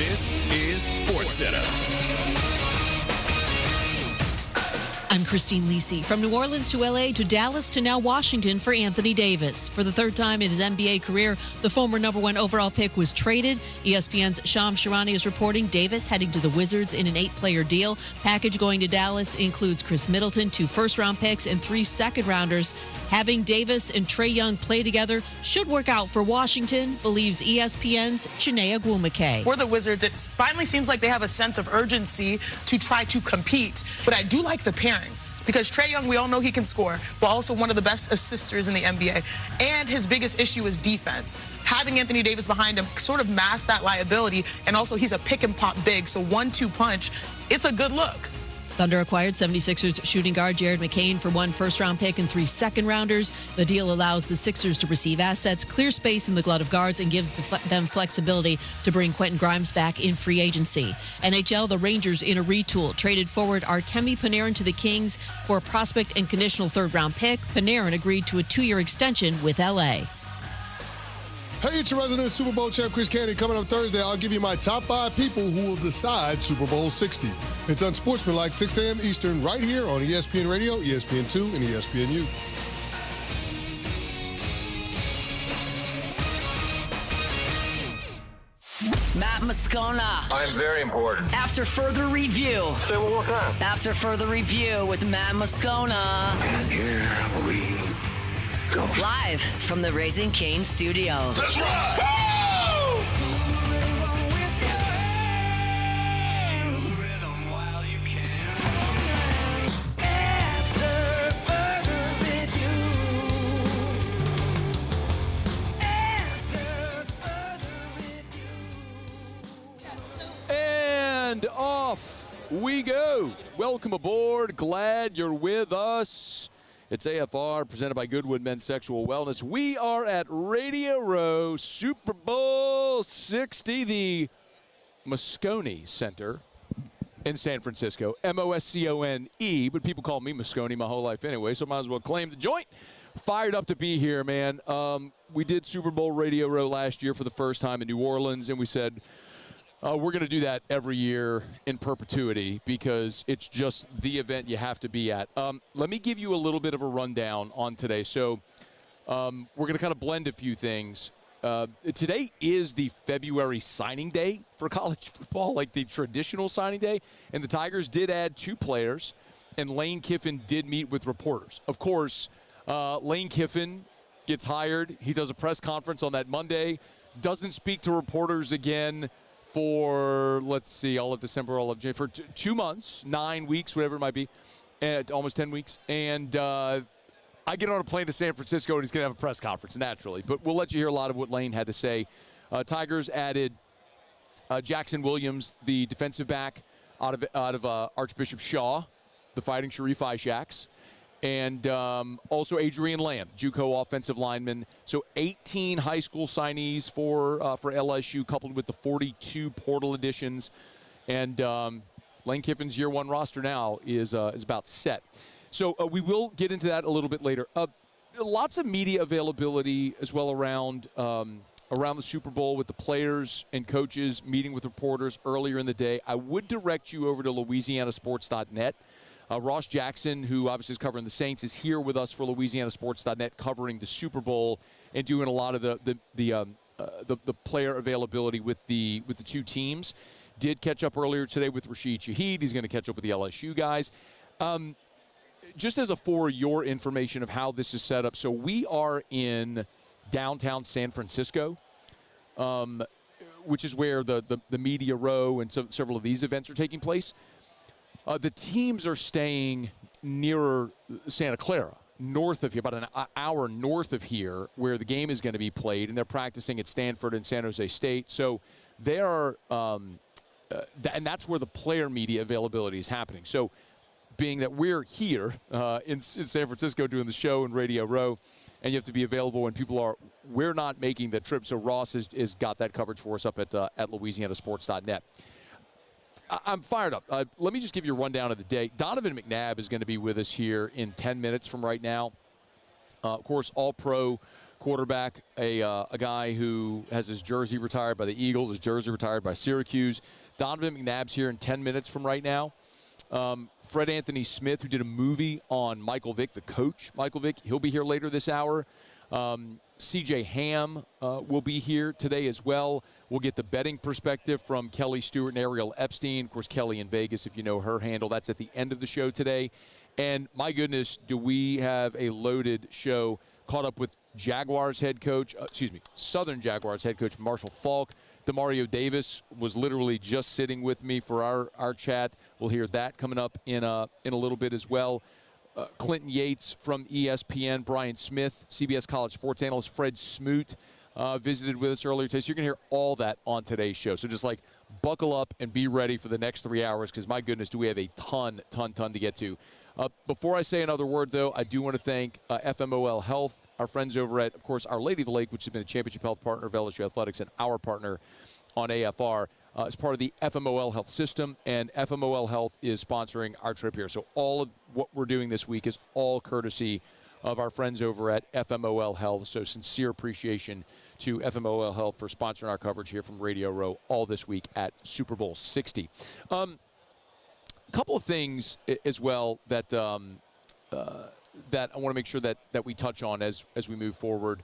This is SportsCenter. I'm Christine Lisi. From New Orleans to L.A. to Dallas to now Washington for Anthony Davis. For the third time in his NBA career, the former #1 overall pick was traded. ESPN's Shams Charania is reporting Davis heading to the Wizards in an 8-player deal. Package going to Dallas includes Chris Middleton, 2 first-round picks, and 3 second-rounders. Having Davis and Trae Young play together should work out for Washington, believes ESPN's Chiney Ogwumike. For the Wizards, it finally seems like they have a sense of urgency to try to compete. But I do like the pairing. Because Trae Young, we all know he can score, but also one of the best assisters in the NBA. And his biggest issue is defense. Having Anthony Davis behind him sort of masks that liability, and also he's a pick-and-pop big, so 1-2 punch, it's a good look. Thunder acquired 76ers shooting guard Jared McCain for 1 first-round pick and 3 second-rounders. The deal allows the Sixers to receive assets, clear space in the glut of guards, and gives them flexibility to bring Quentin Grimes back in free agency. NHL, the Rangers in a retool traded forward Artemi Panarin to the Kings for a prospect and conditional 3rd-round pick. Panarin agreed to a 2-year extension with L.A. Hey, it's your resident Super Bowl champ, Chris Candy. Coming up Thursday, I'll give you my top 5 people who will decide Super Bowl 60. It's Unsportsmanlike, 6 a.m. Eastern, right here on ESPN Radio, ESPN2, and ESPNU. Matt Moscona. I'm very important. After further review. Say it one more time. After further review with Matt Moscona. And here we go. Live from the Raising Cane studio. Let's rock! And off we go. Welcome aboard. Glad you're with us. It's AFR, presented by Goodwood Men's Sexual Wellness. We are at Radio Row, Super Bowl 60, the Moscona Center in San Francisco. M-O-S-C-O-N-E, but people call me Moscona my whole life anyway, so might as well claim the joint. Fired up to be here, man. We did Super Bowl Radio Row last year for the first time in New Orleans, and we said, we're going to do that every year in perpetuity because it's just the event you have to be at. Let me give you a little bit of a rundown on today. So we're going to kind of blend a few things. Today is the February signing day for college football, like the traditional signing day. And the Tigers did add 2 players, and Lane Kiffin did meet with reporters. Of course, Lane Kiffin gets hired. He does a press conference on that Monday, doesn't speak to reporters again for, let's see, all of December, all of January, for 2 months, 9 weeks, whatever it might be, and almost 10 weeks. And I get on a plane to San Francisco, and he's going to have a press conference, naturally. But we'll let you hear a lot of what Lane had to say. Tigers added Jackson Williams, the defensive back, out of Archbishop Shaw, the Fighting Sharif Ishaks. And also Adrian Lamb, JUCO offensive lineman. So 18 high school signees for LSU, coupled with the 42 portal additions. And Lane Kiffin's year 1 roster now is about set. So we will get into that a little bit later. Lots of media availability as well around the Super Bowl, with the players and coaches meeting with reporters earlier in the day. I would direct you over to LouisianaSports.net. Ross Jackson, who obviously is covering the Saints, is here with us for LouisianaSports.net, covering the Super Bowl and doing a lot of the player availability with the 2 teams. Did catch up earlier today with Rashid Shaheed. He's going to catch up with the LSU guys. Just for your information of how this is set up, so we are in downtown San Francisco, which is where the media row and several of these events are taking place. The teams are staying nearer Santa Clara, north of here, about an hour north of here, where the game is going to be played, and they're practicing at Stanford and San Jose State. So they are, and that's where the player media availability is happening. So being that we're here in San Francisco doing the show in Radio Row, and you have to be available when people are, we're not making the trip. So Ross has got that coverage for us up at LouisianaSports.net. I'm fired up. Let me just give you a rundown of the day. Donovan McNabb is going to be with us here in 10 minutes from right now. Of course, all-pro quarterback, a guy who has his jersey retired by the Eagles, his jersey retired by Syracuse. Donovan McNabb's here in 10 minutes from right now. FredAnthony Smith, who did a movie on Michael Vick, the coach Michael Vick, he'll be here later this hour. CJ Ham will be here today as well. We'll get the betting perspective from Kelly Stewart and Ariel Epstein. Of course, Kelly in Vegas, if you know her handle, that's at the end of the show today. And my goodness, do we have a loaded show. Caught up with Jaguars head coach, Southern Jaguars head coach Marshall Faulk. Demario Davis was literally just sitting with me for our chat. We'll hear that coming up in a little bit as well. Clinton Yates from ESPN, Brian Smith, CBS college sports analyst, Fred Smoot visited with us earlier today. So you're going to hear all that on today's show. So just buckle up and be ready for the next 3 hours because, my goodness, do we have a ton to get to. Before I say another word, though, I do want to thank FMOL Health, our friends over at, of course, Our Lady of the Lake, which has been a championship health partner of LSU Athletics and our partner on AFR. As part of the FMOL Health system, and FMOL Health is sponsoring our trip here. So all of what we're doing this week is all courtesy of our friends over at FMOL Health. So sincere appreciation to FMOL Health for sponsoring our coverage here from Radio Row all this week at Super Bowl 60. A couple of things as well that that I want to make sure that we touch on as we move forward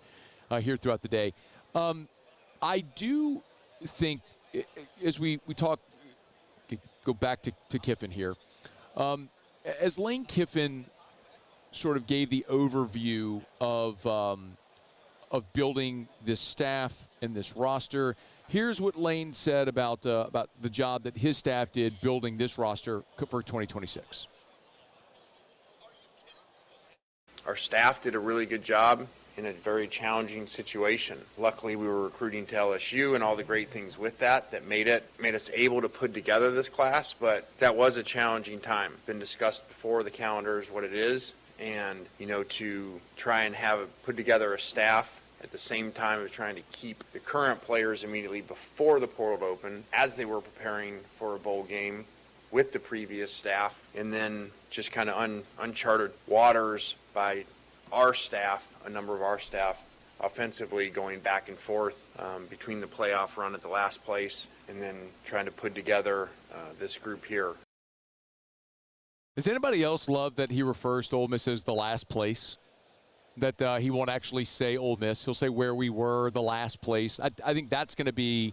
here throughout the day. I do think, as we talk, go back to Kiffin here, as Lane Kiffin sort of gave the overview of building this staff and this roster, here's what Lane said about the job that his staff did building this roster for 2026. Our staff did a really good job in a very challenging situation. Luckily, we were recruiting to LSU and all the great things with that made us able to put together this class, but that was a challenging time. Been discussed before, the calendar is what it is, and to try and put together a staff at the same time of trying to keep the current players immediately before the portal opened as they were preparing for a bowl game with the previous staff, and then just kind of uncharted waters by our staff, a number of our staff, offensively going back and forth between the playoff run at the last place and then trying to put together this group here. Does anybody else love that he refers to Ole Miss as the last place? That he won't actually say Ole Miss. He'll say where we were, the last place. I think that's going to be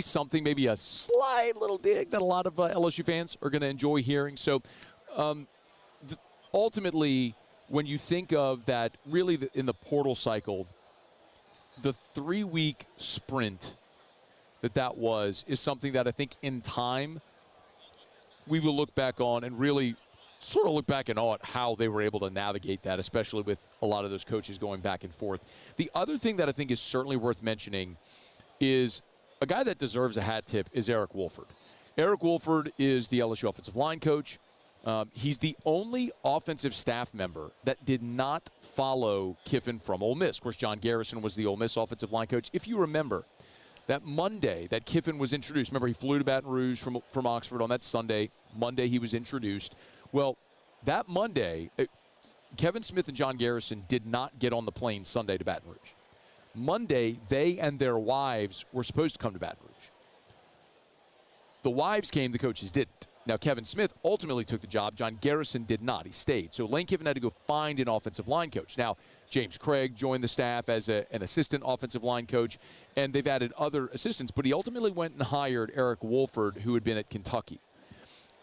something, maybe a slight little dig that a lot of LSU fans are going to enjoy hearing. So ultimately, when you think of that, really in the portal cycle, the 3-week sprint that was is something that I think in time we will look back on and really sort of look back and awe at how they were able to navigate that, especially with a lot of those coaches going back and forth. The other thing that I think is certainly worth mentioning is a guy that deserves a hat tip is Eric Wolford. Eric Wolford is the LSU offensive line coach. He's the only offensive staff member that did not follow Kiffin from Ole Miss. Of course, John Garrison was the Ole Miss offensive line coach. If you remember, that Monday that Kiffin was introduced, remember he flew to Baton Rouge from Oxford on that Sunday. Monday he was introduced. Well, that Monday, Kevin Smith and John Garrison did not get on the plane Sunday to Baton Rouge. Monday, they and their wives were supposed to come to Baton Rouge. The wives came, the coaches didn't. Now, Kevin Smith ultimately took the job. John Garrison did not. He stayed. So Lane Kiffin had to go find an offensive line coach. Now, James Craig joined the staff as an assistant offensive line coach, and they've added other assistants. But he ultimately went and hired Eric Wolford, who had been at Kentucky.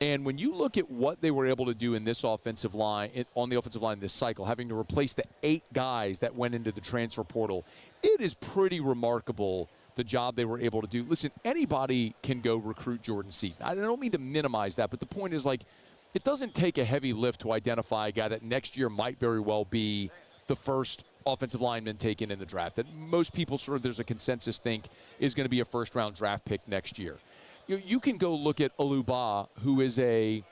And when you look at what they were able to do in this offensive line, on the offensive line this cycle, having to replace the 8 guys that went into the transfer portal, it is pretty remarkable the job they were able to do. Listen, anybody can go recruit Jordan Seaton. I don't mean to minimize that, but the point is, it doesn't take a heavy lift to identify a guy that next year might very well be the first offensive lineman taken in the draft, that most people there's a consensus think is going to be a first-round draft pick next year. You can go look at Aluba, who is a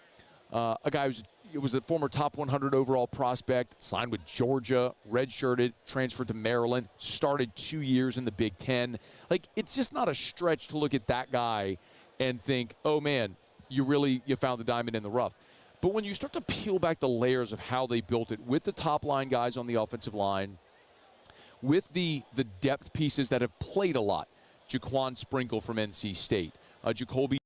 guy who was a former top 100 overall prospect, signed with Georgia, redshirted, transferred to Maryland, started 2 years in the Big Ten. It's just not a stretch to look at that guy and think, oh, man, you found the diamond in the rough. But when you start to peel back the layers of how they built it with the top line guys on the offensive line, with the depth pieces that have played a lot, Jaquan Sprinkle from NC State, Jacoby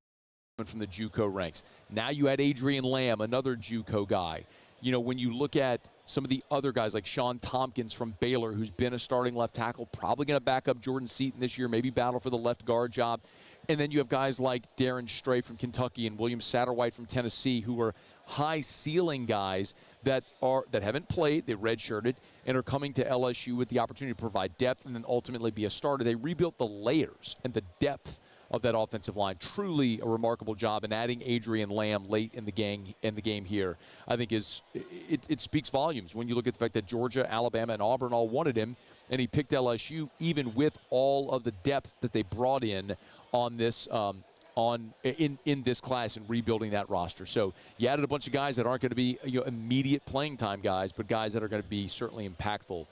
from the JUCO ranks. Now you add Adrian Lamb, another JUCO guy. You know, when you look at some of the other guys like Sean Tompkins from Baylor, who's been a starting left tackle, probably going to back up Jordan Seaton this year, maybe battle for the left guard job. And then you have guys like Darren Stray from Kentucky and William Satterwhite from Tennessee, who are high ceiling guys that haven't played, they redshirted, and are coming to LSU with the opportunity to provide depth and then ultimately be a starter. They rebuilt the layers and the depth of that offensive line. Truly a remarkable job, and adding Adrian Lamb late in the game here, I think it speaks volumes when you look at the fact that Georgia, Alabama, and Auburn all wanted him, and he picked LSU even with all of the depth that they brought in on this in this class and rebuilding that roster. So you added a bunch of guys that aren't going to be immediate playing time guys, but guys that are going to be certainly impactful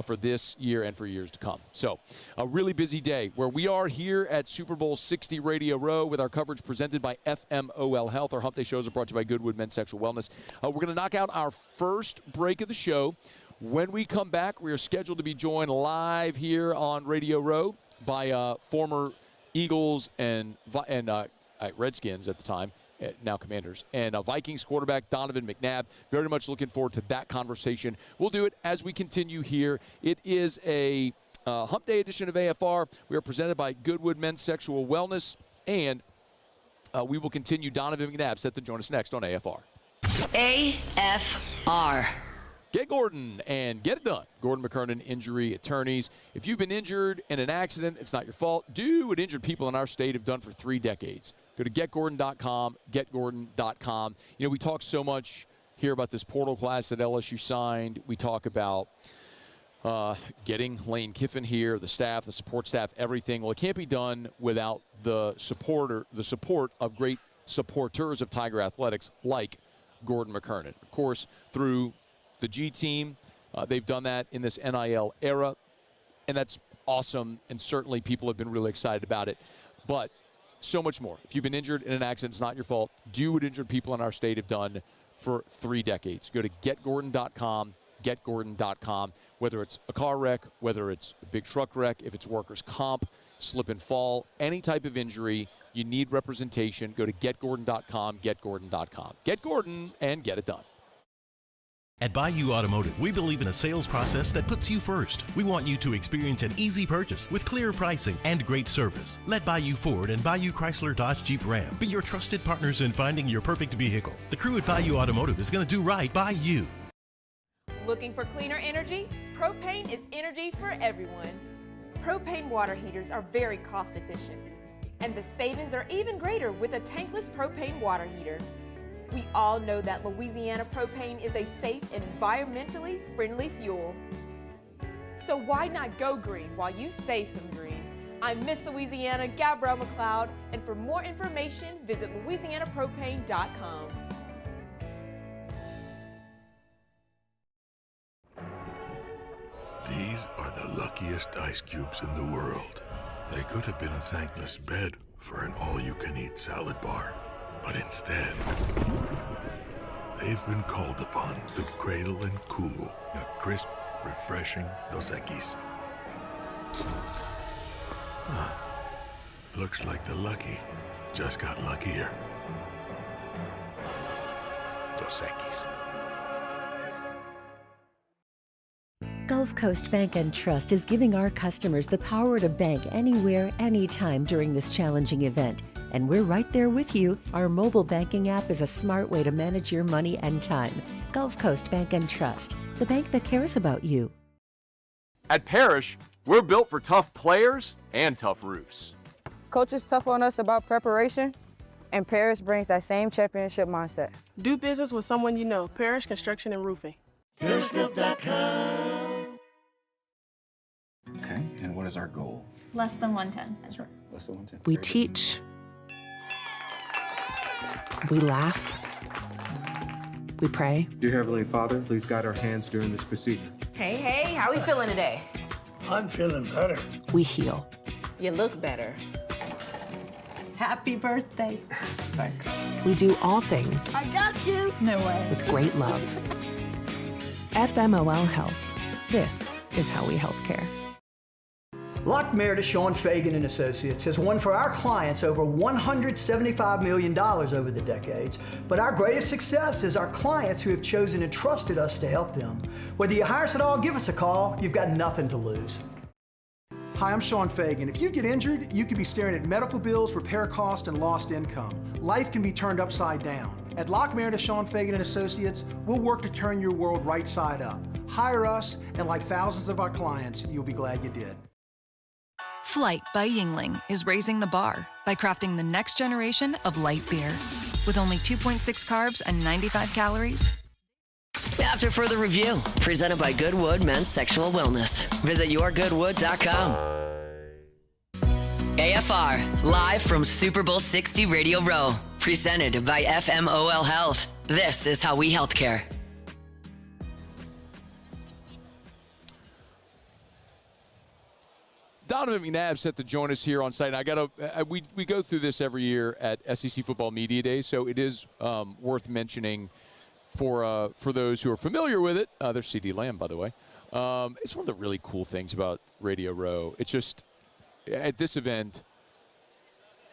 for this year and for years to come. So a really busy day where we are here at Super Bowl 60 Radio Row with our coverage presented by FMOL Health. Our Hump Day shows are brought to you by Goodwood Men's Sexual Wellness. We're going to knock out our first break of the show. When we come back, we are scheduled to be joined live here on Radio Row by former Eagles and Redskins at the time, now Commanders, and Vikings quarterback Donovan McNabb. Very much looking forward to that conversation. We'll do it as we continue here. It is a Hump Day edition of AFR. We are presented by Goodwood Men's Sexual Wellness, and we will continue. Donovan McNabb set to join us next on AFR. AFR. Get Gordon and get it done. Gordon McKernan Injury Attorneys. If you've been injured in an accident, it's not your fault. Do what injured people in our state have done for 3 decades. Go to getgordon.com, getgordon.com. You know, we talk so much here about this portal class that LSU signed. We talk about getting Lane Kiffin here, the staff, the support staff, everything. Well, it can't be done without the support of great supporters of Tiger Athletics like Gordon McKernan. Of course, through the G team, they've done that in this NIL era, and that's awesome, and certainly people have been really excited about it. But so much more. If you've been injured in an accident, it's not your fault. Do what injured people in our state have done for 3 decades. Go to getgordon.com, getgordon.com. Whether it's a car wreck, whether it's a big truck wreck, if it's workers' comp, slip and fall, any type of injury, you need representation. Go to getgordon.com, getgordon.com. Get Gordon and get it done. At Bayou Automotive, we believe in a sales process that puts you first. We want you to experience an easy purchase with clear pricing and great service. Let Bayou Ford and Bayou Chrysler Dodge Jeep Ram be your trusted partners in finding your perfect vehicle. The crew at Bayou Automotive is going to do right by you. Looking for cleaner energy? Propane is energy for everyone. Propane water heaters are very cost efficient, and the savings are even greater with a tankless propane water heater. We all know that Louisiana propane is a safe and environmentally friendly fuel. So why not go green while you save some green? I'm Miss Louisiana, Gabrielle McLeod, and for more information, visit louisianapropane.com. These are the luckiest ice cubes in the world. They could have been a thankless bed for an all-you-can-eat salad bar. But instead, they've been called upon to cradle and cool a crisp, refreshing Dos Equis. Looks like the lucky just got luckier. Dos Equis. Gulf Coast Bank and Trust is giving our customers the power to bank anywhere, anytime during this challenging event. And we're right there with you. Our mobile banking app is a smart way to manage your money and time. Gulf Coast Bank and Trust, the bank that cares about you. At Parrish, we're built for tough players and tough roofs. Coach is tough on us about preparation, and Parrish brings that same championship mindset. Do business with someone you know. Parrish Construction and Roofing. ParrishBuilt.com. Okay, and what is our goal? Less than 110. That's right, less than 110. We teach. We laugh. We pray. Dear Heavenly Father, please guide our hands during this procedure. Hey, how we feeling today? I'm feeling better. We heal. You look better. Happy birthday. Thanks. We do all things I got you. No way. with great love. FMOL Health. This is how we healthcare. Lockmere to Sean Fagan and Associates has won for our clients over $175 million over the decades, but our greatest success is our clients who have chosen and trusted us to help them. Whether you hire us at all, give us a call. You've got nothing to lose. Hi, I'm Sean Fagan. If you get injured, you could be staring at medical bills, repair costs, and lost income. Life can be turned upside down. At Lockmere to Sean Fagan and Associates, we'll work to turn your world right side up. Hire us, and like thousands of our clients, you'll be glad you did. Flight by Yingling is raising the bar by crafting the next generation of light beer. With only 2.6 carbs and 95 calories. After further review, presented by Goodwood Men's Sexual Wellness. Visit yourgoodwood.com. AFR, live from Super Bowl 60 Radio Row. Presented by FMOL Health. This is how we healthcare. Donovan McNabb set to join us here on site. We go through this every year at SEC Football Media Days, so it is worth mentioning for those who are familiar with it. There's CD Lamb, by the way. It's one of the really cool things about Radio Row. It's just, at this event,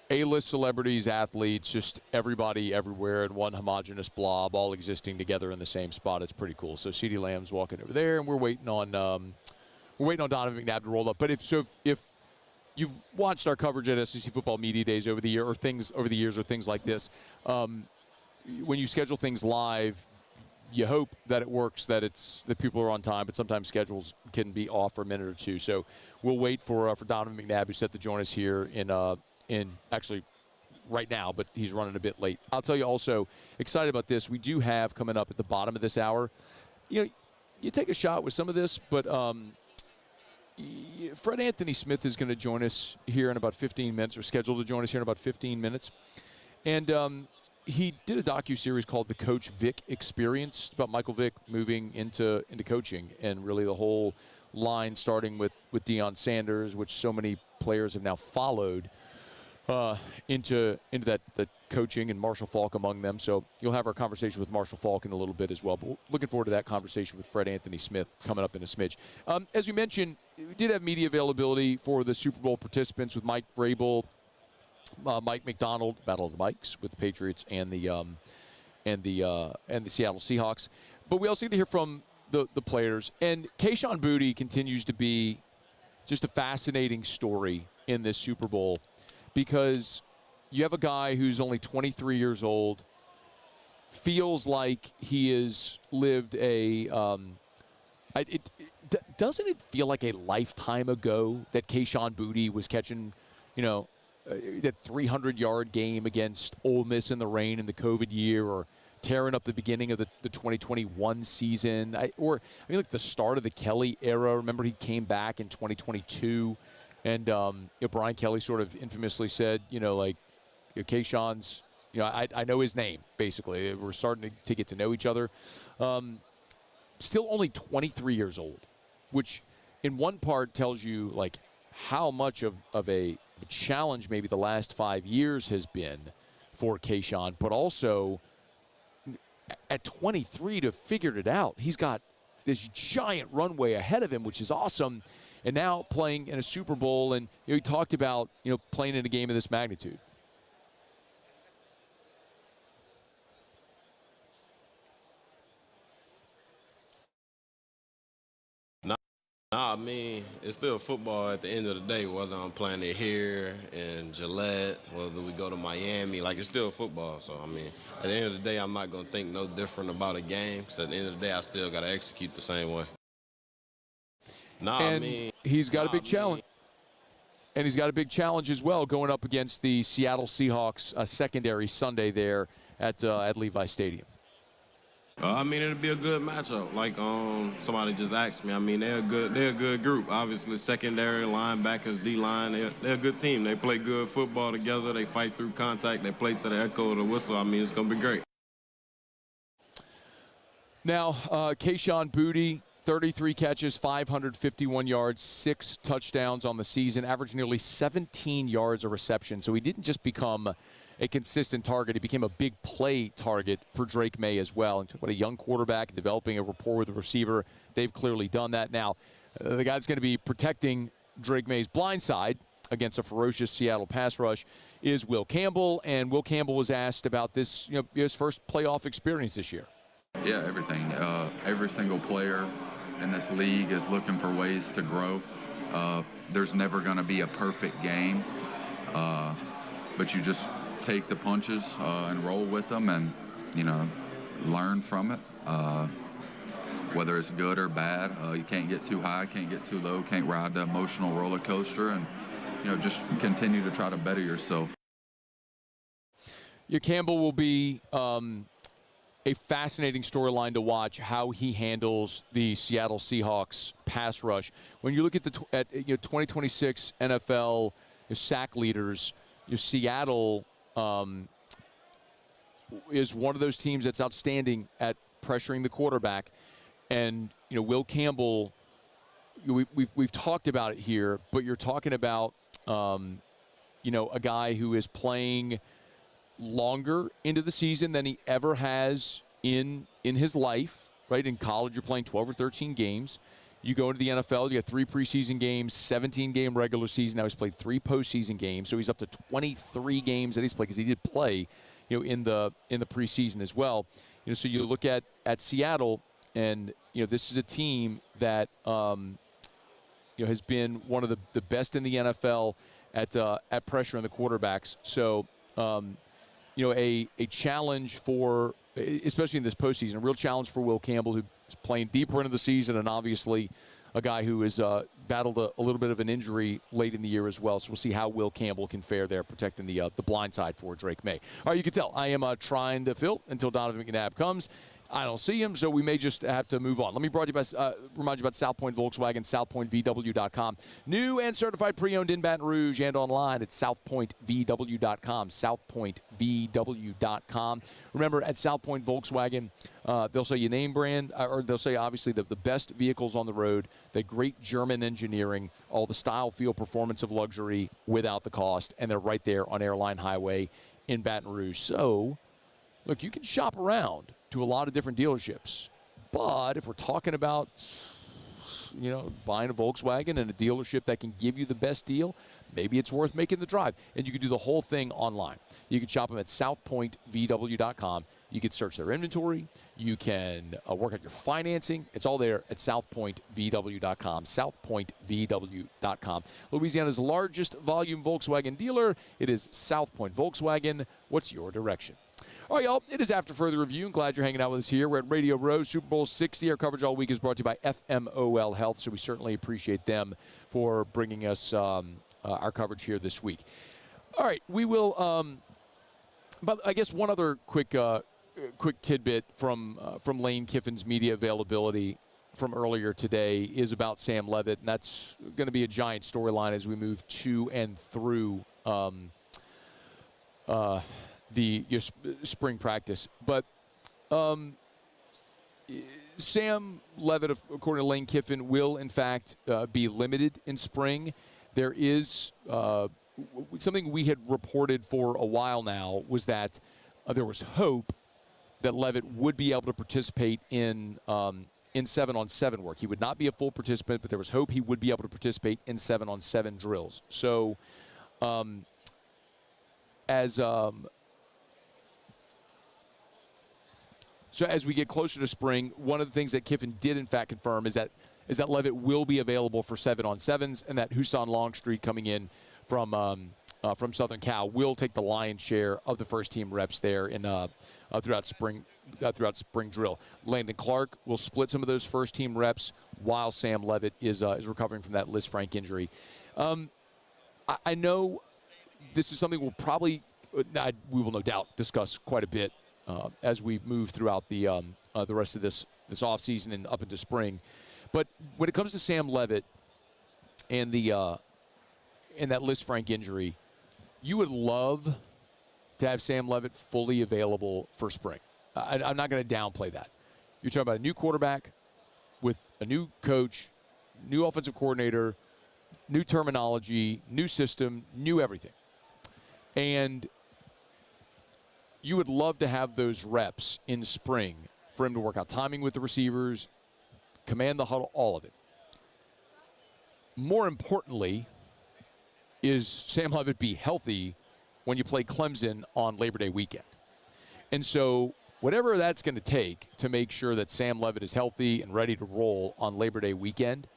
A-list celebrities, athletes, just everybody everywhere in one homogenous blob, all existing together in the same spot. It's pretty cool. So CD Lamb's walking over there, and we're waiting on Donovan McNabb to roll up. But if you've watched our coverage at SEC Football Media Days over the years or things like this, when you schedule things live, you hope that it works, that people are on time, but sometimes schedules can be off for a minute or two. So we'll wait for Donovan McNabb, who's set to join us here in actually right now, but he's running a bit late. I'll tell you also, excited about this. We do have coming up at the bottom of this hour, you take a shot with some of this, but FredAnthony Smith is going to join us here in about 15 minutes, or scheduled to join us here in about 15 minutes. And he did a docuseries called The Coach Vic Experience about Michael Vick moving into coaching, and really the whole line starting with Deion Sanders, which so many players have now followed into that coaching, and Marshall Faulk among them. So you'll have our conversation with Marshall Faulk in a little bit as well. But looking forward to that conversation with FredAnthony Smith coming up in a smidge. As we mentioned, we did have media availability for the Super Bowl participants with Mike Vrabel, Mike McDonald, Battle of the Mikes with the Patriots and the Seattle Seahawks. But we also get to hear from the players. And Kayshon Boutte continues to be just a fascinating story in this Super Bowl, because you have a guy who's only 23 years old, feels like he has lived doesn't it feel like a lifetime ago that Kayshon Boutte was catching, that 300-yard game against Ole Miss in the rain in the COVID year, or tearing up the beginning of the 2021 season, like the start of the Kelly era. Remember, he came back in 2022, and Brian Kelly sort of infamously said, Kayshon's, I know his name, basically. We're starting to get to know each other. Still only 23 years old, which in one part tells you, how much of a challenge maybe the last 5 years has been for Kayshon, but also at 23 to figure it out. He's got this giant runway ahead of him, which is awesome. And now playing in a Super Bowl, and he talked about playing in a game of this magnitude. Nah, I mean, it's still football at the end of the day, whether I'm playing it here in Gillette, whether we go to Miami, it's still football. So, I mean, at the end of the day, I'm not going to think no different about a game. So, at the end of the day, I still got to execute the same way. He's got a big challenge. And he's got a big challenge as well, going up against the Seattle Seahawks secondary Sunday there at Levi Stadium. It'll be a good matchup. Somebody just asked me. They're a good group. Obviously, secondary, linebackers, D-line, they're a good team. They play good football together. They fight through contact. They play to the echo of the whistle. It's going to be great. Now, Kayshon Boutte, 33 catches, 551 yards, 6 touchdowns on the season, averaged nearly 17 yards a reception. So he didn't just become a consistent target. He became a big play target for Drake May as well. And what a young quarterback, developing a rapport with the receiver. They've clearly done that. Now, the guy that's going to be protecting Drake May's blind side against a ferocious Seattle pass rush is Will Campbell. And Will Campbell was asked about this, his first playoff experience this year. Yeah, everything. Every single player in this league is looking for ways to grow. There's never going to be a perfect game, but you just take the punches and roll with them and, learn from it. Whether it's good or bad, you can't get too high, can't get too low, can't ride the emotional roller coaster, and, just continue to try to better yourself. Campbell will be a fascinating storyline to watch, how he handles the Seattle Seahawks pass rush. When you look at the 2026 NFL sack leaders, Seattle is one of those teams that's outstanding at pressuring the quarterback. And Will Campbell, we've talked about it here, but you're talking about a guy who is playing longer into the season than he ever has in his life, right? In college, you're playing 12 or 13 games. You go into the NFL, you got 3 preseason games, 17-game regular season. Now he's played 3 postseason games, so he's up to 23 games that he's played, because he did play, in the preseason as well. So you look at Seattle, and this is a team that has been one of the best in the NFL at pressuring the quarterbacks. So a challenge for, especially in this postseason, a real challenge for Will Campbell, who's playing deeper into the season, and obviously a guy who has battled a little bit of an injury late in the year as well. So we'll see how Will Campbell can fare there, protecting the blind side for Drake May. All right, you can tell I am trying to fill until Donovan McNabb comes. I don't see him, so we may just have to move on. Let me remind you about South Point Volkswagen, southpointvw.com. New and certified pre-owned in Baton Rouge and online at southpointvw.com, southpointvw.com. Remember, at South Point Volkswagen, they'll say you name brand, or they'll say, obviously, the best vehicles on the road, the great German engineering, all the style, feel, performance of luxury without the cost, and they're right there on Airline Highway in Baton Rouge. So, look, you can shop around to a lot of different dealerships. But if we're talking about, buying a Volkswagen and a dealership that can give you the best deal, maybe it's worth making the drive. And you can do the whole thing online. You can shop them at southpointvw.com. You can search their inventory. You can work out your financing. It's all there at southpointvw.com, southpointvw.com. Louisiana's largest volume Volkswagen dealer. It is South Point Volkswagen. What's your direction? All right, y'all, it is After Further Review. I'm glad you're hanging out with us here. We're at Radio Row, Super Bowl 60. Our coverage all week is brought to you by FMOL Health, so we certainly appreciate them for bringing us our coverage here this week. All right, we will, but I guess one other quick tidbit from Lane Kiffin's media availability from earlier today is about Sam Levit, and that's going to be a giant storyline as we move to and through the spring practice. But Sam Levit, according to Lane Kiffin, will in fact be limited in spring. There is something we had reported for a while now, was that there was hope that Levit would be able to participate in 7-on-7 work. He would not be a full participant, but there was hope he would be able to participate in 7-on-7 drills. So So as we get closer to spring, one of the things that Kiffin did in fact confirm is that Levit will be available for 7-on-7s, and that Husan Longstreet, coming in from Southern Cal, will take the lion's share of the first team reps there in throughout spring drill. Landon Clark will split some of those first team reps while Sam Levit is recovering from that Liz Frank injury. I know this is something we will no doubt discuss quite a bit as we move throughout the rest of this offseason and up into spring. But when it comes to Sam Levit and that Liz Frank injury, you would love to have Sam Levit fully available for spring. I'm not going to downplay that. You're talking about a new quarterback, with a new coach, new offensive coordinator, new terminology, new system, new everything. And you would love to have those reps in spring for him to work out timing with the receivers, command the huddle, all of it. More importantly, is Sam Levit be healthy when you play Clemson on Labor Day weekend? And so whatever that's going to take to make sure that Sam Levit is healthy and ready to roll on Labor Day weekend,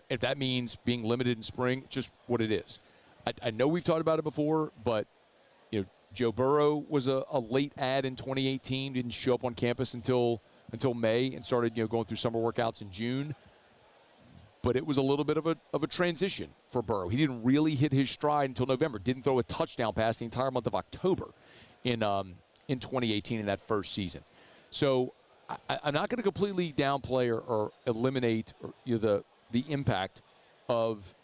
if that means being limited in spring, just what it is. I know we've talked about it before, but Joe Burrow was a late add in 2018, didn't show up on campus until May and started going through summer workouts in June. But it was a little bit of a transition for Burrow. He didn't really hit his stride until November. Didn't throw a touchdown pass the entire month of October in 2018 in that first season. So I'm not going to completely downplay or eliminate the impact of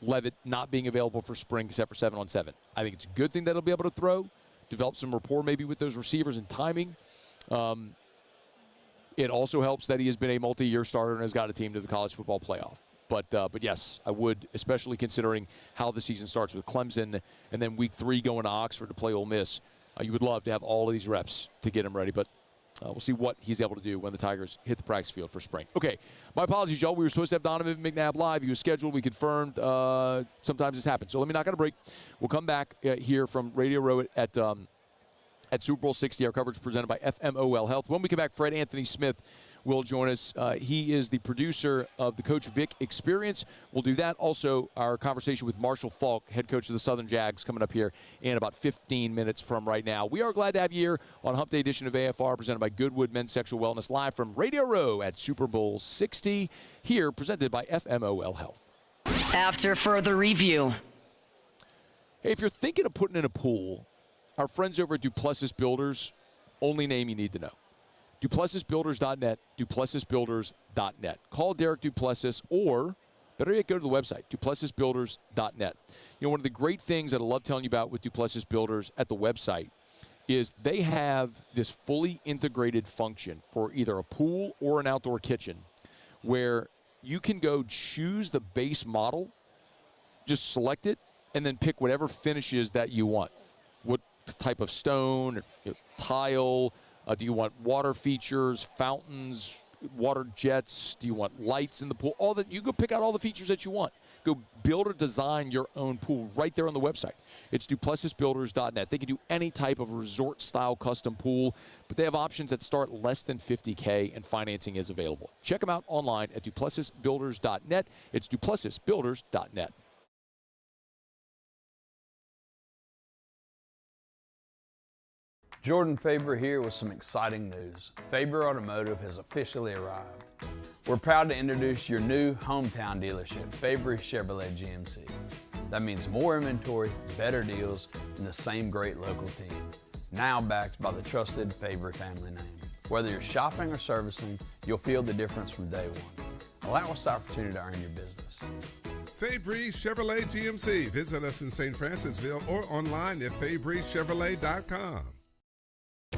Levit not being available for spring except for 7-on-7. I think it's a good thing that he'll be able to throw, develop some rapport maybe with those receivers and timing. It also helps that he has been a multi-year starter and has got a team to the college football playoff. But yes, I would, especially considering how the season starts with Clemson and then week 3 going to Oxford to play Ole Miss. You would love to have all of these reps to get him ready, but we'll see what he's able to do when the Tigers hit the practice field for spring. Okay, my apologies, y'all. We were supposed to have Donovan McNabb live. He was scheduled. We confirmed. Sometimes this happens. So let me knock on a break. We'll come back here from Radio Row at Super Bowl 60. Our coverage presented by FMOL Health. When we come back, FredAnthony Smith will join us. He is the producer of the Coach Vic Experience. We'll do that. Also, our conversation with Marshall Faulk, head coach of the Southern Jags, coming up here in about 15 minutes from right now. We are glad to have you here on Hump Day edition of AFR, presented by Goodwood Men's Sexual Wellness, live from Radio Row at Super Bowl 60, here presented by FMOL Health. After further review. Hey, if you're thinking of putting in a pool, our friends over at Duplessis Builders, only name you need to know. DuplessisBuilders.net, DuplessisBuilders.net. Call Derek Duplessis, or better yet, go to the website, DuplessisBuilders.net. One of the great things that I love telling you about with Duplessis Builders at the website is they have this fully integrated function for either a pool or an outdoor kitchen where you can go choose the base model, just select it, and then pick whatever finishes that you want. What type of stone, tile, do you want water features, fountains, water jets? Do you want lights in the pool? All that, you go pick out all the features that you want. Go build or design your own pool right there on the website. It's DuplessisBuilders.net. They can do any type of resort-style custom pool, but they have options that start less than $50K, and financing is available. Check them out online at DuplessisBuilders.net. It's DuplessisBuilders.net. Jordan Faber here with some exciting news. Faber Automotive has officially arrived. We're proud to introduce your new hometown dealership, Faber Chevrolet GMC. That means more inventory, better deals, and the same great local team. Now backed by the trusted Faber family name. Whether you're shopping or servicing, you'll feel the difference from day one. Allow us the opportunity to earn your business. Fabre Chevrolet GMC. Visit us in St. Francisville or online at FabreChevrolet.com.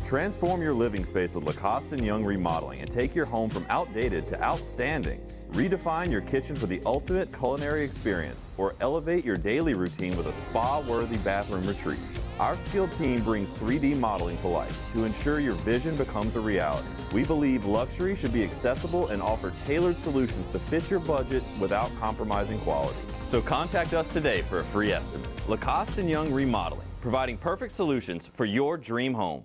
Transform your living space with Lacoste & Young Remodeling and take your home from outdated to outstanding. Redefine your kitchen for the ultimate culinary experience, or elevate your daily routine with a spa-worthy bathroom retreat. Our skilled team brings 3D modeling to life to ensure your vision becomes a reality. We believe luxury should be accessible and offer tailored solutions to fit your budget without compromising quality. So contact us today for a free estimate. Lacoste & Young Remodeling, providing perfect solutions for your dream home.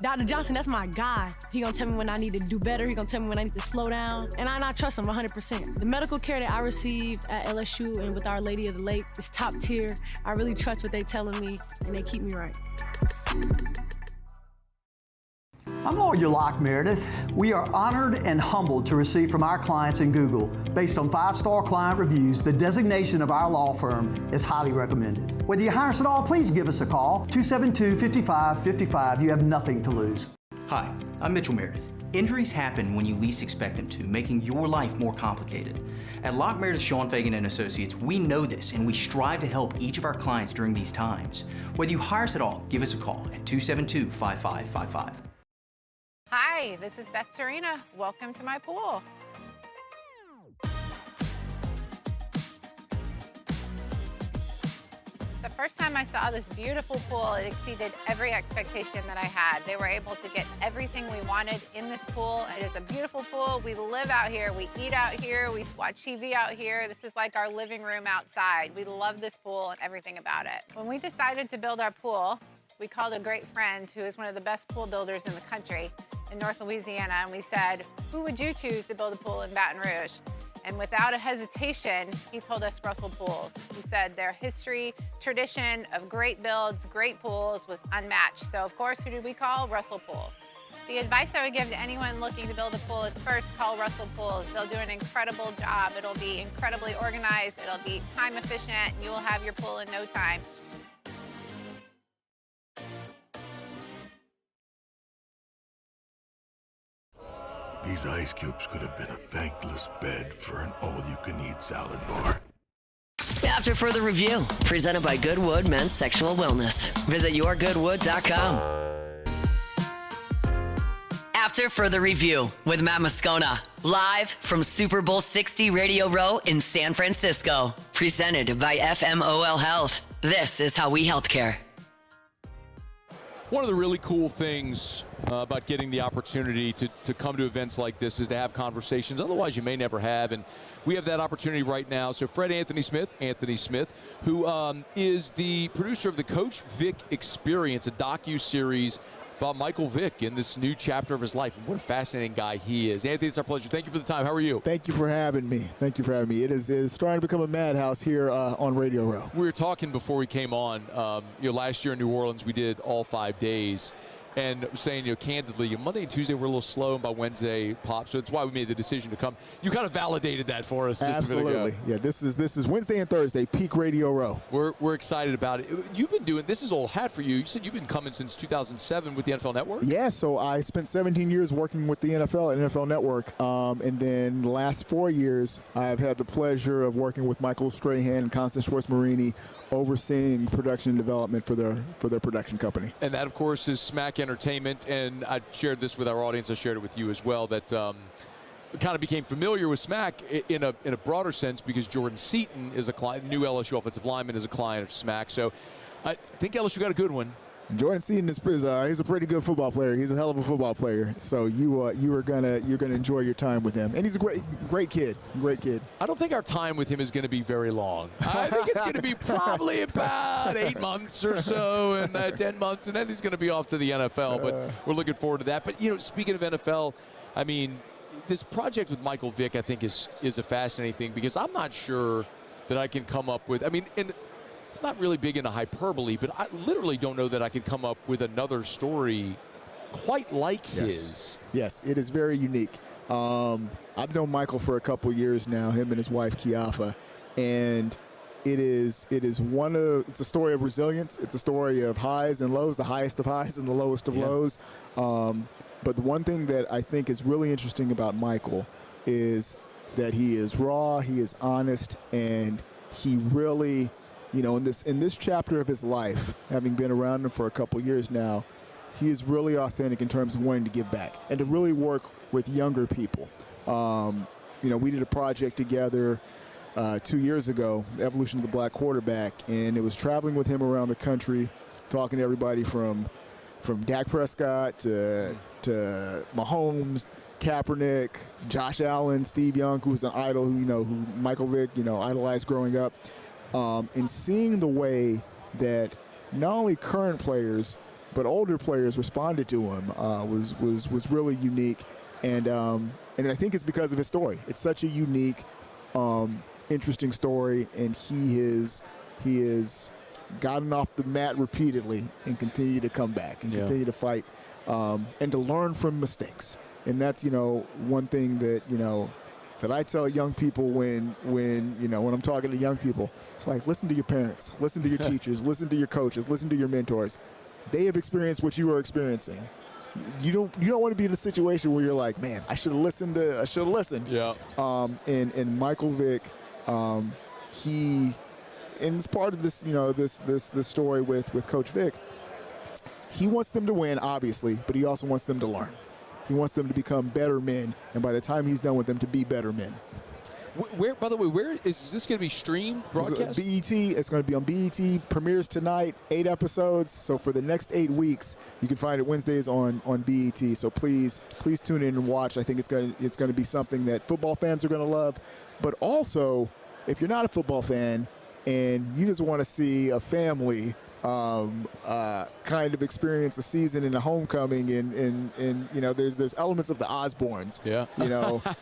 Dr. Johnson, that's my guy. He gonna tell me when I need to do better. He gonna tell me when I need to slow down. And I trust him 100%. The medical care that I receive at LSU and with Our Lady of the Lake is top tier. I really trust what they telling me, and they keep me right. I'm Lawyer Locke Meredith. We are honored and humbled to receive from our clients in Google. Based on 5-star client reviews, the designation of our law firm is highly recommended. Whether you hire us at all, please give us a call, 272-5555. You have nothing to lose. Hi, I'm Mitchell Meredith. Injuries happen when you least expect them to, making your life more complicated. At Locke Meredith, Sean Fagan and Associates, we know this, and we strive to help each of our clients during these times. Whether you hire us at all, give us a call at 272-5555. Hi, Hi, this is Beth Tarina. Welcome to my pool. The first time I saw this beautiful pool, it exceeded every expectation that I had. They were able to get everything we wanted in this pool. It is a beautiful pool. We live out here, we eat out here, we watch TV out here. This is like our living room outside. We love this pool and everything about it. When we decided to build our pool, we called a great friend who is one of the best pool builders in the country in North Louisiana, and we said, who would you choose to build a pool in Baton Rouge? And without a hesitation, he told us Russell Pools. He said their history, tradition of great builds, great pools was unmatched. So of course, who did we call? Russell Pools. The advice I would give to anyone looking to build a pool is first call Russell Pools. They'll do an incredible job. It'll be incredibly organized. It'll be time efficient, and you will have your pool in no time. These ice cubes could have been a thankless bed for an all-you-can-eat salad bar. After Further Review, presented by Goodwood Men's Sexual Wellness. Visit yourgoodwood.com. After Further Review with Matt Moscona, live from Super Bowl 60 Radio Row in San Francisco. Presented by FMOL Health. This is how we healthcare. One of the really cool things about getting the opportunity to come to events like this is to have conversations. Otherwise, you may never have. And we have that opportunity right now. So FredAnthony Smith, who is the producer of the Coach Vic Experience, a docu-series about Michael Vick in this new chapter of his life. And what a fascinating guy he is. Anthony, it's our pleasure. Thank you for the time. How are you? Thank you for having me. It is starting to become a madhouse here on Radio Row. We were talking before we came on. Last year in New Orleans, we did all 5 days. And saying, candidly, Monday and Tuesday were a little slow, and by Wednesday popped. So that's why we made the decision to come. You kind of validated that for us. Absolutely. Yeah, this is Wednesday and Thursday, peak Radio Row. We're excited about it. You've been doing, this is old hat for you. You said you've been coming since 2007 with the NFL Network? Yeah, so I spent 17 years working with the NFL at NFL Network. And then the last 4 years, I've had the pleasure of working with Michael Strahan and Constance Schwartz-Marini, overseeing production and development for their production company. And that, of course, is Smack Entertainment. And I shared this with our audience. I shared it with you as well, that kind of became familiar with Smack in a broader sense because Jordan Seaton is a client, new LSU offensive lineman, is a client of Smack. So I think LSU got a good one. Jordan Seaton he's a pretty good football player. He's a hell of a football player. So you're gonna enjoy your time with him. And he's a great kid. I don't think our time with him is going to be very long. I think it's going to be probably about 8 months or so, and 10 months, and then he's going to be off to the NFL. But we're looking forward to that. But speaking of NFL, I mean, this project with Michael Vick, I think is a fascinating thing because I'm not sure that I can come up with. I mean, not really big into hyperbole, but I literally don't know that I could come up with another story quite like his. Yes, it is very unique. I've known Michael for a couple years now, him and his wife Kiafa, and it's a story of resilience. It's a story of highs and lows, the highest of highs and the lowest of lows. But the one thing that I think is really interesting about Michael is that he is raw, he is honest, and he really, in this chapter of his life, having been around him for a couple years now, he is really authentic in terms of wanting to give back and to really work with younger people. We did a project together 2 years ago, the Evolution of the Black Quarterback, and it was traveling with him around the country, talking to everybody from Dak Prescott to Mahomes, Kaepernick, Josh Allen, Steve Young, who was an idol, who Michael Vick, idolized growing up. And seeing the way that not only current players but older players responded to him was really unique, and I think it's because of his story. It's such a unique, interesting story, and he has gotten off the mat repeatedly and continued to come back and continue to fight and to learn from mistakes. And that's one thing that I tell young people when I'm talking to young people. It's like, listen to your parents, listen to your teachers, listen to your coaches, listen to your mentors. They have experienced what you are experiencing. You don't want to be in a situation where you're like, man, I should have listened. Yeah. And Michael Vick, and it's part of this, this story with Coach Vick. He wants them to win, obviously, but he also wants them to learn. He wants them to become better men, and by the time he's done with them, to be better men. Where, by the way, where is this going to be streamed, broadcast? BET. It's going to be on BET. Premieres tonight, 8 episodes. So for the next 8 weeks, you can find it Wednesdays on BET. So please tune in and watch. I think it's going to be something that football fans are going to love. But also, if you're not a football fan and you just want to see a family kind of experience a season in a homecoming, and you know, there's elements of the Osbournes,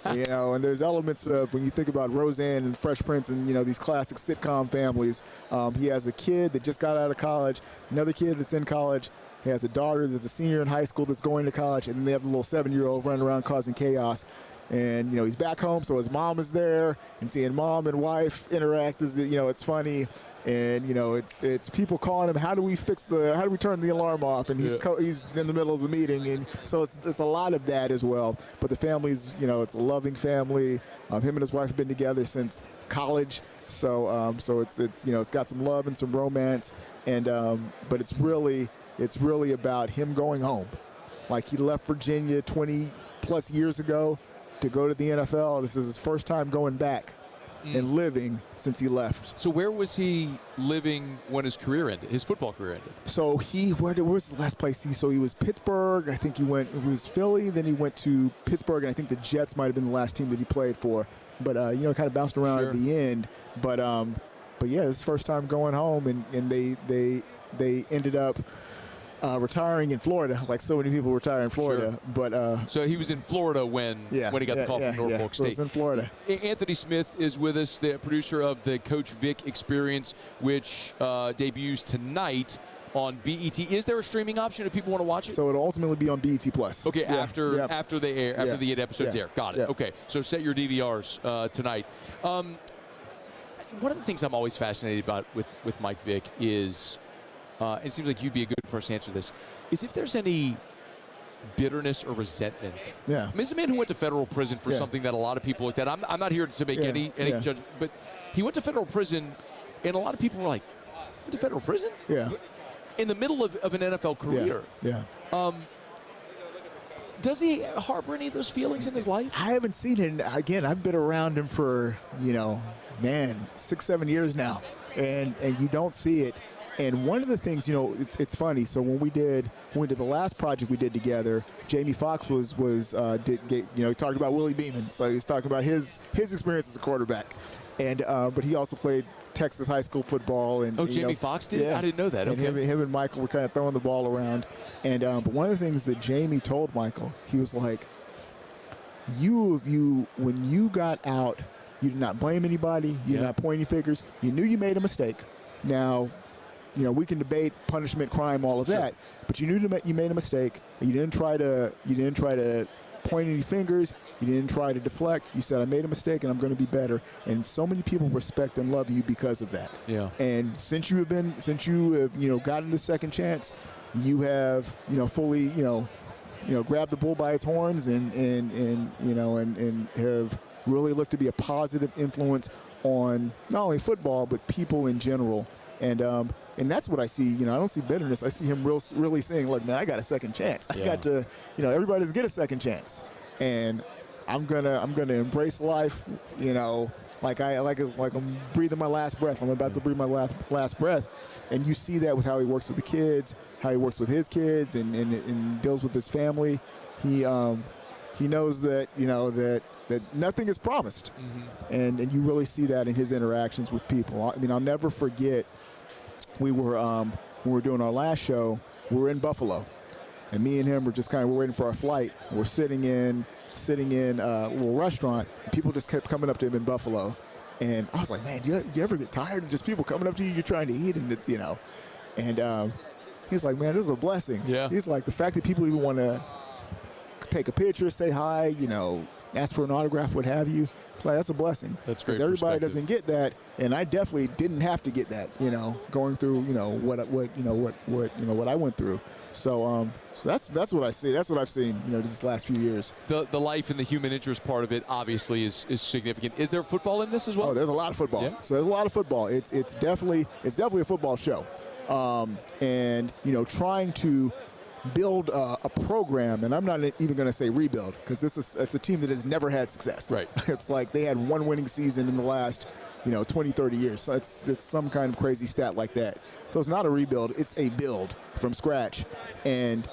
and there's elements of, when you think about Roseanne and Fresh Prince and, you know, these classic sitcom families. He has a kid that just got out of college, another kid that's in college. He has a daughter that's a senior in high school that's going to college, and then they have a little 7-year-old running around causing chaos. And, you know, he's back home, so his mom is there, and seeing mom and wife interact is, you know, it's funny. And, you know, it's people calling him, how do we turn the alarm off? And he's in the middle of a meeting. And so it's a lot of that as well. But the family's, you know, it's a loving family. Him and his wife have been together since college. So it's you know, it's got some love and some romance. And, but it's really about him going home. Like, he left Virginia 20 plus years ago to go to the NFL. This is his first time going back and living since he left. So where was he living when his career ended, his football career ended? So where was the last place? So he was Pittsburgh. I think it was Philly. Then he went to Pittsburgh, and I think the Jets might have been the last team that he played for. But, you know, kind of bounced around at the end. But yeah, his first time going home, and they ended up retiring in Florida, like so many people retire in Florida. Sure. But so he was in Florida when he got the call from Norfolk State. So he's in Florida. Anthony Smith is with us, the producer of the Coach Vic Experience, which debuts tonight on BET. Is there a streaming option if people want to watch it? So it'll ultimately be on BET Plus. Okay, after they air, after the 8 episodes air. Got it. Yep. Okay, so set your DVRs tonight. One of the things I'm always fascinated about with Mike Vick is, it seems like you'd be a good person to answer this, is if there's any bitterness or resentment. Yeah. I mean, he's a man who went to federal prison for something that a lot of people looked at. I'm not here to make any judgment, but he went to federal prison, and a lot of people were like, went to federal prison? Yeah. In the middle of an NFL career. Yeah. Does he harbor any of those feelings in his life? I haven't seen it. Again, I've been around him for, 6-7 years now, and you don't see it. And one of the things, it's funny. So when we did the last project we did together, Jamie Foxx he talked about Willie Beeman. So he's talking about his experience as a quarterback, and but he also played Texas high school football. And Jamie Foxx did? Yeah. I didn't know that. And okay. him and Michael were kind of throwing the ball around. And but one of the things that Jamie told Michael, he was like, when you got out, you did not blame anybody. You did not point any fingers. You knew you made a mistake. Now, we can debate punishment, crime, all of that, but you knew you made a mistake. And you didn't try to point any fingers. You didn't try to deflect. You said, I made a mistake and I'm going to be better. And so many people respect and love you because of that. Yeah. And since you have gotten the second chance, you have fully grabbed the bull by its horns and have really looked to be a positive influence on not only football but people in general. And that's what I see. I don't see bitterness. I see him really saying, look, man, I got a second chance. I got to, everybody doesn't get a second chance. And I'm gonna embrace life, like I'm breathing my last breath. I'm about to breathe my last breath. And you see that with how he works with the kids, how he works with his kids and deals with his family. He knows that, that nothing is promised. Mm-hmm. And you really see that in his interactions with people. I mean, I'll never forget, we were when we were doing our last show, we were in Buffalo, and me and him were just we're waiting for our flight. We're sitting in a little restaurant, and people just kept coming up to him in Buffalo, and I was like, man, do you ever get tired of just people coming up to you? You're trying to eat, and it's and he's like, man, this is a blessing. Yeah. He's like, the fact that people even want to take a picture, say hi, ask for an autograph, what have you. It's like, that's a blessing. That's great. Because everybody doesn't get that, and I definitely didn't have to get that. Going through what I went through. So that's what I see. That's what I've seen. These last few years. The life and the human interest part of it obviously is significant. Is there football in this as well? Oh, there's a lot of football. Yeah. So there's a lot of football. It's definitely a football show, and trying to build a program, and I'm not even going to say rebuild, because it's a team that has never had success. Right. It's like they had one winning season in the last 20, 30 years. So it's some kind of crazy stat like that. So it's not a rebuild, it's a build from scratch. And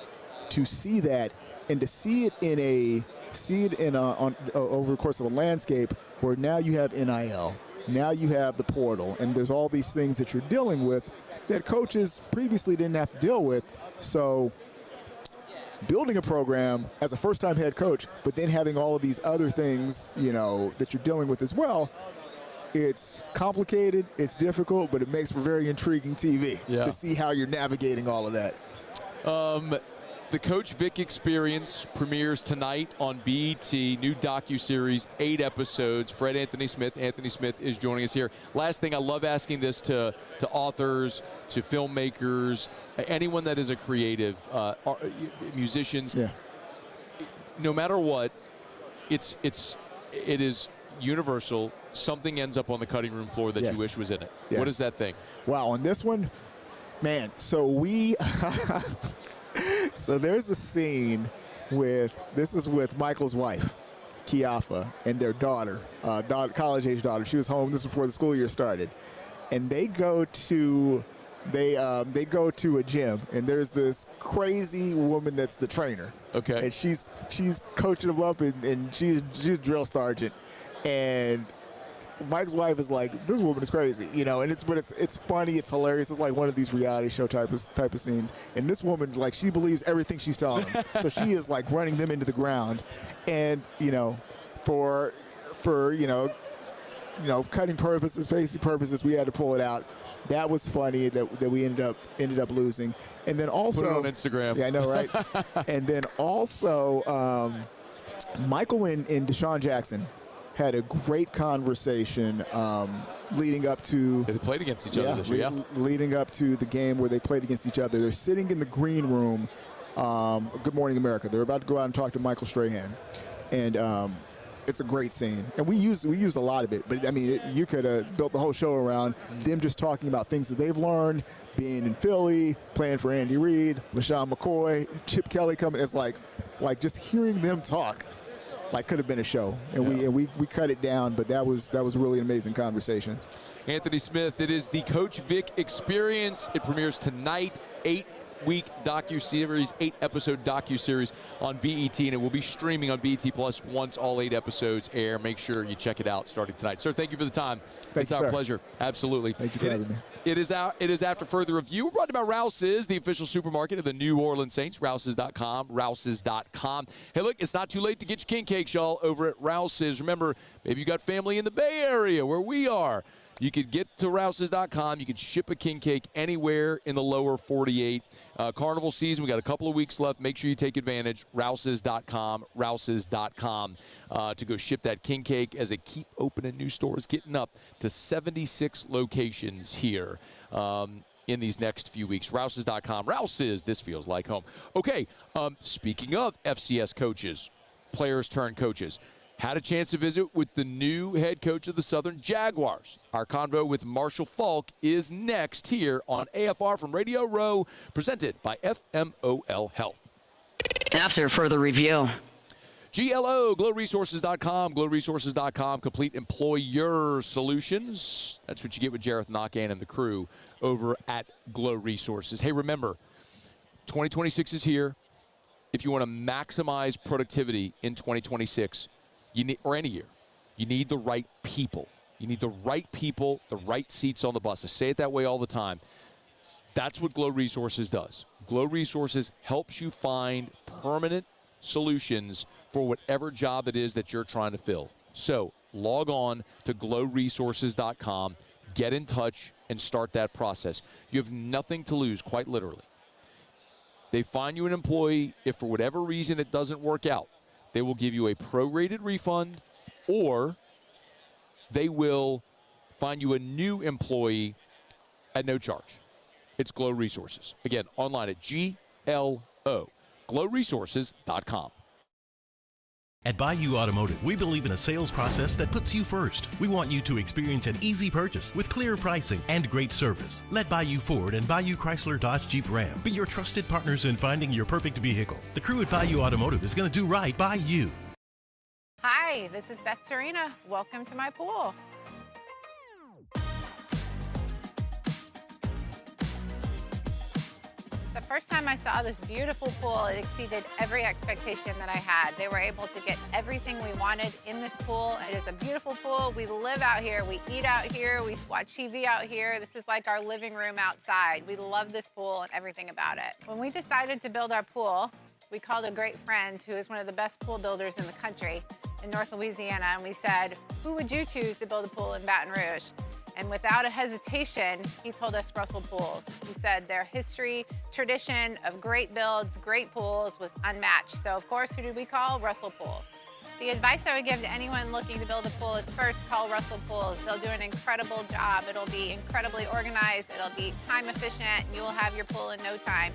to see that, and to see it over the course of a landscape where now you have NIL, now you have the portal, and there's all these things that you're dealing with that coaches previously didn't have to deal with. So building a program as a first-time head coach, but then having all of these other things, that you're dealing with as well, it's complicated, it's difficult, but it makes for very intriguing TV to see how you're navigating all of that. The Coach Vic Experience premieres tonight on BET, new docuseries, 8 episodes. Anthony Smith is joining us here. Last thing, I love asking this to authors, to filmmakers, anyone that is a creative, musicians. Yeah. No matter what, it is universal. Something ends up on the cutting room floor that you wish was in it. Yes. What is that thing? Wow, on this one, man, so we so there's a scene with Michael's wife, Kiafa, and their daughter, college-age daughter. She was home. This was before the school year started. And they go to a gym, and there's this crazy woman that's the trainer. Okay. And she's coaching them up, and she's drill sergeant. And Mike's wife is like, this woman is crazy, and it's funny, it's hilarious. It's like one of these reality show type of scenes. And this woman, like, she believes everything she's telling them. So she is like running them into the ground. And for cutting purposes, basic purposes, we had to pull it out. That was funny that we ended up losing. And then also put it on Instagram. Yeah, I know, right? And then also Michael and Deshaun Jackson had a great conversation leading up to. They played against each other this year. Leading up to the game where they played against each other. They're sitting in the green room. Good Morning America. They're about to go out and talk to Michael Strahan, and it's a great scene. And we used a lot of it, but I mean, you could have built the whole show around them just talking about things that they've learned, being in Philly, playing for Andy Reid, LaShawn McCoy, Chip Kelly coming. It's like just hearing them talk. Like, could have been a show, and we cut it down, but that was really an amazing conversation. Anthony Smith, it is the Coach Vic Experience. It premieres tonight, 8-week docuseries, 8-episode docuseries on BET, and it will be streaming on BET Plus once all 8 episodes air. Make sure you check it out starting tonight. Sir, thank you for the time. Thanks, it's our sir. pleasure. Absolutely. Thank you for having me. It is after further review. We're brought to you by Rouse's, the official supermarket of the New Orleans Saints. Rouse's.com, Rouse's.com. Hey, look, it's not too late to get your king cakes, y'all, over at Rouse's. Remember, maybe you got family in the Bay Area where we are. You could get to Rouse's.com. You could ship a king cake anywhere in the lower 48. Carnival season, we got a couple of weeks left. Make sure you take advantage. Rouse's.com, Rouse's.com to go ship that king cake as they keep opening new stores, getting up to 76 locations here in these next few weeks. Rouse's.com. Rouse's, this feels like home. Okay, speaking of FCS coaches, players turn coaches, had a chance to visit with the new head coach of the Southern Jaguars. Our convo with Marshall Faulk is next here on AFR from Radio Row, presented by FMOL Health. After further review. GLO, GlowResources.com, GlowResources.com, complete employer solutions. That's what you get with Jareth Knockan and the crew over at Glow Resources. Hey, remember, 2026 is here. If you want to maximize productivity in 2026, you need, or any year, you need the right people. You need the right people, the right seats on the bus. I say it that way all the time. That's what Glow Resources does. Glow Resources helps you find permanent solutions for whatever job it is that you're trying to fill. So log on to glowresources.com, get in touch, and start that process. You have nothing to lose, quite literally. They find you an employee. If for whatever reason it doesn't work out, they will give you a prorated refund, or they will find you a new employee at no charge. It's Glow Resources. Again, online at GLO, glowresources.com. At Bayou Automotive, we believe in a sales process that puts you first. We want you to experience an easy purchase with clear pricing and great service. Let Bayou Ford and Bayou Chrysler Dodge Jeep Ram be your trusted partners in finding your perfect vehicle. The crew at Bayou Automotive is going to do right by you. Hi, this is Beth Serena. Welcome to my pool. The first time I saw this beautiful pool, it exceeded every expectation that I had. They were able to get everything we wanted in this pool. It is a beautiful pool. We live out here. We eat out here. We watch TV out here. This is like our living room outside. We love this pool and everything about it. When we decided to build our pool, we called a great friend who is one of the best pool builders in the country in North Louisiana, and we said, who would you choose to build a pool in Baton Rouge? And without a hesitation, he told us Russell Pools. He said their history, tradition of great builds, great pools was unmatched. So of course, who did we call? Russell Pools. The advice I would give to anyone looking to build a pool is first call Russell Pools. They'll do an incredible job. It'll be incredibly organized. It'll be time efficient, and you will have your pool in no time.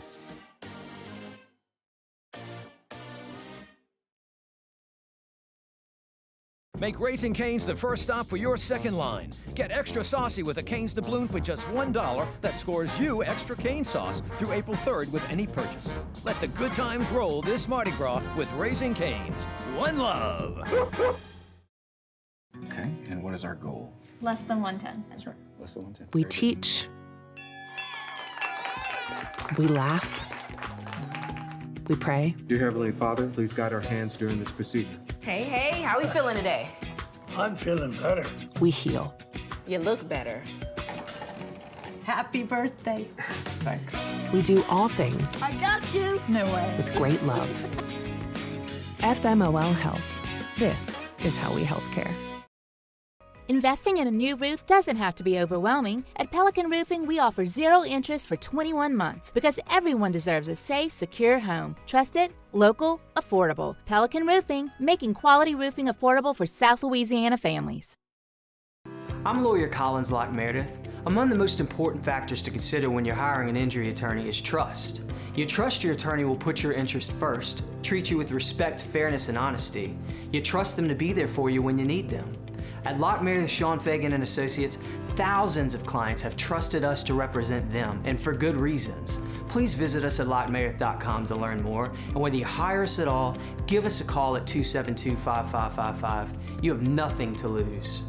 Make Raising Cane's the first stop for your second line. Get extra saucy with a Cane's doubloon for just $1 that scores you extra cane sauce through April 3rd with any purchase. Let the good times roll this Mardi Gras with Raising Cane's. One love. Okay, and what is our goal? Less than 110. That's right, less than 110. We teach. We laugh. We pray. Dear Heavenly Father, please guide our hands during this procedure. Hey, how we feeling today? I'm feeling better. We heal. You look better. Happy birthday. Thanks. We do all things I got you. No way. with great love. FMOL Health. This is how we healthcare. Investing in a new roof doesn't have to be overwhelming. At Pelican Roofing, we offer 0 interest for 21 months because everyone deserves a safe, secure home. Trusted, local, affordable. Pelican Roofing, making quality roofing affordable for South Louisiana families. I'm lawyer Collins Locke Meredith. Among the most important factors to consider when you're hiring an injury attorney is trust. You trust your attorney will put your interest first, treat you with respect, fairness, and honesty. You trust them to be there for you when you need them. At Locke Meredith, Sean Fagan and Associates, thousands of clients have trusted us to represent them, and for good reasons. Please visit us at LockeMeredith.com to learn more, and whether you hire us at all, give us a call at 272-5555. You have nothing to lose.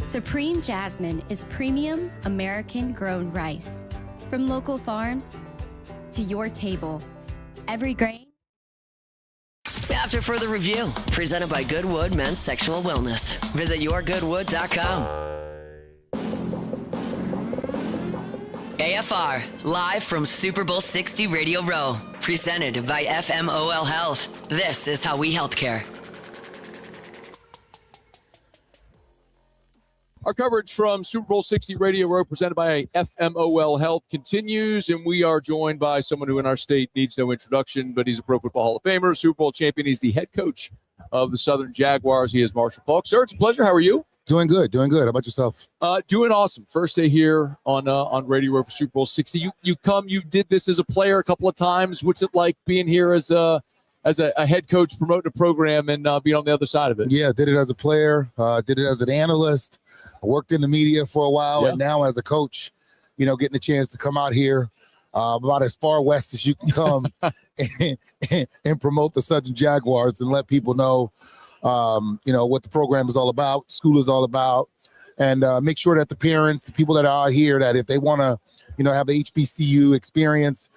Supreme Jasmine is premium American-grown rice. From local farms to your table, every grain. After further review, presented by Goodwood Men's Sexual Wellness. Visit yourgoodwood.com. AFR, live from Super Bowl 60 Radio Row. Presented by FMOL Health. This is how we healthcare. Our coverage from Super Bowl 60 Radio Row presented by FMOL Health continues, and we are joined by someone who in our state needs no introduction, but he's a Pro Football Hall of Famer, Super Bowl champion. He's the head coach of the Southern Jaguars. He is Marshall Faulk. Sir, it's a pleasure. How are you? Doing good. How about yourself? Doing awesome. First day here on Radio Row for Super Bowl 60. You did this as a player a couple of times. What's it like being here as a head coach promoting a program and being on the other side of it? Yeah, did it as a player, did it as an analyst. I worked in the media for a while, and now as a coach, getting a chance to come out here about as far west as you can come and promote the Southern Jaguars and let people know, what the program is all about, school is all about, and make sure that the parents, the people that are out here, that if they want to, have the HBCU experience,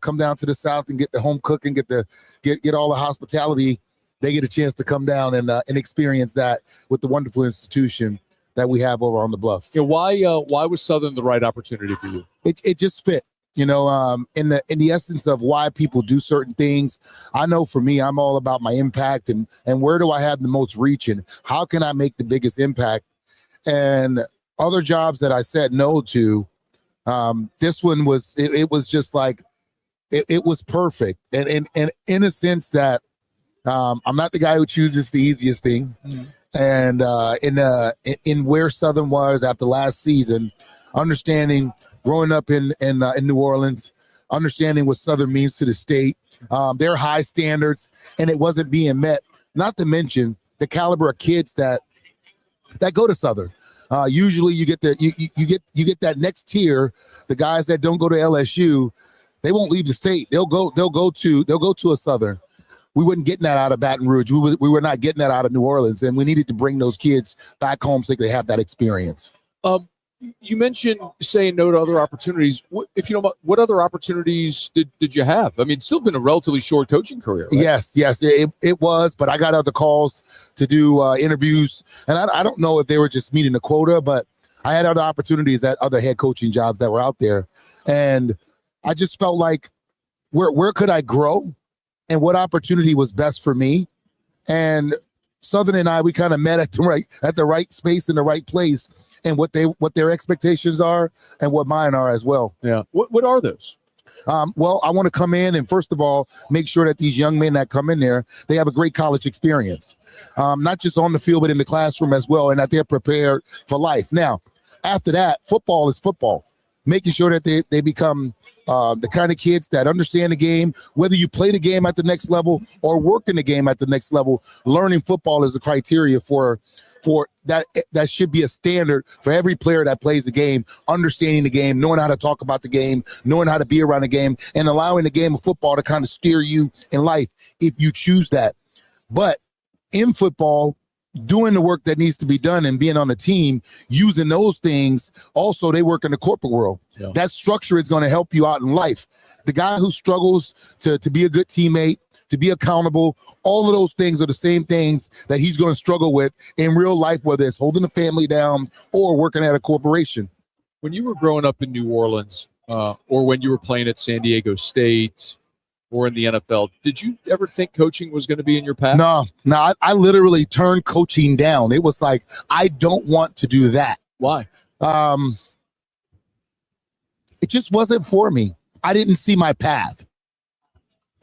come down to the South and get the home cooking, get all the hospitality, they get a chance to come down and experience that with the wonderful institution that we have over on the Bluffs. Yeah, why was Southern the right opportunity for you? It just fit. In the essence of why people do certain things. I know for me, I'm all about my impact and where do I have the most reach and how can I make the biggest impact? And other jobs that I said no to, this one was, it was just like, it was perfect. And in a sense that I'm not the guy who chooses the easiest thing. Mm-hmm. And in where Southern was after last season, understanding growing up in New Orleans, understanding what Southern means to the state, their high standards, and it wasn't being met. Not to mention the caliber of kids that go to Southern. Usually, you get you get that next tier. The guys that don't go to LSU, they won't leave the state. They'll go to a Southern. We weren't getting that out of Baton Rouge. We were not getting that out of New Orleans, and we needed to bring those kids back home so they could have that experience. You mentioned saying no to other opportunities. If you know, what other opportunities did you have? I mean, it's still been a relatively short coaching career, right? Yes, it was, but I got other calls to do interviews, and I don't know if they were just meeting the quota, but I had other opportunities at other head coaching jobs that were out there, and I just felt like where could I grow, and what opportunity was best for me, and Southern and we kind of met at the right space in the right place. And what their expectations are and what mine are as well. Yeah. What are those? Well, I want to come in and first of all, make sure that these young men that come in there, they have a great college experience, not just on the field, but in the classroom as well, and that they're prepared for life. Now, after that, football is football, making sure that they become the kind of kids that understand the game, whether you play the game at the next level or work in the game at the next level. Learning football is the criteria for that should be a standard for every player that plays the game, understanding the game, knowing how to talk about the game, knowing how to be around the game, and allowing the game of football to kind of steer you in life if you choose that. But in football, doing the work that needs to be done and being on the team, using those things, also they work in the corporate world. Yeah. That structure is going to help you out in life. The guy who struggles to be a good teammate, to be accountable, all of those things are the same things that he's going to struggle with in real life, whether it's holding the family down or working at a corporation. When you were growing up in New Orleans or when you were playing at San Diego State or in the NFL, did you ever think coaching was going to be in your path? No, I literally turned coaching down. It was like, I don't want to do that. Why? It just wasn't for me. I didn't see my path.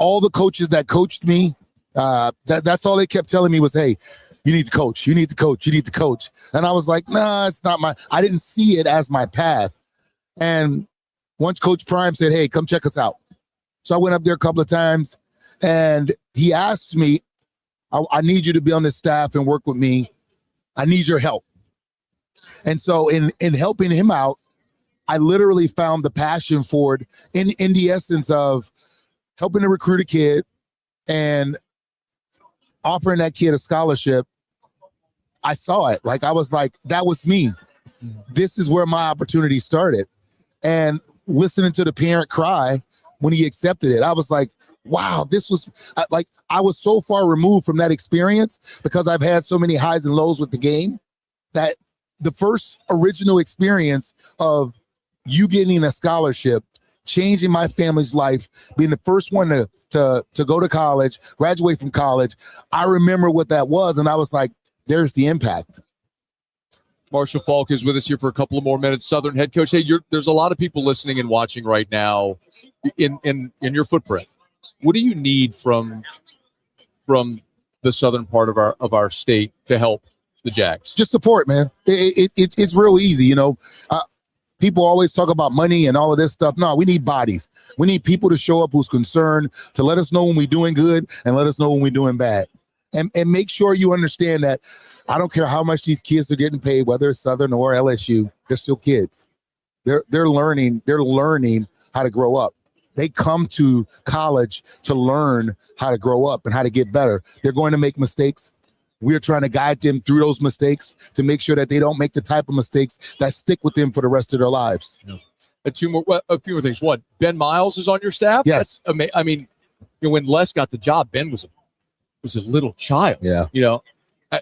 All the coaches that coached me, that's all they kept telling me was, hey, you need to coach, you need to coach, you need to coach. And I was like, nah, it's not I didn't see it as my path. And once Coach Prime said, hey, come check us out. So I went up there a couple of times and he asked me, I need you to be on this staff and work with me. I need your help. And so in helping him out, I literally found the passion for it in the essence of helping to recruit a kid and offering that kid a scholarship. I saw it. Like, I was like, that was me. This is where my opportunity started. And listening to the parent cry when he accepted it, I was like, wow, this was like, I was so far removed from that experience because I've had so many highs and lows with the game that the first original experience of you getting a scholarship, changing my family's life, being the first one to go to college, graduate from college. I remember what that was, and I was like, there's the impact. Marshall Faulk is with us here for a couple of more minutes. Southern head coach. Hey, there's a lot of people listening and watching right now in your footprint. What do you need from the southern part of our state to help the Jags? Just support, man. It's real easy, you know. People always talk about money and all of this stuff. No, we need bodies. We need people to show up who's concerned, to let us know when we're doing good and let us know when we're doing bad. And make sure you understand that I don't care how much these kids are getting paid, whether it's Southern or LSU, they're still kids. They're learning how to grow up. They come to college to learn how to grow up and how to get better. They're going to make mistakes. We're trying to guide them through those mistakes to make sure that they don't make the type of mistakes that stick with them for the rest of their lives. Yeah. A few more things. One, Ben Miles is on your staff? Yes. I mean, when Les got the job, Ben was a little child. Yeah. You know,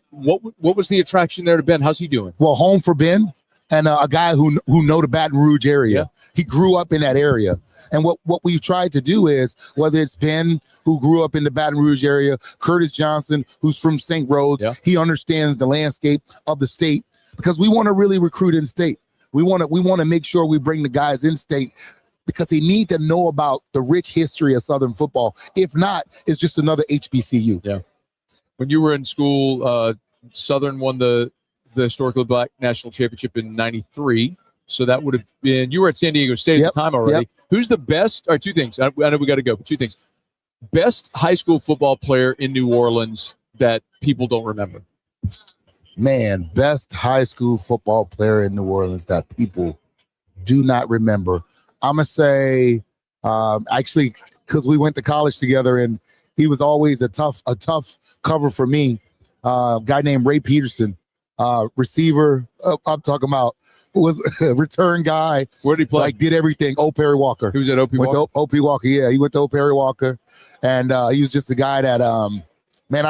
what was the attraction there to Ben? How's he doing? Well, home for Ben and a guy who know the Baton Rouge area. Yeah. He grew up in that area. And what we've tried to do is, whether it's Ben, who grew up in the Baton Rouge area, Curtis Johnson, who's from St. Rhodes, he understands the landscape of the state, because we want to really recruit in state. We want to make sure we bring the guys in state because they need to know about the rich history of Southern football. If not, it's just another HBCU. Yeah. When you were in school, Southern won the historically black national championship in '93. So that would have been, you were at San Diego State at the time already. Yep. Who's the best? All right, two things. I know we got to go, but two things. Best high school football player in New Orleans that people don't remember. Man, best high school football player in New Orleans that people do not remember. I'm going to say, actually, because we went to college together and he was always a tough cover for me. A guy named Ray Peterson, receiver. I'm talking about was a return guy. Where did he play? Like did everything. Old Perry Walker. He was at O.P. Walker? O.P. Walker, yeah. He went to Old Perry Walker. And he was just a guy that man,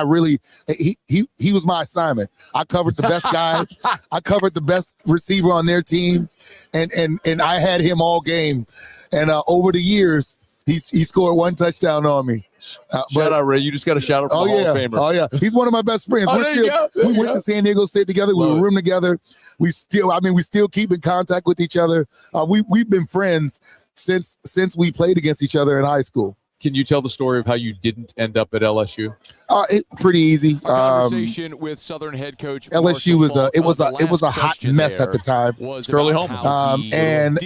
he was my assignment. I covered the best guy. I covered the best receiver on their team, and I had him all game. And over the years, he scored one touchdown on me. Shout out, Ray. You just got a shout out from the Hall of Famer. Oh, yeah. He's one of my best friends. We went to San Diego State together. We were room together. We still keep in contact with each other. We've been friends since we played against each other in high school. Can you tell the story of how you didn't end up at LSU? Pretty easy. A conversation with Southern head coach LSU was a hot mess at the time. Curly Holman, and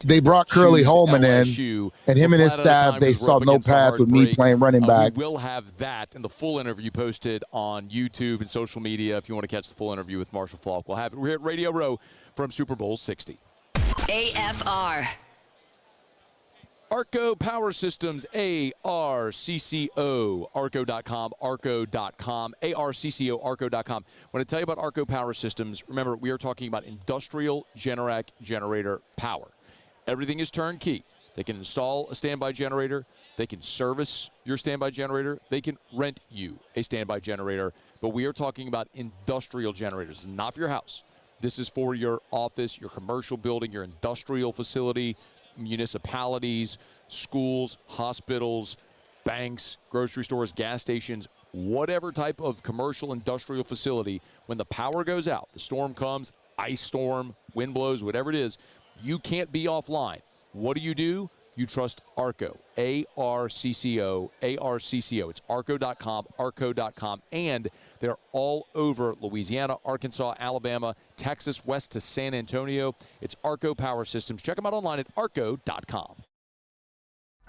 they brought Curly Holman in, and him and his staff, they saw no path with me playing running back. We will have that and the full interview posted on YouTube and social media if you want to catch the full interview with Marshall Faulk. We'll have it. We're here at Radio Row from Super Bowl 60. AFR. Arco Power Systems, ARCCO, Arco.com, Arco.com, ARCCO, Arco.com. When I tell you about Arco Power Systems, remember, we are talking about industrial Generac generator power. Everything is turnkey. They can install a standby generator. They can service your standby generator. They can rent you a standby generator. But we are talking about industrial generators, not for your house. This is for your office, your commercial building, your industrial facility, municipalities, schools, hospitals, banks, grocery stores, gas stations, whatever type of commercial industrial facility, when the power goes out, the storm comes, ice storm, wind blows, whatever it is, you can't be offline. What do? You trust Arco, ARCCO, ARCCO. It's Arco.com, Arco.com, and they're all over Louisiana, Arkansas, Alabama, Texas, west to San Antonio. It's Arco Power Systems. Check them out online at Arco.com.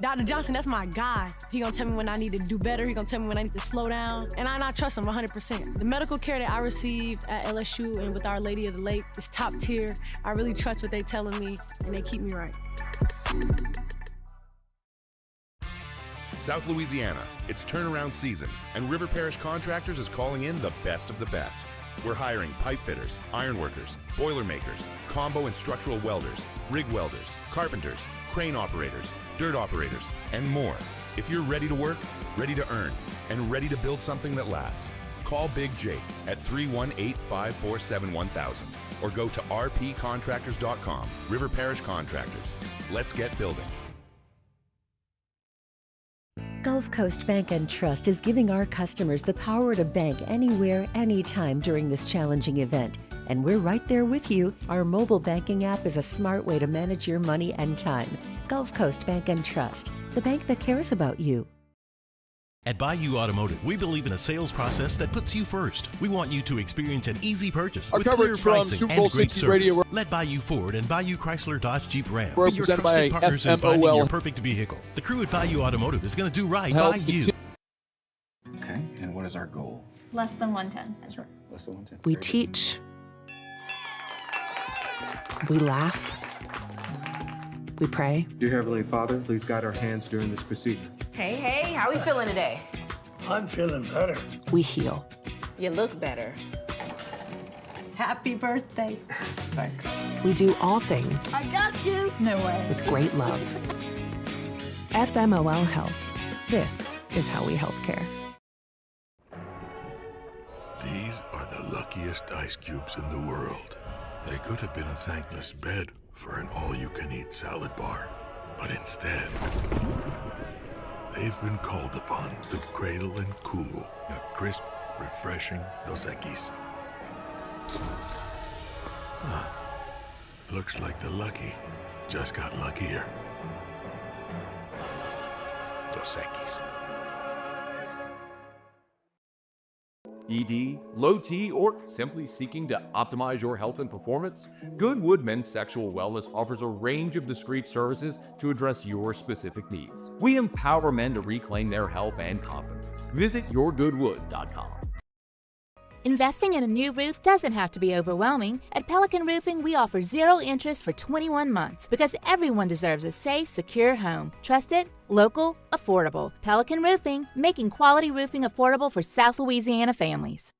Dr. Johnson, that's my guy. He gonna tell me when I need to do better. He gonna tell me when I need to slow down. And I trust him 100%. The medical care that I receive at LSU and with Our Lady of the Lake is top tier. I really trust what they telling me, and they keep me right. South Louisiana, it's turnaround season, and River Parish Contractors is calling in the best of the best. We're hiring pipe fitters, iron workers, boiler makers, combo and structural welders, rig welders, carpenters, crane operators, dirt operators, and more. If you're ready to work, ready to earn, and ready to build something that lasts, call Big Jake at 318-547-1000 or go to rpcontractors.com. River Parish Contractors. Let's get building. Gulf Coast Bank and Trust is giving our customers the power to bank anywhere, anytime during this challenging event. And we're right there with you. Our mobile banking app is a smart way to manage your money and time. Gulf Coast Bank and Trust, the bank that cares about you. At Bayou Automotive, we believe in a sales process that puts you first. We want you to experience an easy purchase Our with clear coverage from pricing Super Bowl and great 60 service. Radio. Let Bayou Ford and Bayou Chrysler Dodge Jeep Ram We're be your represented trusted by partners in finding FMOL. your perfect vehicle. The crew at Bayou Automotive is going to do right Help by you. Okay, and what is our goal? Less than 110. That's right, less than 110. We Very good. teach. We laugh. We pray. Dear Heavenly Father, please guide our hands during this procedure. Hey, how we feeling today? I'm feeling better. We heal. You look better. Happy birthday. Thanks. We do all things I got you. No way. with great love. FMOL Health. This is how we help care. These are the luckiest ice cubes in the world. They could have been a thankless bed for an all-you-can-eat salad bar. But instead, they've been called upon to cradle and cool a crisp, refreshing Dos Equis. Looks like the lucky just got luckier. Dos Equis. ED, low T, or simply seeking to optimize your health and performance, Goodwood Men's Sexual Wellness offers a range of discreet services to address your specific needs. We empower men to reclaim their health and confidence. Visit yourgoodwood.com. Investing in a new roof doesn't have to be overwhelming. At Pelican Roofing, we offer 0 interest for 21 months because everyone deserves a safe, secure home. Trusted, local, affordable. Pelican Roofing, making quality roofing affordable for South Louisiana families.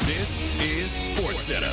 This is SportsCenter.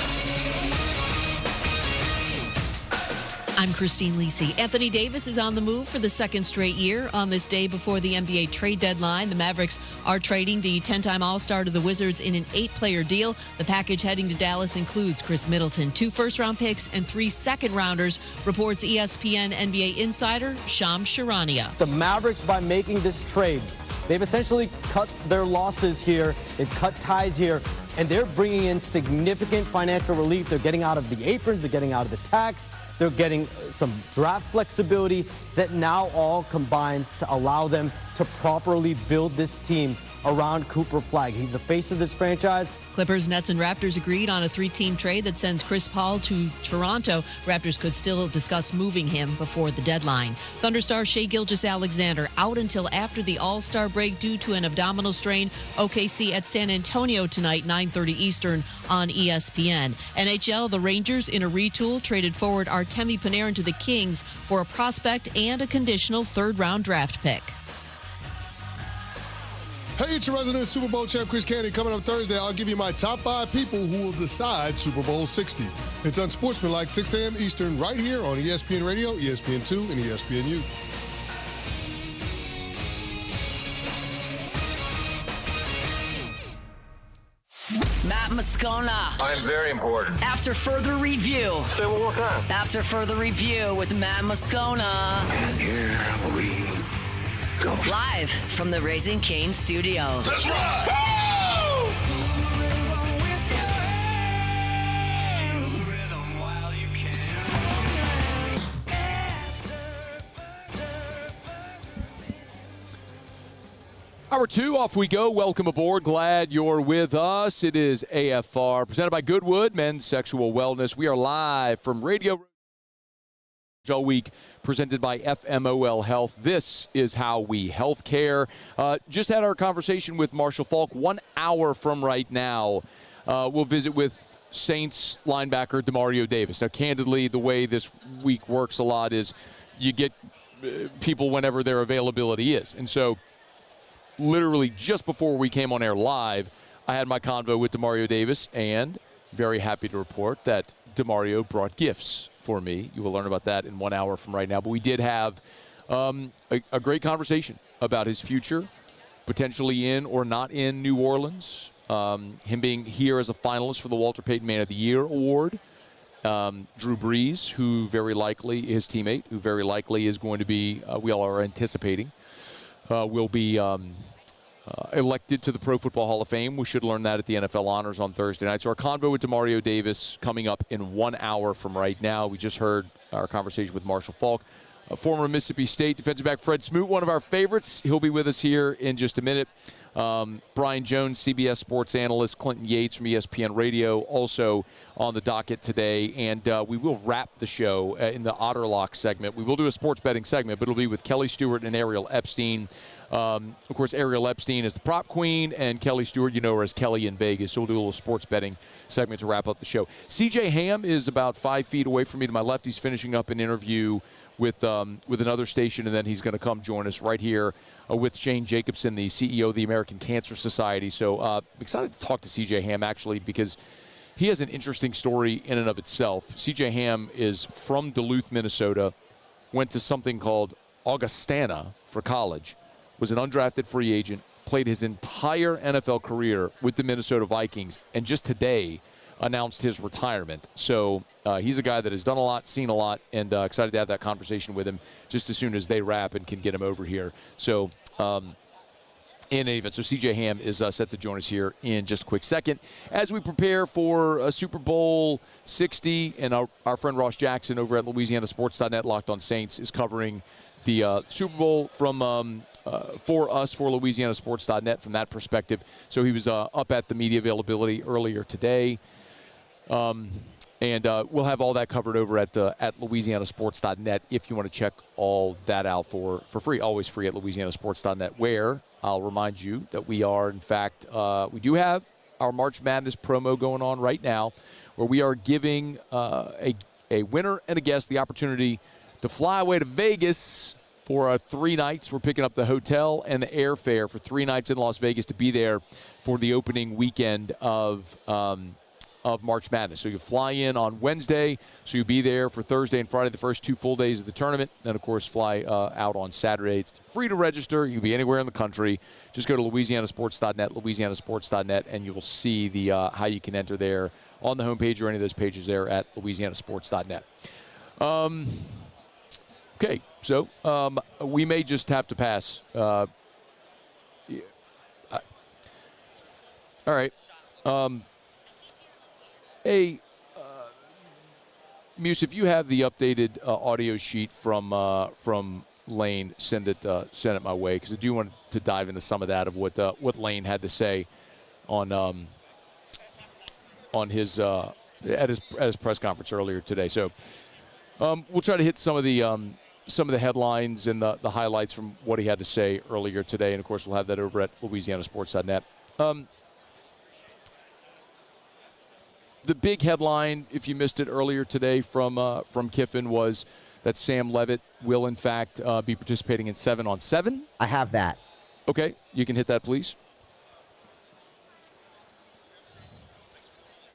I'm Christine Lisi. Anthony Davis is on the move for the second straight year. On this day before the NBA trade deadline, the Mavericks are trading the 10-time All-Star to the Wizards in an 8-player deal. The package heading to Dallas includes Chris Middleton, 2 first-round picks, and 3 second-rounders, reports ESPN NBA insider Shams Charania. The Mavericks, by making this trade, they've essentially cut their losses here. They've cut ties here, and they're bringing in significant financial relief. They're getting out of the aprons. They're getting out of the tax. They're getting some draft flexibility that now all combines to allow them to properly build this team around Cooper Flagg. He's the face of this franchise. Clippers, Nets, and Raptors agreed on a 3-team trade that sends Chris Paul to Toronto. Raptors could still discuss moving him before the deadline. Thunderstar Shai Gilgeous-Alexander out until after the All-Star break due to an abdominal strain. OKC at San Antonio tonight, 9:30 Eastern on ESPN. NHL, the Rangers in a retool traded forward Artemi Panarin to the Kings for a prospect and a conditional 3rd-round draft pick. Hey, it's your resident Super Bowl champ, Chris Candy. Coming up Thursday, I'll give you my top 5 people who will decide Super Bowl 60. It's unsportsmanlike, 6 a.m. Eastern, right here on ESPN Radio, ESPN2, and ESPNU. Matt Moscona. I'm very important. After further review. Say it one more time. After further review with Matt Moscona. And here we go. Live from the Raising Cane studio. That's right. Hour 2, off we go. Welcome aboard. Glad you're with us. It is AFR, presented by Goodwood Men's Sexual Wellness. We are live from Radio all week, presented by FMOL Health. This is how we healthcare. Just had our conversation with Marshall Faulk. 1 hour from right now, we'll visit with Saints linebacker Demario Davis. Now, candidly, the way this week works a lot is you get people whenever their availability is. And so literally just before we came on air live, I had my convo with Demario Davis, and very happy to report that Demario brought gifts for me. You will learn about that in 1 hour from right now. But we did have a great conversation about his future, potentially in or not in New Orleans, him being here as a finalist for the Walter Payton Man of the Year award, Drew Brees, who very likely, his teammate, who very likely is going to be, we all are anticipating, will be elected to the Pro Football Hall of Fame. We should learn that at the NFL Honors on Thursday night. So our convo with Demario Davis coming up in 1 hour from right now. We just heard our conversation with Marshall Faulk. Former Mississippi State defensive back Fred Smoot, one of our favorites. He'll be with us here in just a minute. Brian Jones, CBS sports analyst. Clinton Yates from ESPN Radio, also on the docket today. And we will wrap the show in the Otterlock segment. We will do a sports betting segment, but it'll be with Kelly Stewart and Ariel Epstein. Of course, Ariel Epstein is the prop queen, and Kelly Stewart, you know her as Kelly in Vegas. So we'll do a little sports betting segment to wrap up the show. CJ Ham is about 5 feet away from me to my left. He's finishing up an interview with another station, and then he's going to come join us right here with Shane Jacobson, the CEO of the American Cancer Society. So I'm excited to talk to CJ Ham, actually, because he has an interesting story in and of itself. CJ Ham is from Duluth, Minnesota, went to something called Augustana for college, was an undrafted free agent, played his entire NFL career with the Minnesota Vikings, and just today announced his retirement. So he's a guy that has done a lot, seen a lot, and excited to have that conversation with him just as soon as they wrap and can get him over here. So in any event, so CJ Ham is set to join us here in just a quick second as we prepare for Super Bowl 60. And our friend Ross Jackson over at LouisianaSports.net, Locked on Saints, is covering the Super Bowl from for us for LouisianaSports.net from that perspective. So he was up at the media availability earlier today. And we'll have all that covered over at LouisianaSports.net if you want to check all that out for free. Always free at LouisianaSports.net, where I'll remind you that we are, in fact, we do have our March Madness promo going on right now, where we are giving a winner and a guest the opportunity to fly away to Vegas for 3 nights. We're picking up the hotel and the airfare for 3 nights in Las Vegas to be there for the opening weekend of March Madness. So you fly in on Wednesday, so you'll be there for Thursday and Friday, the first 2 full days of the tournament. Then, of course, fly out on Saturday. It's free to register. You can be anywhere in the country. Just go to LouisianaSports.net, LouisianaSports.net, and you will see the how you can enter there on the homepage or any of those pages there at LouisianaSports.net. Okay, so we may just have to pass. All right. Hey, Muse, if you have the updated audio sheet from Lane, send it my way, because I do want to dive into some of that of what Lane had to say on his at his press conference earlier today. So we'll try to hit some of the headlines and the highlights from what he had to say earlier today, and of course we'll have that over at LouisianaSports.net. The big headline, if you missed it earlier today from Kiffin, was that Sam Levit will, in fact, be participating in 7-on-7. I have that. Okay, you can hit that, please.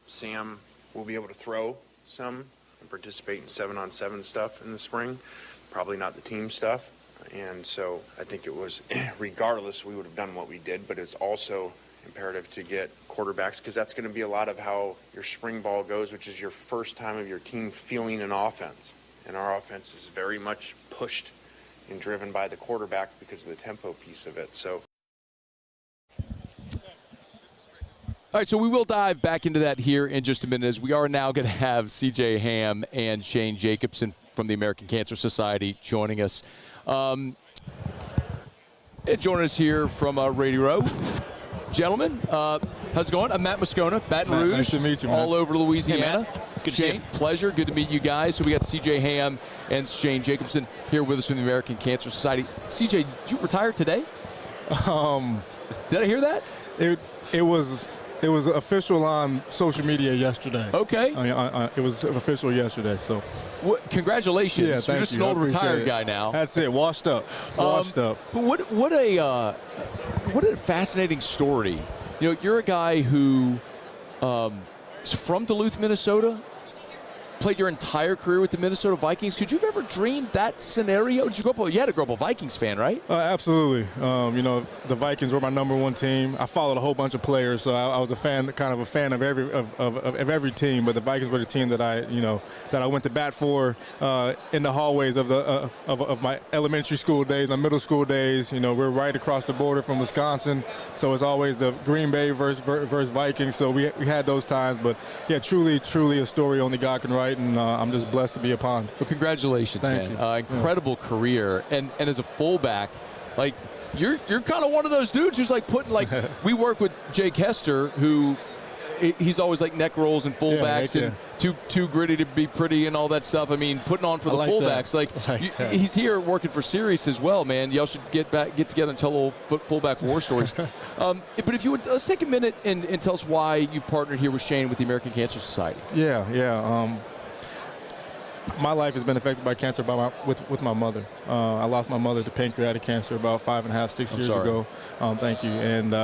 Sam will be able to throw some and participate in 7-on-7 stuff in the spring, probably not the team stuff. And so I think it was, regardless, we would have done what we did, but it's also imperative to get quarterbacks, because that's going to be a lot of how your spring ball goes, which is your first time of your team feeling an offense. And our offense is very much pushed and driven by the quarterback because of the tempo piece of it. So. All right, so we will dive back into that here in just a minute, as we are now going to have CJ Ham and Shane Jacobson from the American Cancer Society joining us. Joining us here from Radio Row. Gentlemen, how's it going? I'm Matt Moscona, Baton Rouge. Nice to meet you, man. All over Louisiana. Hey, good to see you. Pleasure. Good to meet you guys. So we got CJ Ham and Shane Jacobson here with us from the American Cancer Society. CJ, did you retire today? Did I hear that? It was official on social media yesterday. Okay. It was official yesterday. So. Congratulations. Yeah, thank You're just you. an old retired it. guy now. That's it. Washed up. Washed up. But what a fascinating story. You know, you're a guy who is from Duluth, Minnesota, played your entire career with the Minnesota Vikings. Could you have ever dreamed that scenario? Did you grow up? You had to grow up a Vikings fan, right? Absolutely. You know, the Vikings were my #1 team. I followed a whole bunch of players, so I was a fan of every team. But the Vikings were the team that I went to bat for in the hallways of my elementary school days, my middle school days. You know, we're right across the border from Wisconsin, so it's always the Green Bay versus Vikings. So we had those times. But yeah, truly a story only God can write. And I'm just blessed to be a pawn. Well, congratulations, Thank man. you. Incredible career. And as a fullback, like, you're kind of one of those dudes who's like putting, like, we work with Jake Hester, who he's always like neck rolls and fullbacks and too gritty to be pretty and all that stuff. I mean, putting on for the fullbacks. He's here working for Sirius as well, man. Y'all should get together and tell little fullback war stories. But if you would, let's take a minute and tell us why you've partnered here with Shane with the American Cancer Society. Yeah. My life has been affected by cancer with my mother. I lost my mother to pancreatic cancer about 5.5, 6 years ago. Thank you. And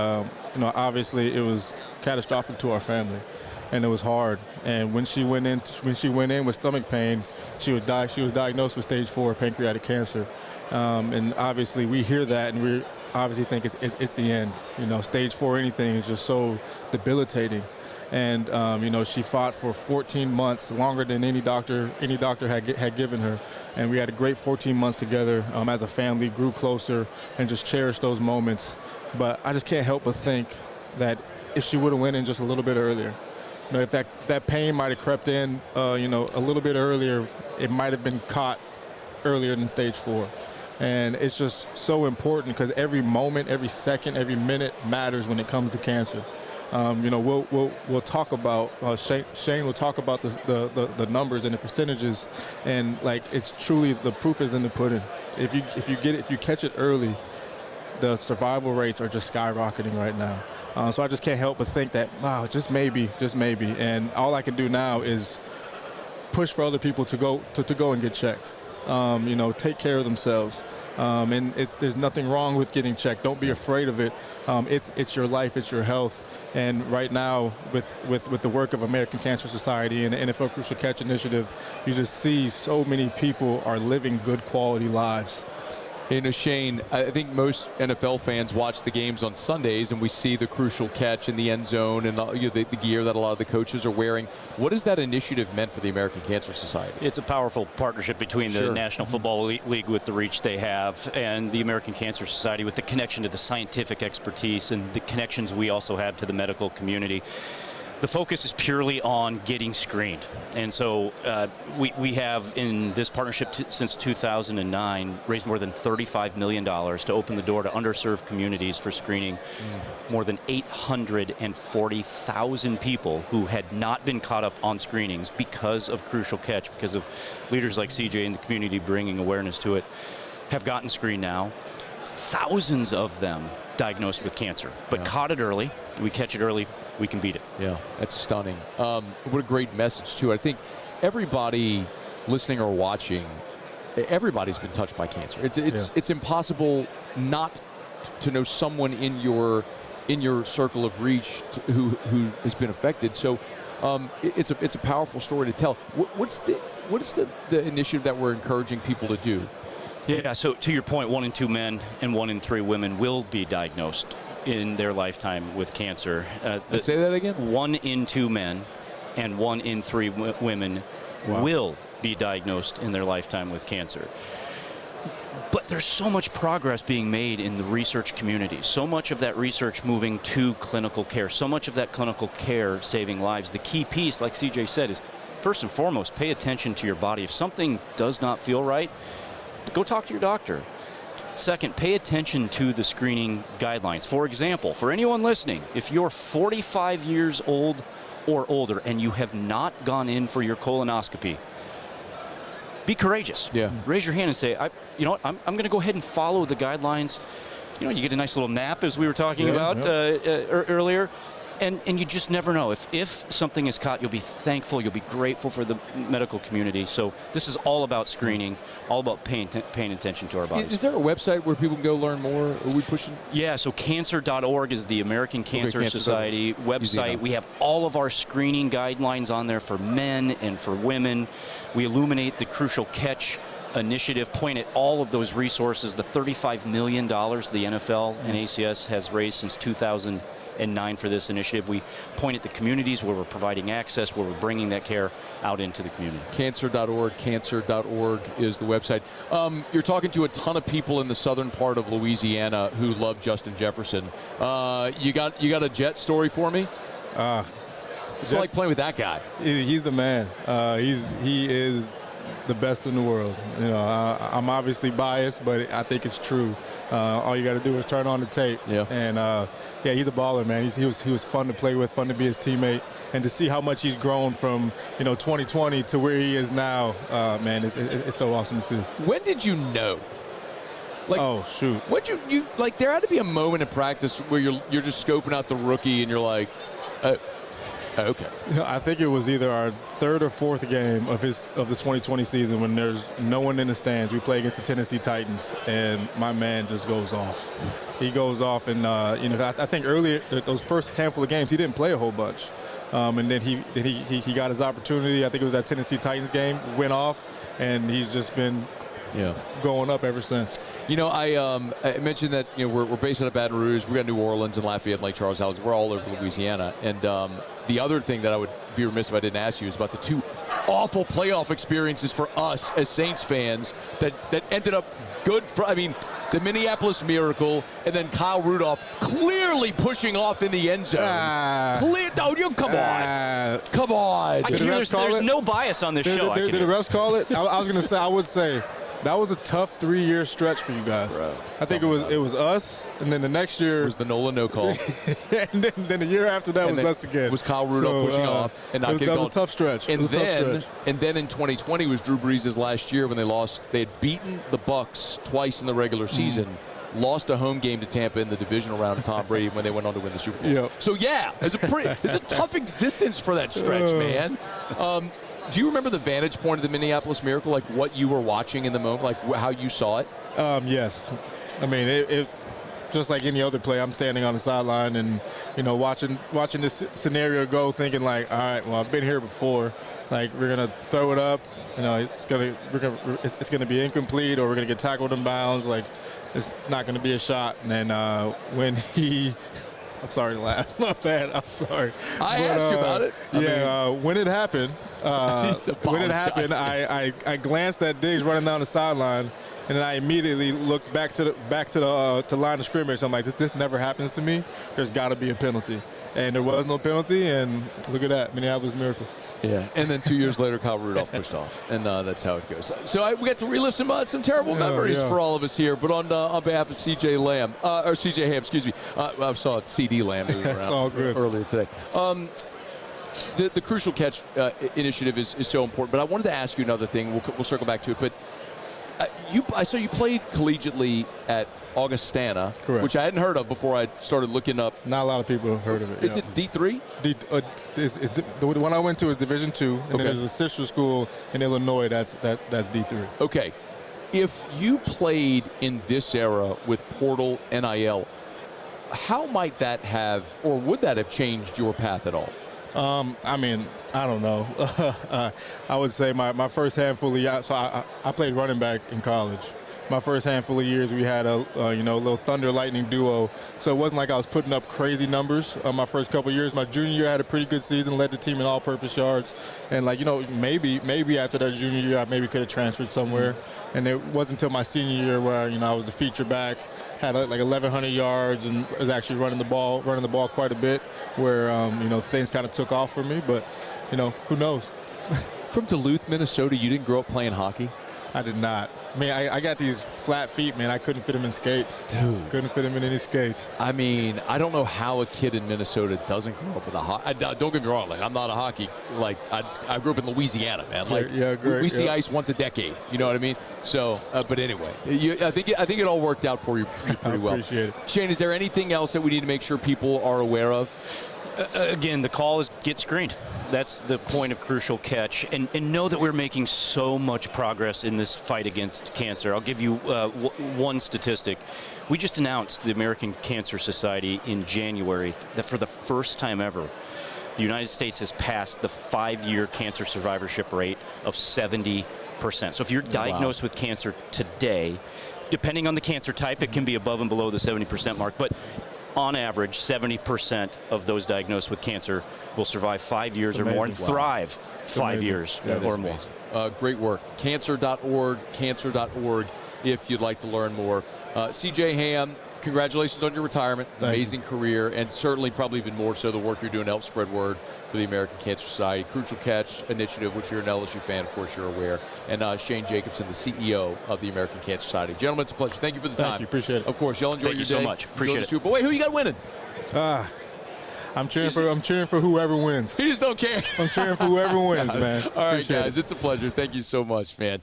obviously it was catastrophic to our family, and it was hard. And when she went in with stomach pain, she was diagnosed with stage 4 pancreatic cancer. And obviously we hear that, and obviously think it's the end. You know, stage 4 anything is just so debilitating. And, you know, she fought for 14 months, longer than any doctor had given her. And we had a great 14 months together as a family, grew closer, and just cherished those moments. But I just can't help but think that if she would have went in just a little bit earlier, you know, if that pain might have crept in, you know, a little bit earlier, it might have been caught earlier than stage 4. And it's just so important because every moment, every second, every minute matters when it comes to cancer. You know, we'll talk about Shane will talk about the numbers and the percentages, and like it's truly the proof is in the pudding. If you catch it early, the survival rates are just skyrocketing right now. So I just can't help but think that wow, just maybe, and all I can do now is push for other people to go and get checked. You know, take care of themselves. And there's nothing wrong with getting checked. Don't be afraid of it. It's your life, it's your health. And right now, with the work of American Cancer Society and the NFL Crucial Catch Initiative, you just see so many people are living good quality lives. You know, Shane, I think most NFL fans watch the games on Sundays, and we see the crucial catch in the end zone and the gear that a lot of the coaches are wearing. What has that initiative meant for the American Cancer Society? It's a powerful partnership between the National Football League with the reach they have and the American Cancer Society with the connection to the scientific expertise and the connections we also have to the medical community. The focus is purely on getting screened. And so we have, in this partnership since 2009, raised more than $35 million to open the door to underserved communities for screening more than 840,000 people who had not been caught up on screenings because of Crucial Catch, because of leaders like CJ in the community bringing awareness to it, have gotten screened now. Thousands of them diagnosed with cancer, but caught it early. We catch it early, we can beat it. Yeah, that's stunning. What a great message, too. I think everybody listening or watching, everybody's been touched by cancer. It's impossible not to know someone in your circle of reach who has been affected. So it's a powerful story to tell. What is the initiative that we're encouraging people to do? Yeah, so to your point, 1 in 2 men and 1 in 3 women will be diagnosed in their lifetime with cancer. Say that again? 1 in 2 men and 1 in 3 women will be diagnosed in their lifetime with cancer. But there's so much progress being made in the research community, so much of that research moving to clinical care, so much of that clinical care saving lives. The key piece, like CJ said, is first and foremost, pay attention to your body. If something does not feel right, go talk to your doctor. Second, pay attention to the screening guidelines. For example, for anyone listening, if you're 45 years old or older and you have not gone in for your colonoscopy, be courageous. Yeah. Raise your hand and say, you know what, I'm going to go ahead and follow the guidelines. You know, you get a nice little nap, as we were talking about earlier. And you just never know. If something is caught, you'll be thankful, you'll be grateful for the medical community. So this is all about screening, all about paying attention to our bodies. Is there a website where people can go learn more? Are we pushing? Yeah, so cancer.org is the American Cancer Society website. We have all of our screening guidelines on there for men and for women. We illuminate the Crucial Catch initiative, point at all of those resources, the $35 million the NFL and ACS has raised since 2009 for this initiative. We point at the communities where we're providing access, where we're bringing that care out into the community. Cancer.org is the website. You're talking to a ton of people in the southern part of Louisiana who love Justin Jefferson. You got a Jet story for me? It's like playing with that guy. He's the man. He is the best in the world. You know, I'm obviously biased, but I think it's true. All you got to do is turn on the tape. Yeah. And he's a baller, man. He was fun to play with, fun to be his teammate, and to see how much he's grown from 2020 to where he is now, man, it's so awesome to see. When did you know? Like, oh shoot! What you like? There had to be a moment in practice where you're just scoping out the rookie and you're like, okay. I think it was either our 3rd or 4th game of the 2020 season when there's no one in the stands. We play against the Tennessee Titans, and my man just goes off. He goes off, and I think earlier those first handful of games he didn't play a whole bunch, and then he got his opportunity. I think it was that Tennessee Titans game, went off, and he's just been going up ever since. You know, I mentioned that we're based out of Baton Rouge. We got New Orleans and Lafayette and Lake Charles. We're all over Louisiana. And the other thing that I would be remiss if I didn't ask you is about the two awful playoff experiences for us as Saints fans that ended up good. The Minneapolis Miracle, and then Kyle Rudolph clearly pushing off in the end zone. Come on. Come on. There's no bias on this show. Did the refs call it? I was going to say, I would say, that was a tough 3-year stretch for you guys. Bro, I think it was us, and then the next year was the Nola no call. And then the year after that was us again. Was Kyle Rudolph pushing off and not getting That was a tough stretch. And then in 2020 was Drew Brees' last year when they lost. They had beaten the Bucs twice in the regular season. Lost a home game to Tampa in the divisional round of Tom Brady when they went on to win the Super Bowl. Yep. So it's a tough existence for that stretch, man. Do you remember the vantage point of the Minneapolis Miracle, like what you were watching in the moment, like how you saw it? Yes. I mean, it just like any other play, I'm standing on the sideline and, watching this scenario go, thinking like, all right, well, I've been here before. Like, we're going to throw it up. It's gonna be incomplete, or we're going to get tackled in bounds. Like, it's not going to be a shot. And then when he – I'm sorry to laugh. My bad. I'm sorry. I asked you about it. When it happened, I glanced at Diggs running down the sideline, and then I immediately looked back to the line of scrimmage. I'm like, this never happens to me. There's got to be a penalty, and there was no penalty. And look at that, Minneapolis Miracle. Yeah, and then 2 years later, Kyle Rudolph pushed off, and that's how it goes. So we got to relive some terrible memories for all of us here. But on behalf of C.J. Ham, I saw C.D. Lamb moving around earlier today. The Crucial Catch initiative is so important. But I wanted to ask you another thing. We'll circle back to it. But I saw you played collegiately at Augustana, which I hadn't heard of before I started looking up. Not a lot of people have heard of it. Is it D3? The one I went to is Division II, and then there's a sister school in Illinois that's D3. Okay. If you played in this era with Portal NIL, how might that have, or would that have changed your path at all? I don't know. I would say my first handful of years, so I played running back in college. My first handful of years, we had a little thunder lightning duo. So it wasn't like I was putting up crazy numbers my first couple of years. My junior year, I had a pretty good season, led the team in all-purpose yards. And maybe after that junior year, I maybe could have transferred somewhere. And it wasn't until my senior year where I was the feature back, had like 1,100 yards, and was actually running the ball quite a bit, where things kind of took off for me. But who knows? From Duluth, Minnesota, you didn't grow up playing hockey? I did not. I got these flat feet, man. I couldn't fit them in skates. Dude. Couldn't fit them in any skates. I don't know how a kid in Minnesota doesn't grow up with a hockey. Don't get me wrong. Like, I'm not a hockey. Like, I grew up in Louisiana, man. Like, we see ice once a decade. You know what I mean? So, but anyway, I think it all worked out for you pretty well. I appreciate it. Shane, is there anything else that we need to make sure people are aware of? Again, the call is get screened. That's the point of Crucial Catch. And know that we're making so much progress in this fight against cancer. I'll give you one statistic. We just announced the American Cancer Society in January that for the first time ever, the United States has passed the 5-year cancer survivorship rate of 70%. So if you're diagnosed with cancer today, depending on the cancer type, it can be above and below the 70% mark. But on average, 70% of those diagnosed with cancer will survive 5 years or more and thrive 5 years or more. Great work. Cancer.org, if you'd like to learn more. C.J. Ham, congratulations on your retirement. Amazing career, and certainly probably even more so the work you're doing to help spread word for the American Cancer Society. Crucial Catch Initiative, which you're an LSU fan, of course you're aware. And Shane Jacobson, the CEO of the American Cancer Society. Gentlemen, it's a pleasure. Thank you for the time. Thank you. Appreciate it. Of course, y'all enjoy your day. Thank you so much. Appreciate it. Super Bowl. Wait, who you got winning? I'm cheering for whoever wins. You just don't care. I'm cheering for whoever wins, man. All right, Appreciate guys, it's a pleasure. Thank you so much, man.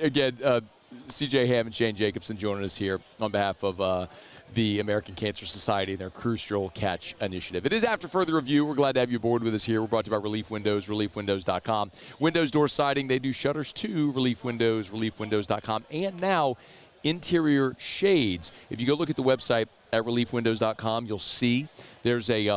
Again, C.J. Ham and Shane Jacobson joining us here on behalf of the American Cancer Society and their Crucial Catch Initiative. It is after further review. We're glad to have you aboard with us here. We're brought to you by Relief Windows, reliefwindows.com. Windows, door siding, they do shutters too. Relief Windows, reliefwindows.com. And now interior shades. If you go look at the website at reliefwindows.com, you'll see there's at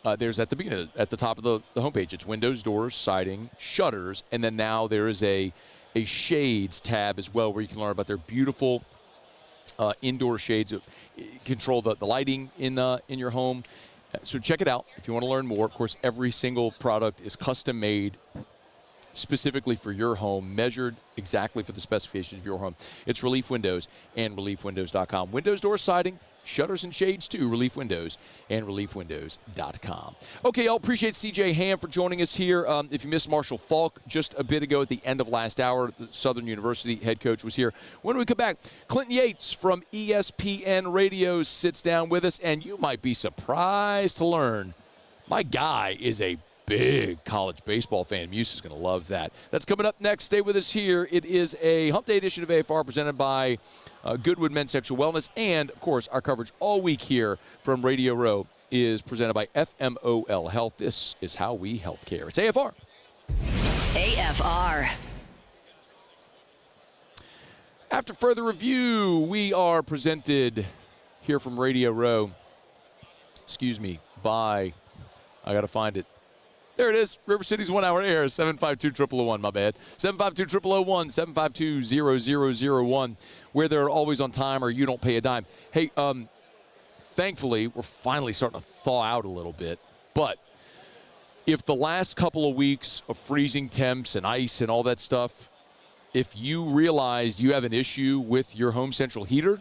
the beginning, at the top of the homepage, it's windows, doors, siding, shutters, and then now there is a a shades tab as well, where you can learn about their beautiful indoor shades that control the lighting in your home. So check it out if you want to learn more. Of course, every single product is custom made specifically for your home, measured exactly for the specifications of your home. It's Relief Windows and ReliefWindows.com. Windows door siding, shutters and shades too, Relief Windows and ReliefWindows.com. Okay, I'll appreciate C.J. Ham for joining us here. If you missed Marshall Faulk just a bit ago at the end of last hour, the Southern University head coach was here. When we come back, Clinton Yates from ESPN Radio sits down with us, and you might be surprised to learn my guy is a big college baseball fan. Muse is going to love that. That's coming up next. Stay with us here. It is a Hump Day edition of AFR presented by Goodwood Men's Sexual Wellness. And, of course, our coverage all week here from Radio Row is presented by FMOL Health. This is how we healthcare. It's AFR. AFR. After further review, we are presented here from Radio Row, by, I got to find it. There it is, River City's 1 hour air, 752-0001, my bad. 752-0001, 752-0001, where they're always on time or you don't pay a dime. Hey, thankfully, we're finally starting to thaw out a little bit. But if the last couple of weeks of freezing temps and ice and all that stuff, if you realized you have an issue with your home central heater,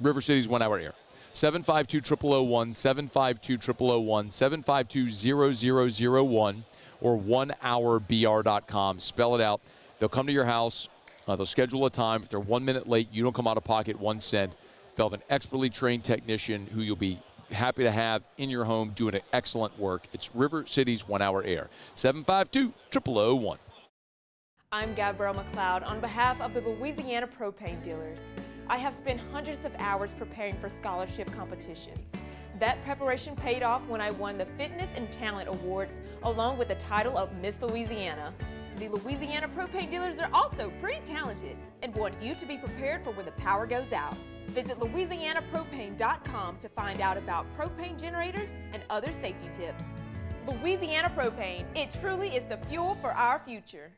River City's 1 hour air. 752-0001, 752-0001, 752-0001, or 1hourbr.com. Spell it out. They'll come to your house. They'll schedule a time. If they're 1 minute late, you don't come out of pocket 1 cent. They'll have an expertly trained technician who you'll be happy to have in your home doing excellent work. It's River City's 1 hour air. 752-0001. I'm Gabrielle McLeod on behalf of the Louisiana Propane Dealers. I have spent hundreds of hours preparing for scholarship competitions. That preparation paid off when I won the Fitness and Talent Awards along with the title of Miss Louisiana. The Louisiana Propane Dealers are also pretty talented and want you to be prepared for when the power goes out. Visit LouisianaPropane.com to find out about propane generators and other safety tips. Louisiana Propane, it truly is the fuel for our future.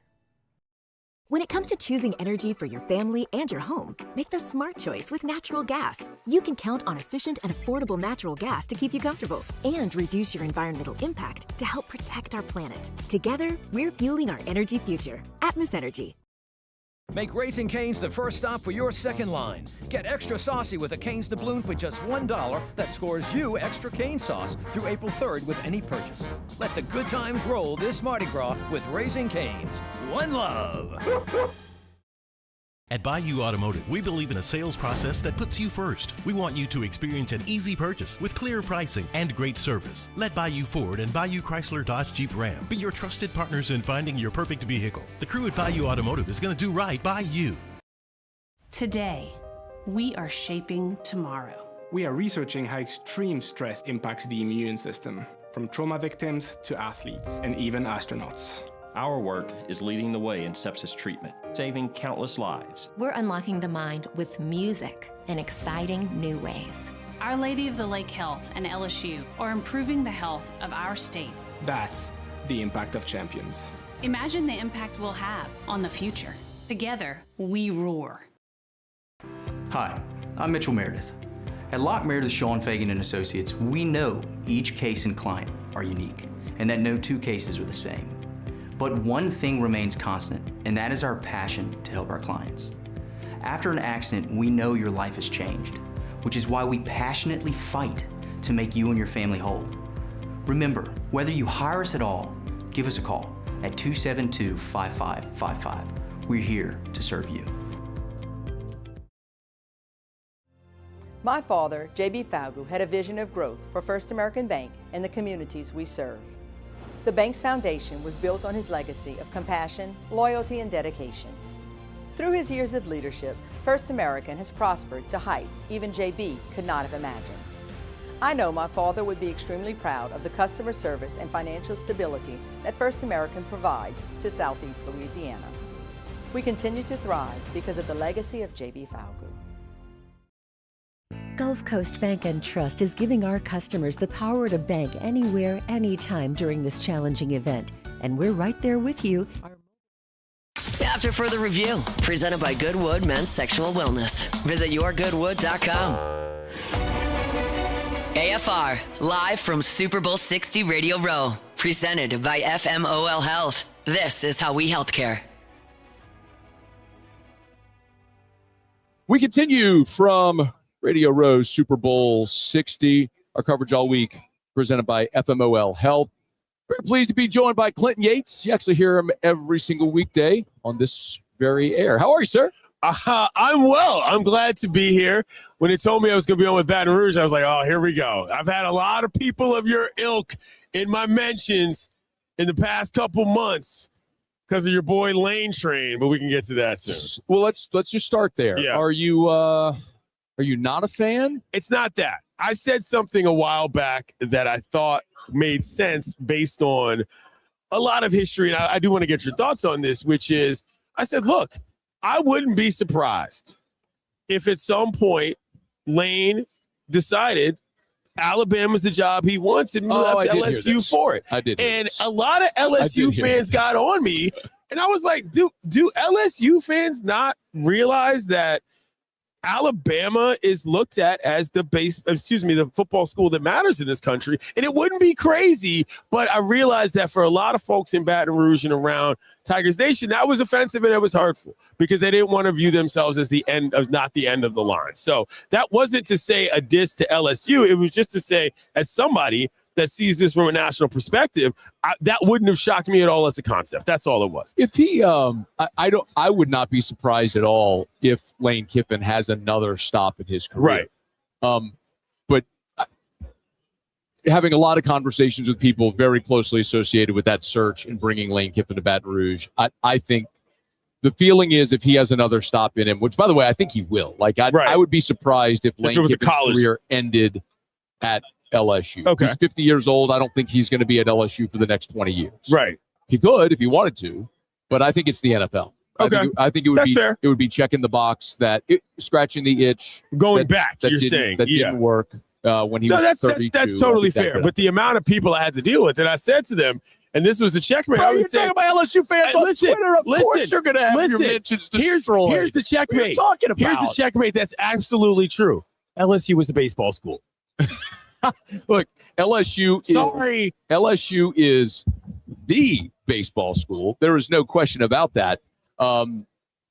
When it comes to choosing energy for your family and your home, make the smart choice with natural gas. You can count on efficient and affordable natural gas to keep you comfortable and reduce your environmental impact to help protect our planet. Together, we're fueling our energy future. Atmos Energy. Make Raising Cane's the first stop for your second line. Get extra saucy with a Cane's doubloon for just $1 that scores you extra cane sauce through April 3rd with any purchase. Let the good times roll this Mardi Gras with Raising Cane's. One love. At Bayou Automotive, we believe in a sales process that puts you first. We want you to experience an easy purchase with clear pricing and great service. Let Bayou Ford and Bayou Chrysler Dodge Jeep Ram be your trusted partners in finding your perfect vehicle. The crew at Bayou Automotive is going to do right by you. Today, we are shaping tomorrow. We are researching how extreme stress impacts the immune system, from trauma victims to athletes and even astronauts. Our work is leading the way in sepsis treatment, saving countless lives. We're unlocking the mind with music in exciting new ways. Our Lady of the Lake Health and LSU are improving the health of our state. That's the impact of champions. Imagine the impact we'll have on the future. Together, we roar. Hi, I'm Mitchell Meredith. At Locke Meredith, Sean Fagan and Associates, we know each case and client are unique, and that no two cases are the same. But one thing remains constant, and that is our passion to help our clients. After an accident, we know your life has changed, which is why we passionately fight to make you and your family whole. Remember, whether you hire us at all, give us a call at 272-5555. We're here to serve you. My father, J.B. Falgu, had a vision of growth for First American Bank and the communities we serve. The bank's foundation was built on his legacy of compassion, loyalty, and dedication. Through his years of leadership, First American has prospered to heights even J.B. could not have imagined. I know my father would be extremely proud of the customer service and financial stability that First American provides to Southeast Louisiana. We continue to thrive because of the legacy of J.B. Falgu. Gulf Coast Bank and Trust is giving our customers the power to bank anywhere, anytime during this challenging event. And we're right there with you. After further review, presented by Goodwood Men's Sexual Wellness. Visit yourgoodwood.com. AFR, live from Super Bowl 60 Radio Row. Presented by FMOL Health. This is how we healthcare. We continue from Radio Row Super Bowl 60. Our coverage all week presented by FMOL Health. Very pleased to be joined by Clinton Yates. You actually hear him every single weekday on this very air. How are you, sir? I'm well. I'm glad to be here. When they told me I was going to be on with Baton Rouge, I was like, oh, here we go. I've had a lot of people of your ilk in my mentions in the past couple months because of your boy Lane Train, but we can get to that soon. Well, let's just start there. Yeah. Are you not a fan? It's not that. I said something a while back that I thought made sense based on a lot of history, and I do want to get your thoughts on this, which is, I said, look, I wouldn't be surprised if at some point Lane decided Alabama's the job he wants and left LSU for it. I did. And a lot of LSU fans got on me, and I was like, do LSU fans not realize that Alabama is looked at as the football school that matters in this country? And it wouldn't be crazy, but I realized that for a lot of folks in Baton Rouge and around Tigers Nation, that was offensive and it was hurtful because they didn't want to view themselves as not the end of the line. So that wasn't to say a diss to LSU. It was just to say, as somebody that sees this from a national perspective, that wouldn't have shocked me at all as a concept. That's all it was. If he, I would not be surprised at all if Lane Kiffin has another stop in his career. Right. But having a lot of conversations with people very closely associated with that search and bringing Lane Kiffin to Baton Rouge, I think the feeling is if he has another stop in him, which, by the way, I think he will. Like, I would be surprised if Lane Kiffin's career ended at LSU. Okay. He's 50 years old. I don't think he's going to be at LSU for the next 20 years. Right. He could if he wanted to, but I think it's the NFL. Okay. I think it would That's be fair. It would be checking the box scratching the itch. Going back, you're saying. That didn't work when he was 32. That's totally fair. But the amount of people I had to deal with, and I said to them, and this was the checkmate. Bro, you're talking about LSU fans on Twitter. Of course you're going to have your mentions destroyed. Here's the checkmate. What are you talking about? Here's the checkmate that's absolutely true. LSU was a baseball school. Look, LSU is the baseball school. There is no question about that. And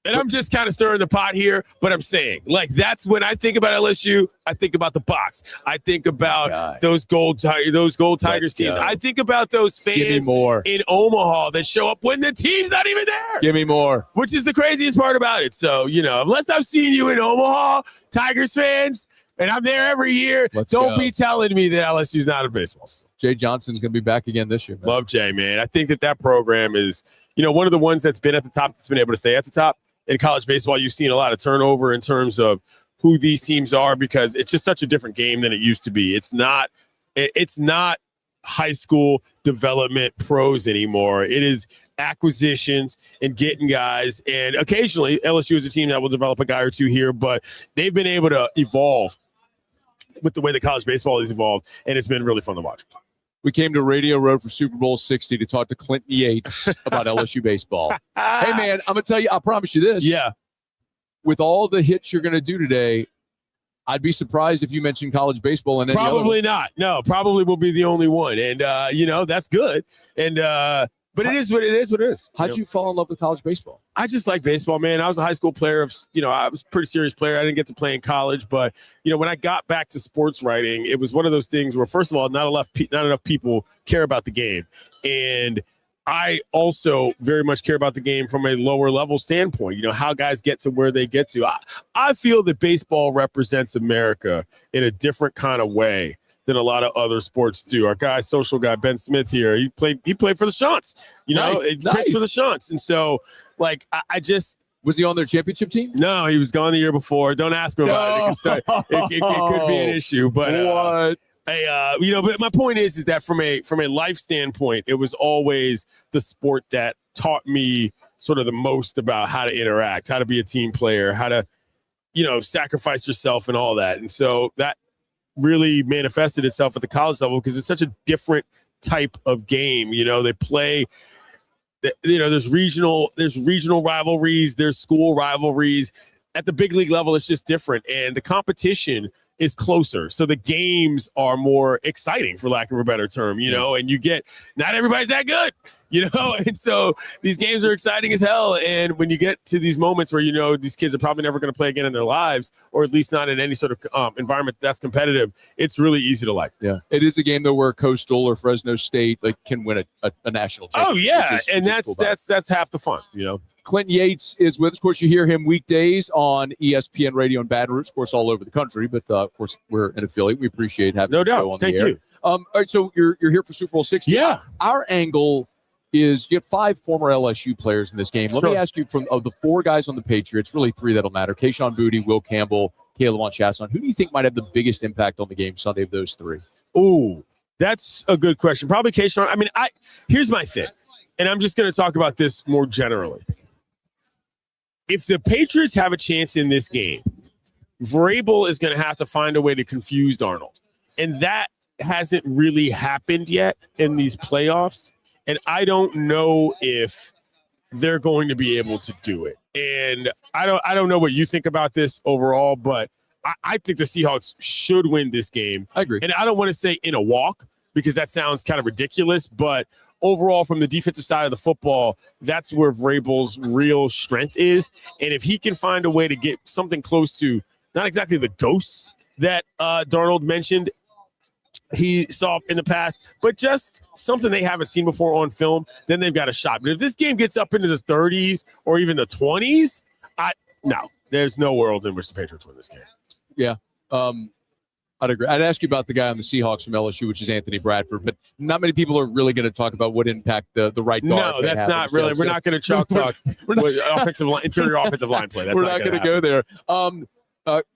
I'm just kind of stirring the pot here, but I'm saying, like, that's when I think about LSU, I think about the box. I think about those gold Tigers teams. I think about those fans in Omaha that show up when the team's not even there. Give me more. Which is the craziest part about it. So, unless I've seen you in Omaha, Tigers fans, and I'm there every year, don't be telling me that LSU's not a baseball school. Jay Johnson's going to be back again this year, man. Love Jay, man. I think that program is, one of the ones that's been at the top, that's been able to stay at the top. In college baseball, you've seen a lot of turnover in terms of who these teams are because it's just such a different game than it used to be. It's not high school development pros anymore. It is acquisitions and getting guys. And occasionally, LSU is a team that will develop a guy or two here, but they've been able to evolve with the way that college baseball has evolved, and it's been really fun to watch. We came to Radio Road for Super Bowl 60 to talk to Clinton Yates about LSU baseball. Hey, man, I'm going to tell you, I promise you this. Yeah. With all the hits you're going to do today, I'd be surprised if you mentioned college baseball in any Probably not. No, probably will be the only one. And, that's good. And, but it is what it is. How'd you fall in love with college baseball? I just like baseball, man. I was a high school player I was a pretty serious player. I didn't get to play in college, but when I got back to sports writing, it was one of those things where, first of all, not enough people care about the game. And I also very much care about the game from a lower level standpoint, how guys get to where they get to. I feel that baseball represents America in a different kind of way than a lot of other sports do. Our social guy, Ben Smith here, he played for the Shants, he played for the Shants. And so, I just... Was he on their championship team? No, he was gone the year before. Don't ask him about it. It could be an issue. But what? But my point is that from a life standpoint, it was always the sport that taught me sort of the most about how to interact, how to be a team player, how to, sacrifice yourself and all that. And so that really manifested itself at the college level because it's such a different type of game. They play there's regional rivalries, there's school rivalries. At the big league level, it's just different, and the competition is closer, so the games are more exciting, for lack of a better term. And you get not everybody's that good, and so these games are exciting as hell. And when you get to these moments where these kids are probably never going to play again in their lives, or at least not in any sort of environment that's competitive, it's really easy to like. Yeah, it is a game though where Coastal or Fresno State can win a national championship. Oh yeah, and that's half the fun. Clinton Yates is with us. Of course, you hear him weekdays on ESPN Radio in Baton Rouge, of course, all over the country. But, of course, we're an affiliate. We appreciate having the show on the air. Thank you. All right, so you're here for Super Bowl 60. Yeah. Our angle is you have 5 former LSU players in this game. Let me ask you, of the 4 guys on the Patriots, really 3 that'll matter, Kayshon Boutte, Will Campbell, Caleb Chasson. Who do you think might have the biggest impact on the game Sunday of those 3? Ooh, that's a good question. Probably Kayshon. I mean, here's my thing, and I'm just going to talk about this more generally. If the Patriots have a chance in this game, Vrabel is going to have to find a way to confuse Darnold. And that hasn't really happened yet in these playoffs. And I don't know if they're going to be able to do it. And I don't know what you think about this overall, but I think the Seahawks should win this game. I agree. And I don't want to say in a walk, because that sounds kind of ridiculous, but overall, from the defensive side of the football, that's where Vrabel's real strength is. And if he can find a way to get something close to not exactly the ghosts that Darnold mentioned he saw in the past, but just something they haven't seen before on film, then they've got a shot. But if this game gets up into the 30s or even the 20s, no, there's no world in which the Patriots win this game. Yeah. I'd agree. I'd ask you about the guy on the Seahawks from LSU, which is Anthony Bradford, but not many people are really going to talk about what impact the right guard. No, that's not really. We're not going to talk interior offensive line play. That's we're not going to go there.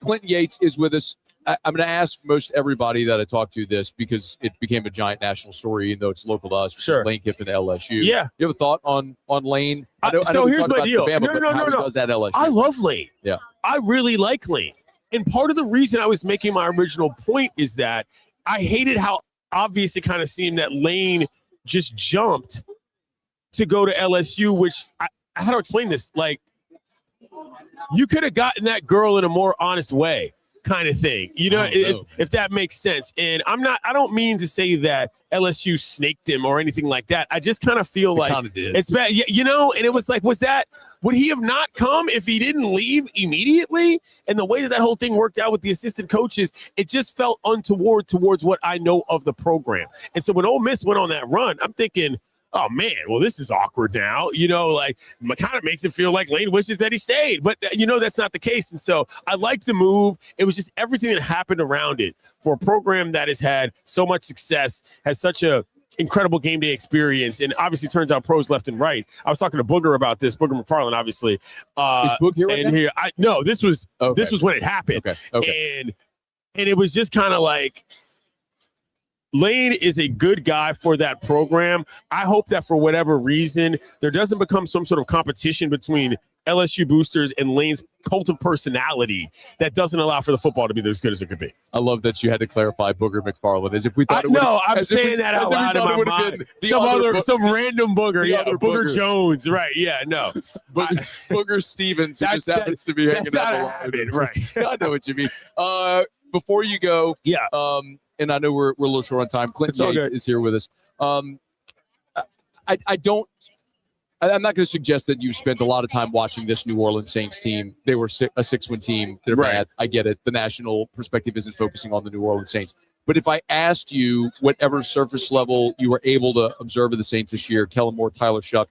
Clinton Yates is with us. I'm going to ask most everybody that I talk to this because it became a giant national story, even though it's local to us. Sure. Lane Kiffin at LSU. Yeah. You have a thought on Lane? I know here's my deal. He does at LSU. I love Lane. Yeah. I really like Lane. And part of the reason I was making my original point is that I hated how obvious it kind of seemed that Lane just jumped to go to LSU, which how to explain this? Like, you could have gotten that girl in a more honest way, kind of thing. If that makes sense. And I don't mean to say that LSU snaked him or anything like that. I just kind of feel like it's bad, and it was like, would he have not come if he didn't leave immediately? And the way that whole thing worked out with the assistant coaches, it just felt untoward towards what I know of the program. And so when Ole Miss went on that run, I'm thinking, oh man, well, this is awkward now. Like, kind of makes it feel like Lane wishes that he stayed, but that's not the case. And so I liked the move. It was just everything that happened around it for a program that has had so much success, has such a incredible game day experience, and obviously turns out pros left and right. I was talking to Booger about this, Booger McFarland, obviously. Is Boog here right now? No, this was when it happened. Okay. And it was just kind of like, Lane is a good guy for that program. I hope that for whatever reason, there doesn't become some sort of competition between LSU boosters and Lane's cult of personality that doesn't allow for the football to be as good as it could be. I love that you had to clarify Booger McFarland as if we thought I'm saying that out loud in my mind. Some random Booger. Yeah, Booger Jones. Right. Yeah, no. Booger Stevens, who just happens to be hanging out the line. Right. I know what you mean. Before you go, and I know we're a little short on time. Clinton Yates is here with us. I'm not going to suggest that you spent a lot of time watching this New Orleans Saints team. They were a 6-win team. They're bad. I get it. The national perspective isn't focusing on the New Orleans Saints. But if I asked you whatever surface level you were able to observe of the Saints this year, Kellen Moore, Tyler Shuck,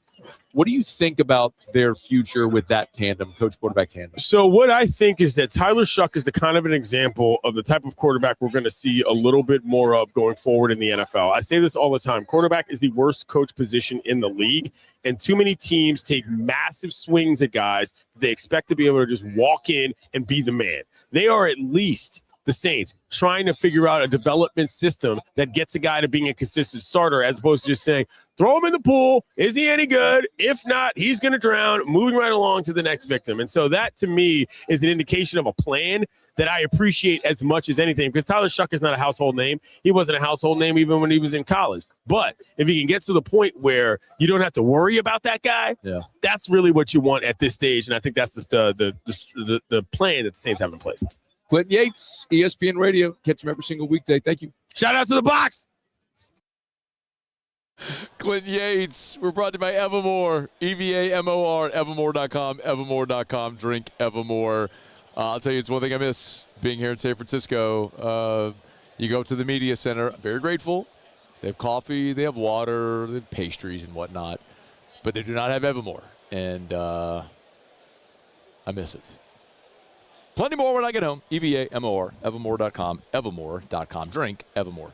what do you think about their future with that tandem, coach-quarterback tandem? So what I think is that Tyler Shuck is the kind of an example of the type of quarterback we're going to see a little bit more of going forward in the NFL. I say this all the time. Quarterback is the worst coach position in the league, and too many teams take massive swings at guys they expect to be able to just walk in and be the man. They are at least the Saints, trying to figure out a development system that gets a guy to being a consistent starter, as opposed to just saying, throw him in the pool. Is he any good? If not, he's going to drown, moving right along to the next victim. And so that, to me, is an indication of a plan that I appreciate as much as anything, because Tyler Shuck is not a household name. He wasn't a household name even when he was in college. But if he can get to the point where you don't have to worry about that guy, that's really what you want at this stage. And I think that's the plan that the Saints have in place. Clinton Yates, ESPN Radio. Catch him every single weekday. Thank you. Shout out to the box. Clinton Yates. We're brought to you by Evermore. EVAMOR. Evermore.com. Evermore.com. Drink Evermore. I'll tell you, it's one thing I miss being here in San Francisco. You go to the media center. I'm very grateful. They have coffee, they have water, they have pastries and whatnot, but they do not have Evermore, and I miss it. Plenty more when I get home. EVAMOR, Evermore.com, Evermore.com. Drink Evermore.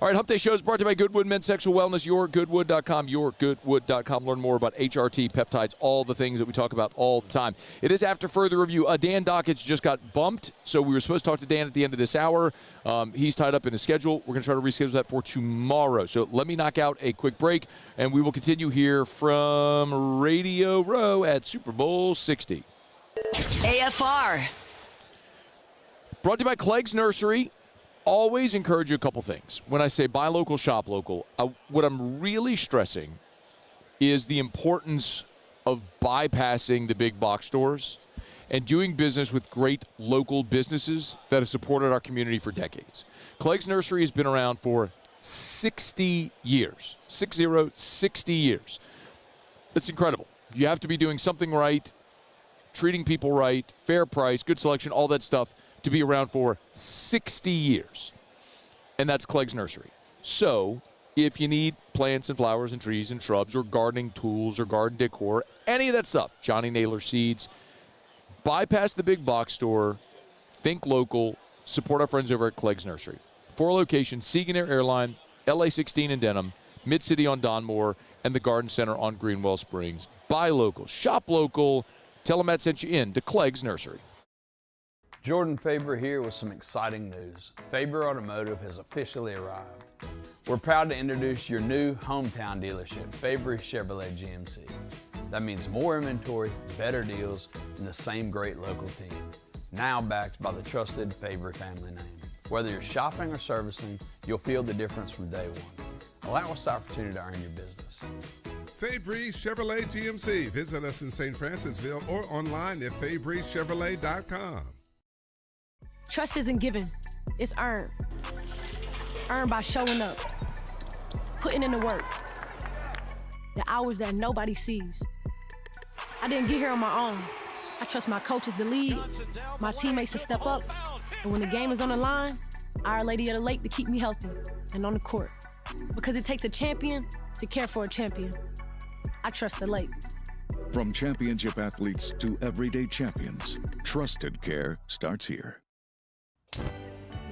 All right, Hump Day Show is brought to you by Goodwood Men's Sexual Wellness, yourgoodwood.com, yourgoodwood.com. Learn more about HRT, peptides, all the things that we talk about all the time. It is after further review. Dan Dockett just got bumped, so we were supposed to talk to Dan at the end of this hour. He's tied up in his schedule. We're going to try to reschedule that for tomorrow. So let me knock out a quick break, and we will continue here from Radio Row at Super Bowl 60. AFR. Brought to you by Clegg's Nursery. Always encourage you a couple things. When I say buy local, shop local, what I'm really stressing is the importance of bypassing the big box stores and doing business with great local businesses that have supported our community for decades. Clegg's Nursery has been around for 60 years. 60 years. That's incredible. You have to be doing something right, treating people right, fair price, good selection, all that stuff, to be around for 60 years. And that's Clegg's Nursery. So if you need plants and flowers and trees and shrubs or gardening tools or garden decor, any of that stuff, Johnny Naylor seeds, bypass the big box store, think local, support our friends over at Clegg's Nursery. 4 locations, Segan Air Airline, LA 16 in Denham, Mid-City on Donmore, and the Garden Center on Greenwell Springs. Buy local, shop local. Tell them Matt sent you in to Clegg's Nursery. Jordan Faber here with some exciting news. Faber Automotive has officially arrived. We're proud to introduce your new hometown dealership, Faber Chevrolet GMC. That means more inventory, better deals, and the same great local team. Now backed by the trusted Faber family name. Whether you're shopping or servicing, you'll feel the difference from day one. Allow us the opportunity to earn your business. Fabry Chevrolet GMC. Visit us in St. Francisville or online at FabryChevrolet.com. Trust isn't given, it's earned. Earned by showing up, putting in the work, the hours that nobody sees. I didn't get here on my own. I trust my coaches to lead, my teammates to step up, and when the game is on the line, Our Lady of the Lake to keep me healthy and on the court. Because it takes a champion to care for a champion. I trust the Lake. From championship athletes to everyday champions, trusted care starts here.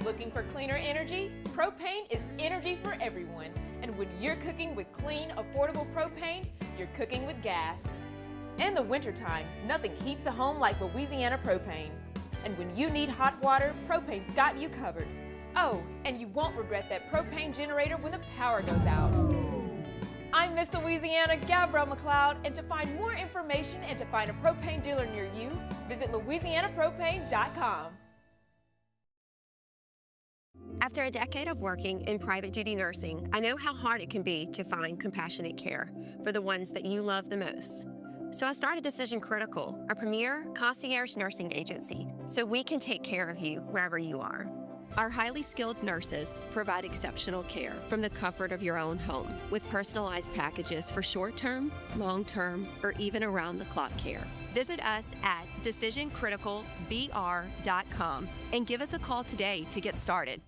Looking for cleaner energy? Propane is energy for everyone. And when you're cooking with clean, affordable propane, you're cooking with gas. In the wintertime, nothing heats a home like Louisiana propane. And when you need hot water, propane's got you covered. Oh, and you won't regret that propane generator when the power goes out. I'm Miss Louisiana, Gabrielle McLeod, and to find more information and to find a propane dealer near you, visit louisianapropane.com. After a decade of working in private duty nursing, I know how hard it can be to find compassionate care for the ones that you love the most. So I started Decision Critical, a premier concierge nursing agency, so we can take care of you wherever you are. Our highly skilled nurses provide exceptional care from the comfort of your own home with personalized packages for short-term, long-term, or even around-the-clock care. Visit us at decisioncriticalbr.com and give us a call today to get started.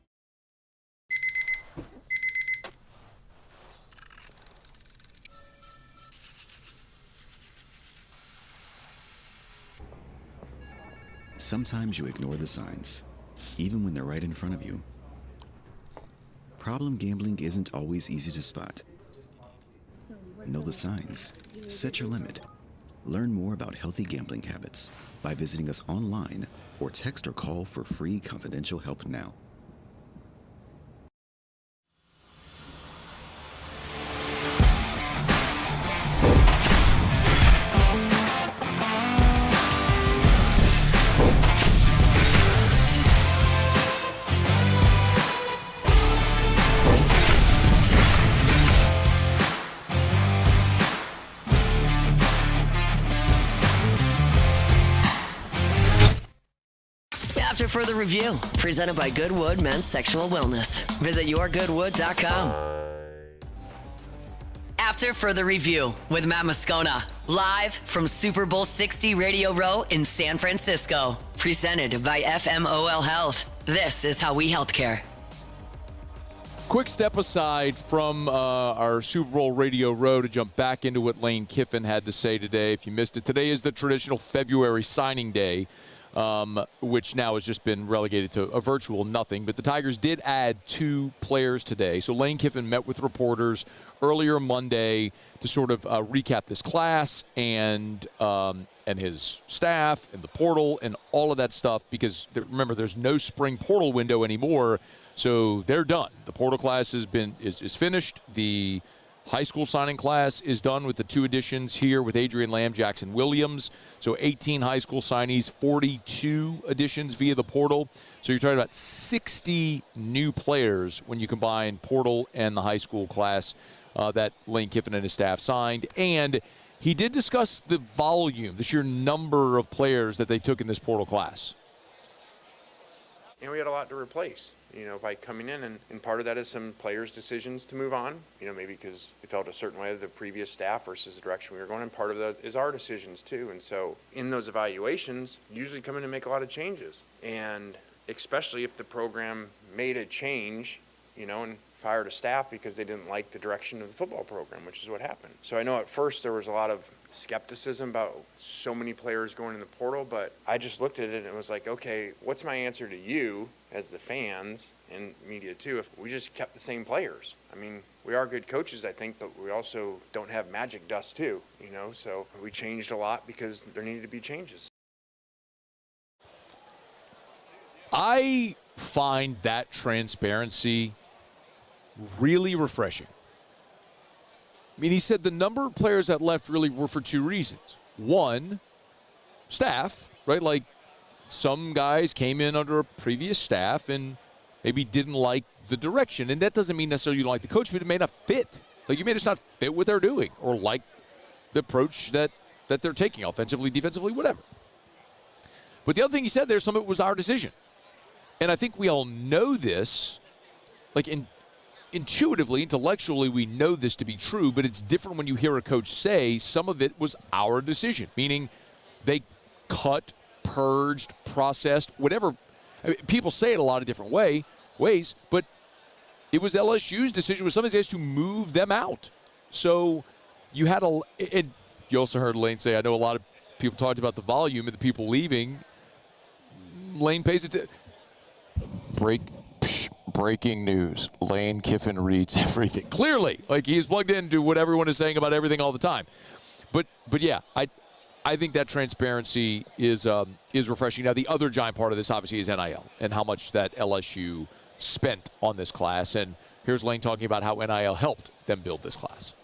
Sometimes you ignore the signs, even when they're right in front of you. Problem gambling isn't always easy to spot. Know the signs. Set your limit. Learn more about healthy gambling habits by visiting us online or text or call for free confidential help now. After further review, presented by Goodwood Men's Sexual Wellness. Visit yourgoodwood.com. After further review with Matt Moscona, live from Super Bowl 60 Radio Row in San Francisco. Presented by FMOL Health. This is how we healthcare. Quick step aside from our Super Bowl Radio Row to jump back into what Lane Kiffin had to say today. If you missed it, today is the traditional February signing day, which now has just been relegated to a virtual nothing. But the Tigers did add 2 players today. So Lane Kiffin met with reporters earlier Monday to sort of recap this class and his staff and the portal and all of that stuff, because remember, there's no spring portal window anymore, so they're done. The portal class is finished. The high school signing class is done with the 2 additions here with Adrian Lamb, Jackson Williams. So 18 high school signees, 42 additions via the portal. So you're talking about 60 new players when you combine portal and the high school class that Lane Kiffin and his staff signed. And he did discuss the volume, the sheer number of players that they took in this portal class. And we had a lot to replace, by coming in. And part of that is some players' decisions to move on, maybe because they felt a certain way of the previous staff versus the direction we were going. And part of that is our decisions, too. And so in those evaluations, usually come in and make a lot of changes. And especially if the program made a change, and fired a staff because they didn't like the direction of the football program, which is what happened. So I know at first there was a lot of skepticism about so many players going in the portal, but I just looked at it and it was like, okay, what's my answer to you as the fans and media too if we just kept the same players? I mean, we are good coaches, I think, but we also don't have magic dust too, so we changed a lot because there needed to be changes. I find that transparency really refreshing. I mean, he said the number of players that left really were for 2 reasons. One, staff, right? Like, some guys came in under a previous staff and maybe didn't like the direction. And that doesn't mean necessarily you don't like the coach, but it may not fit. Like, you may just not fit what they're doing or like the approach that they're taking, offensively, defensively, whatever. But the other thing he said there, some of it was our decision. And I think we all know this, like intuitively, intellectually, we know this to be true, but it's different when you hear a coach say some of it was our decision, meaning they cut, purged, processed, whatever. I mean, people say it a lot of different ways, but it was LSU's decision with some of these guys to move them out. So you had and you also heard Lane say, I know a lot of people talked about the volume of the people leaving. Lane pays it to breaking news. Lane Kiffin reads everything. Clearly, like he's plugged into what everyone is saying about everything all the time. But yeah, I think that transparency is refreshing. Now, the other giant part of this obviously is NIL and how much that LSU spent on this class. And here's Lane talking about how NIL helped them build this class.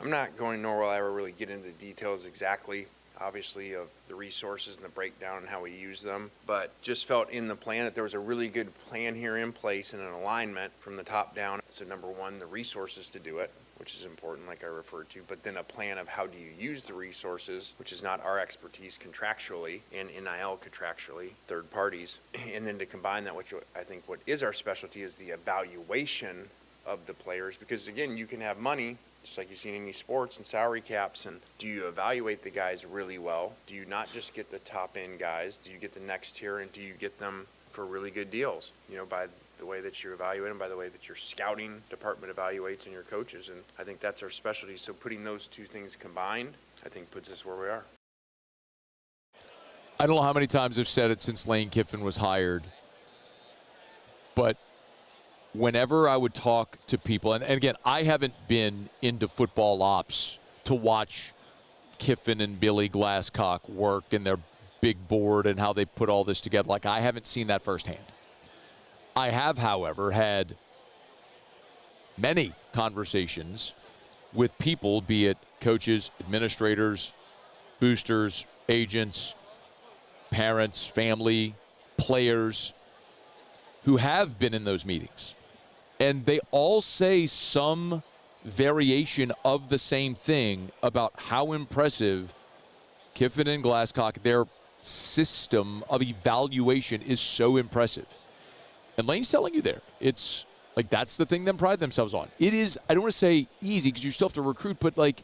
I'm not going, nor will I ever really get into the details exactly, obviously, of the resources and the breakdown and how we use them, but just felt in the plan that there was a really good plan here in place and an alignment from the top down. So number one, the resources to do it, which is important, like I referred to, but then a plan of how do you use the resources, which is not our expertise contractually and NIL contractually, third parties, and then to combine that, which I think what is our specialty is the evaluation of the players, because again, you can have money, just like you see in any sports, and salary caps, and do you evaluate the guys really well? Do you not just get the top end guys? Do you get the next tier, and do you get them for really good deals, by the way that you evaluate them, by the way that your scouting department evaluates and your coaches? And I think that's our specialty. So putting those two things combined, I think puts us where we are. I don't know how many times I've said it since Lane Kiffin was hired, but whenever I would talk to people, and again, I haven't been into football ops to watch Kiffin and Billy Glasscock work in their big board and how they put all this together. Like, I haven't seen that firsthand. I have, however, had many conversations with people, be it coaches, administrators, boosters, agents, parents, family, players, who have been in those meetings. And they all say some variation of the same thing about how impressive Kiffin and Glasscock, their system of evaluation is so impressive. And Lane's telling you there, it's like that's the thing they pride themselves on. It is, I don't want to say easy because you still have to recruit, but like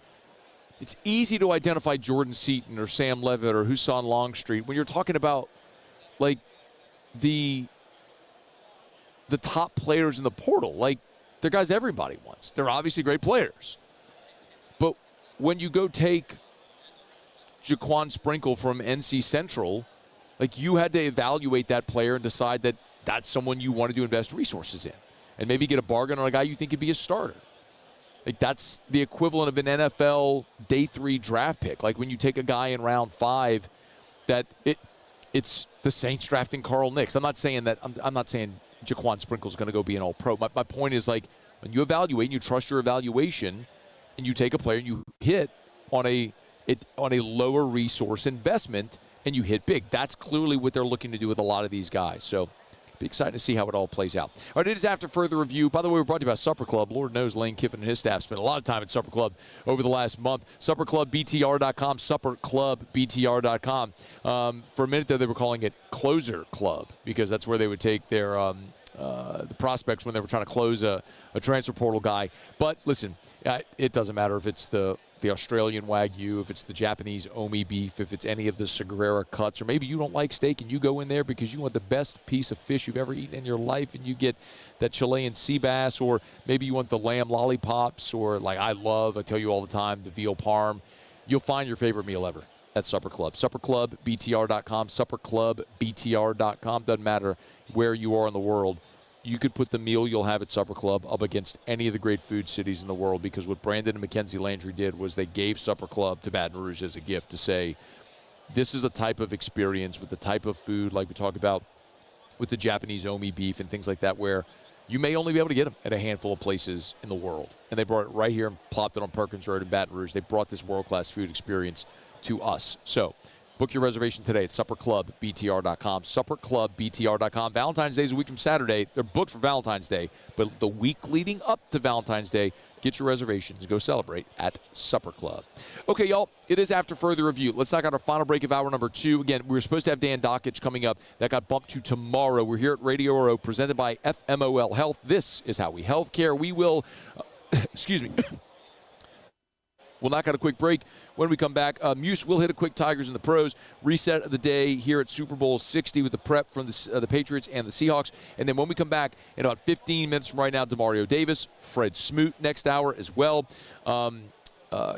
it's easy to identify Jordan Seaton or Sam Levit or Husan Longstreet when you're talking about like the top players in the portal. Like, they're guys everybody wants. They're obviously great players. But when you go take Jaquan Sprinkle from NC Central, like, you had to evaluate that player and decide that that's someone you wanted to invest resources in and maybe get a bargain on a guy you think could be a starter. Like, that's the equivalent of an NFL day 3 draft pick. Like, when you take a guy in round 5 that it's the Saints drafting Carl Nicks. I'm not saying that I'm not saying Jaquan Sprinkle's going to go be an all-pro. My point is, like, when you evaluate and you trust your evaluation and you take a player and you hit on a lower resource investment and you hit big. That's clearly what they're looking to do with a lot of these guys. So be excited to see how it all plays out. All right, it is After Further Review. By the way, we're brought to you by Supper Club. Lord knows Lane Kiffin and his staff spent a lot of time at Supper Club over the last month. SupperClubBTR.com, SupperClubBTR.com. For a minute there, they were calling it Closer Club because that's where they would take their the prospects when they were trying to close a transfer portal guy. But listen, it doesn't matter if it's the Australian Wagyu, if it's the Japanese Omi beef, if it's any of the Sagrera cuts, or maybe you don't like steak and you go in there because you want the best piece of fish you've ever eaten in your life and you get that Chilean sea bass, or maybe you want the lamb lollipops, or like I tell you all the time, the veal parm. You'll find your favorite meal ever at Supper Club. SupperClubBTR.com, SupperClubBTR.com. Doesn't matter where you are in the world. You could put the meal you'll have at Supper Club up against any of the great food cities in the world, because what Brandon and Mackenzie Landry did was they gave Supper Club to Baton Rouge as a gift to say, this is a type of experience with the type of food like we talk about with the Japanese Omi beef and things like that, where you may only be able to get them at a handful of places in the world. And they brought it right here and plopped it on Perkins Road in Baton Rouge. They brought this world-class food experience to us. So book your reservation today at SupperClubBTR.com. SupperClubBTR.com. Valentine's Day is a week from Saturday. They're booked for Valentine's Day, but the week leading up to Valentine's Day, get your reservations and go celebrate at Supper Club. Okay, y'all, it is After Further Review. Let's knock out our final break of hour number 2. Again, we were supposed to have Dan Dockich coming up. That got bumped to tomorrow. We're here at Radio Row, presented by FMOL Health. This is how we healthcare. We will, excuse me. We'll knock out a quick break. When we come back, Muse will hit a quick Tigers and the Pros reset of the day here at Super Bowl 60 with the prep from the Patriots and the Seahawks. And then when we come back in about 15 minutes from right now, Demario Davis, Fred Smoot next hour as well.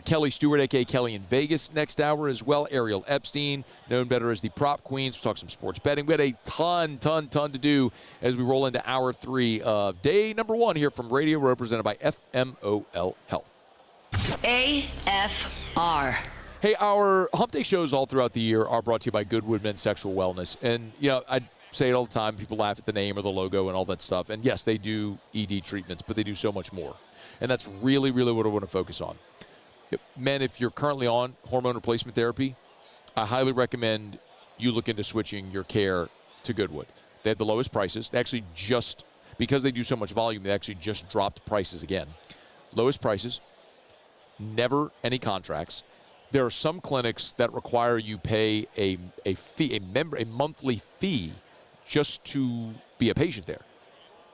Kelly Stewart, a.k.a. Kelly in Vegas, next hour as well. Ariel Epstein, known better as the Prop Queens. We'll talk some sports betting. We had a ton to do as we roll into hour 3 of day number 1 here from Radio Row, presented by FMOL Health. AFR. Hey, our Hump Day shows all throughout the year are brought to you by Goodwood Men's Sexual Wellness. And, you know, I say it all the time. People laugh at the name or the logo and all that stuff. And, yes, they do ED treatments, but they do so much more. And that's really, really what I want to focus on. Men, if you're currently on hormone replacement therapy, I highly recommend you look into switching your care to Goodwood. They have the lowest prices. They actually just, because they do so much volume, they actually just dropped prices again. Lowest prices. Never any contracts. There are some clinics that require you pay a monthly fee just to be a patient there.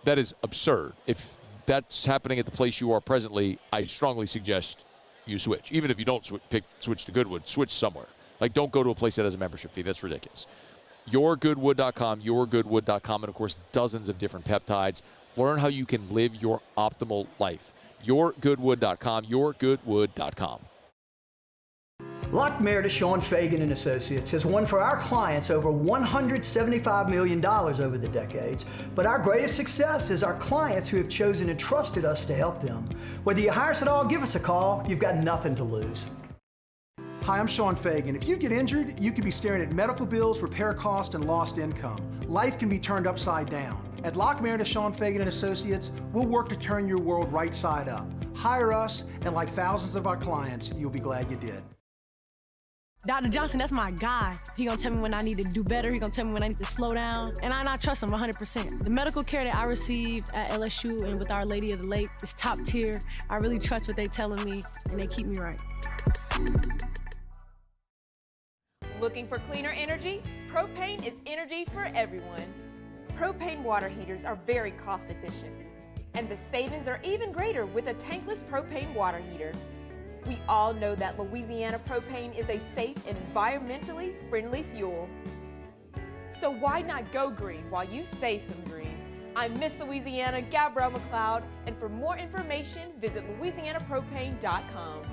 That is absurd. If that's happening at the place you are presently, I strongly suggest you switch. Even if you don't switch to Goodwood, switch somewhere. Like, don't go to a place that has a membership fee. That's ridiculous. YourGoodwood.com, YourGoodwood.com, and of course dozens of different peptides. Learn how you can live your optimal life. YourGoodwood.com, YourGoodwood.com. Lock Meredith, Sean Fagan and Associates has won for our clients over $175 million over the decades, but our greatest success is our clients who have chosen and trusted us to help them. Whether you hire us at all, give us a call. You've got nothing to lose. Hi, I'm Sean Fagan. If you get injured, you could be staring at medical bills, repair costs, and lost income. Life can be turned upside down. At Lock Meredith, Sean Fagan and Associates, we'll work to turn your world right side up. Hire us, and like thousands of our clients, you'll be glad you did. Dr. Johnson, that's my guy. He gonna tell me when I need to do better. He gonna tell me when I need to slow down. And I trust him 100%. The medical care that I receive at LSU and with Our Lady of the Lake is top tier. I really trust what they telling me, and they keep me right. Looking for cleaner energy? Propane is energy for everyone. Propane water heaters are very cost efficient. And the savings are even greater with a tankless propane water heater. We all know that Louisiana propane is a safe and environmentally friendly fuel. So why not go green while you save some green? I'm Miss Louisiana, Gabrielle McLeod, and for more information, visit louisianapropane.com.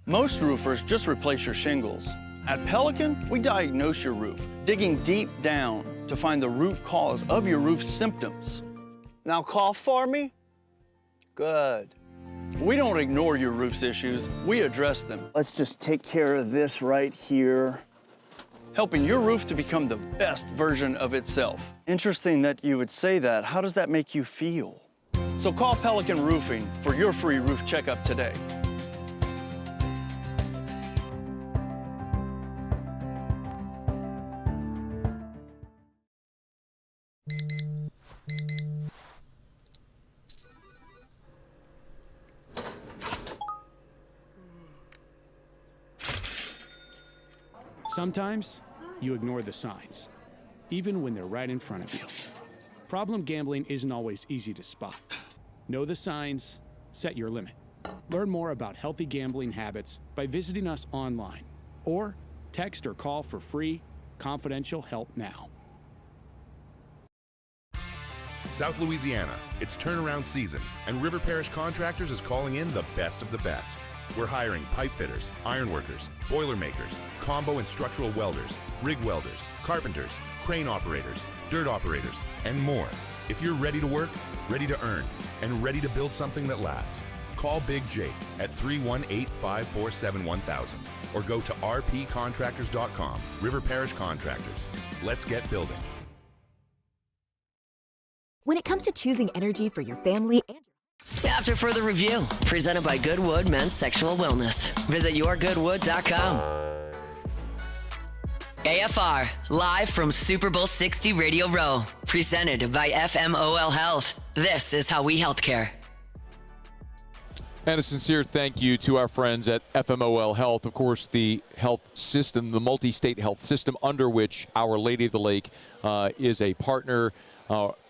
Most roofers just replace your shingles. At Pelican, we diagnose your roof, digging deep down to find the root cause of your roof symptoms. Now cough for me? Good. We don't ignore your roof's issues, we address them. Let's just take care of this right here. Helping your roof to become the best version of itself. Interesting that you would say that. How does that make you feel? So call Pelican Roofing for your free roof checkup today. Sometimes you ignore the signs, even when they're right in front of you. Problem gambling isn't always easy to spot. Know the signs, set your limit. Learn more about healthy gambling habits by visiting us online or text or call for free, confidential help now. South Louisiana, it's turnaround season, and River Parish Contractors is calling in the best of the best. We're hiring pipe fitters, iron workers, boiler makers, combo and structural welders, rig welders, carpenters, crane operators, dirt operators, and more. If you're ready to work, ready to earn, and ready to build something that lasts, call Big Jake at 318-547-1000 or go to rpcontractors.com. River Parish Contractors. Let's get building. When it comes to choosing energy for your family and After further review, presented by Goodwood Men's Sexual Wellness. Visit yourgoodwood.com. AFR, live from Super Bowl 60 Radio Row. Presented by FMOL Health. This is how we healthcare. And a sincere thank you to our friends at FMOL Health. Of course, the health system, the multi-state health system under which Our Lady of the Lake is a partner.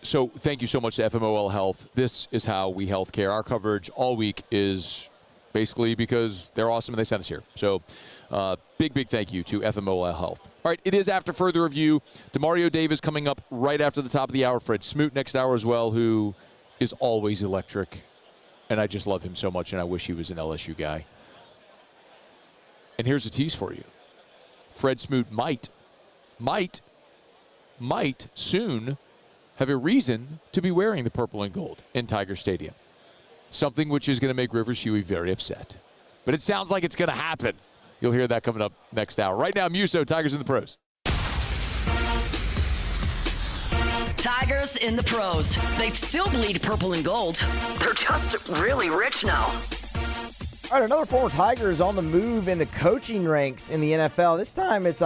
So thank you so much to FMOL Health. This is how we healthcare. Our coverage all week is basically because they're awesome and they sent us here. So big thank you to FMOL Health. All right, it is After Further Review. Demario Davis coming up right after the top of the hour. Fred Smoot next hour as well, who is always electric. And I just love him so much, and I wish he was an LSU guy. And here's a tease for you. Fred Smoot might soon have a reason to be wearing the purple and gold in Tiger Stadium. Something which is going to make Rivers Huey very upset. But it sounds like it's going to happen. You'll hear that coming up next hour. Right now, Muso, Tigers in the Pros. Tigers in the pros. They still bleed purple and gold. They're just really rich now. All right, another former Tiger is on the move in the coaching ranks in the NFL. This time it's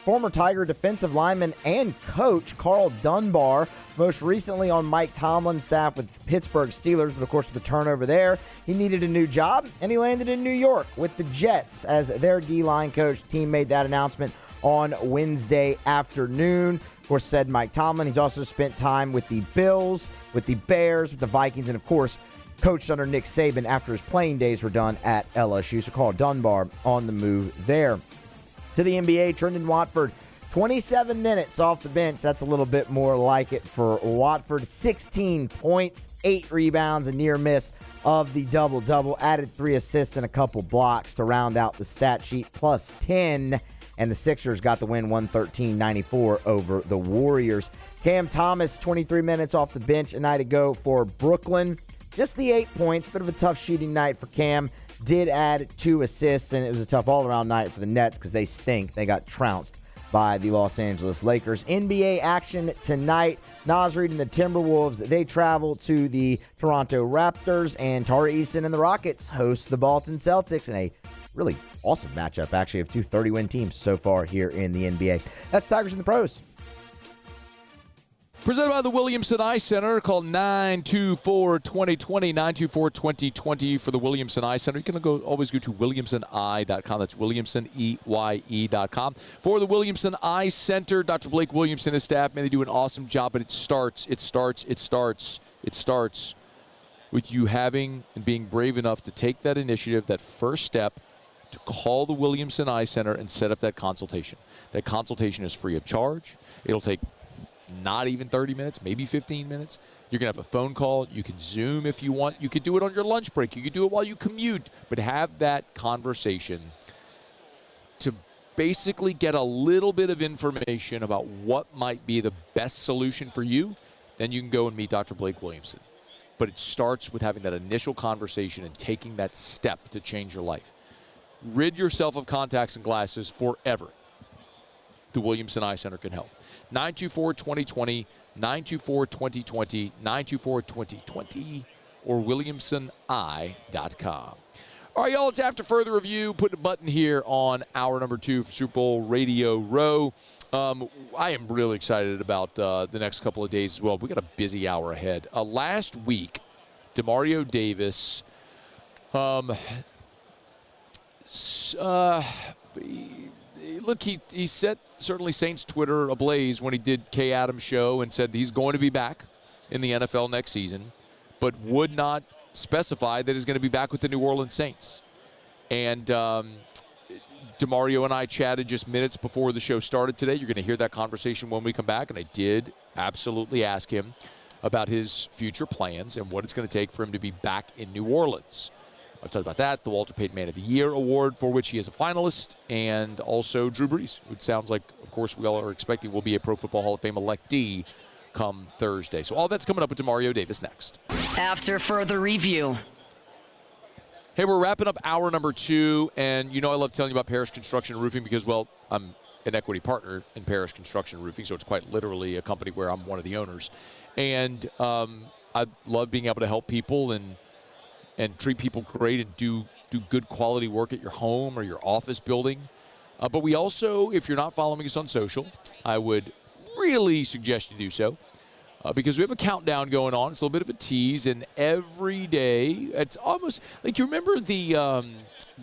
former Tiger defensive lineman and coach Carl Dunbar, most recently on Mike Tomlin's staff with Pittsburgh Steelers, but of course with the turnover there, he needed a new job, and he landed in New York with the Jets as their D-line coach. Team made that announcement on Wednesday afternoon. Of course, said Mike Tomlin. He's also spent time with the Bills, with the Bears, with the Vikings, and of course coached under Nick Saban after his playing days were done at LSU. So Carl Dunbar on the move there. To the NBA, Trendon Watford, 27 minutes off the bench. That's a little bit more like it for Watford. 16 points, 8 rebounds, a near miss of the double-double. Added 3 assists and a couple blocks to round out the stat sheet, plus 10. And the Sixers got the win 113-94 over the Warriors. Cam Thomas, 23 minutes off the bench a night ago for Brooklyn. just the 8 points. Bit of a tough shooting night for Cam. Did add 2 assists, and it was a tough all-around night for the Nets because they stink. They got trounced by the Los Angeles Lakers. NBA action tonight. Naz Reid and the Timberwolves, they travel to the Toronto Raptors, and Tari Eason and the Rockets host the Boston Celtics in a really awesome matchup, actually, of 2 30-win teams so far here in the NBA. That's Tigers in the Pros. Presented by the Williamson Eye Center. Call 924-2020, 924-2020 for the Williamson Eye Center. You can always go to williamsoneye.com. That's williamsoneye.com. For the Williamson Eye Center, Dr. Blake Williamson and his staff, man, they do an awesome job, but it starts with you having and being brave enough to take that initiative, that first step, to call the Williamson Eye Center and set up that consultation. That consultation is free of charge. It'll take not even 30 minutes, maybe 15 minutes. You're going to have a phone call. You can Zoom if you want. You could do it on your lunch break. You could do it while you commute. But have that conversation to basically get a little bit of information about what might be the best solution for you. Then you can go and meet Dr. Blake Williamson. But it starts with having that initial conversation and taking that step to change your life. Rid yourself of contacts and glasses forever. The Williamson Eye Center can help. 924-2020, 924-2020, 924-2020, or williamsoneye.com. All right, y'all, it's After Further Review. Put a button here on hour number 2 for Super Bowl Radio Row. I am really excited about the next couple of days as well. We got a busy hour ahead. Last week, Demario Davis, look, he set certainly Saints Twitter ablaze when he did Kay Adams' show and said he's going to be back in the NFL next season, but would not specify that he's going to be back with the New Orleans Saints. And Demario and I chatted just minutes before the show started today. You're going to hear that conversation when we come back, and I did absolutely ask him about his future plans and what it's going to take for him to be back in New Orleans. I've talked about that, the Walter Payton Man of the Year award, for which he is a finalist, and also Drew Brees, who it sounds like, of course, we all are expecting will be a Pro Football Hall of Fame electee come Thursday. So all that's coming up with Demario Davis next. After Further Review. Hey, we're wrapping up hour number 2, and you know I love telling you about Parrish Construction and Roofing because, well, I'm an equity partner in Parrish Construction and Roofing, so it's quite literally a company where I'm one of the owners. And I love being able to help people and treat people great and do good quality work at your home or your office building. But we also, if you're not following us on social, I would really suggest you do so because we have a countdown going on. It's a little bit of a tease, and every day, it's almost like you remember the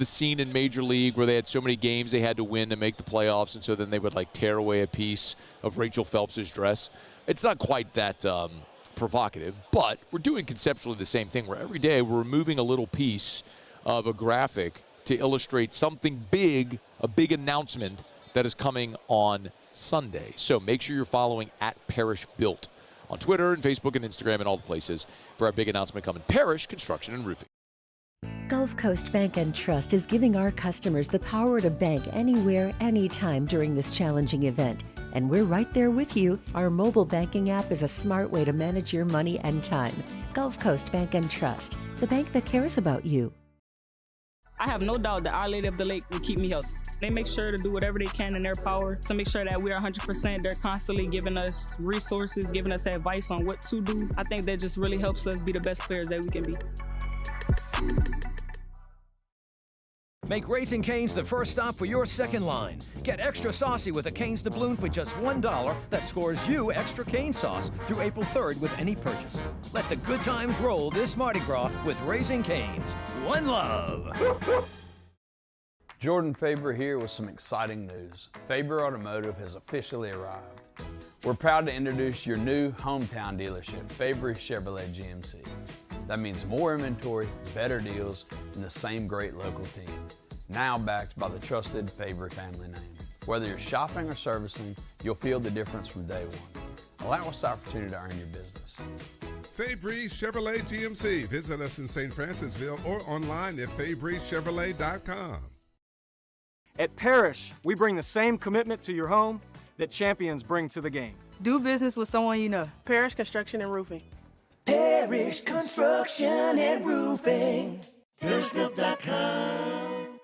scene in Major League where they had so many games they had to win to make the playoffs, and so then they would like tear away a piece of Rachel Phelps's dress. It's not quite that provocative, but we're doing conceptually the same thing where every day we're removing a little piece of a graphic to illustrate something big, a big announcement that is coming on Sunday. So make sure you're following @ParrishBuilt on Twitter and Facebook and Instagram and all the places for our big announcement coming. Parrish Construction and Roofing. Gulf Coast Bank and Trust is giving our customers the power to bank anywhere, anytime during this challenging event. And we're right there with you. Our mobile banking app is a smart way to manage your money and time. Gulf Coast Bank and Trust, the bank that cares about you. I have no doubt that Our Lady of the Lake will keep me healthy. They make sure to do whatever they can in their power to make sure that we're 100%. They're constantly giving us resources, giving us advice on what to do. I think that just really helps us be the best players that we can be. Make Raising Cane's the first stop for your second line. Get extra saucy with a Cane's doubloon for just $1 that scores you extra cane sauce through April 3rd with any purchase. Let the good times roll this Mardi Gras with Raising Cane's. One love. Jordan Faber here with some exciting news. Faber Automotive has officially arrived. We're proud to introduce your new hometown dealership, Faber Chevrolet GMC. That means more inventory, better deals, and the same great local team. Now backed by the trusted Faber family name. Whether you're shopping or servicing, you'll feel the difference from day one. Allow us the opportunity to earn your business. Fabry Chevrolet GMC. Visit us in St. Francisville or online at FabryChevrolet.com. At Parrish, we bring the same commitment to your home that champions bring to the game. Do business with someone you know. Parrish Construction and Roofing. Parish Construction and Roofing. ParishRoof.com.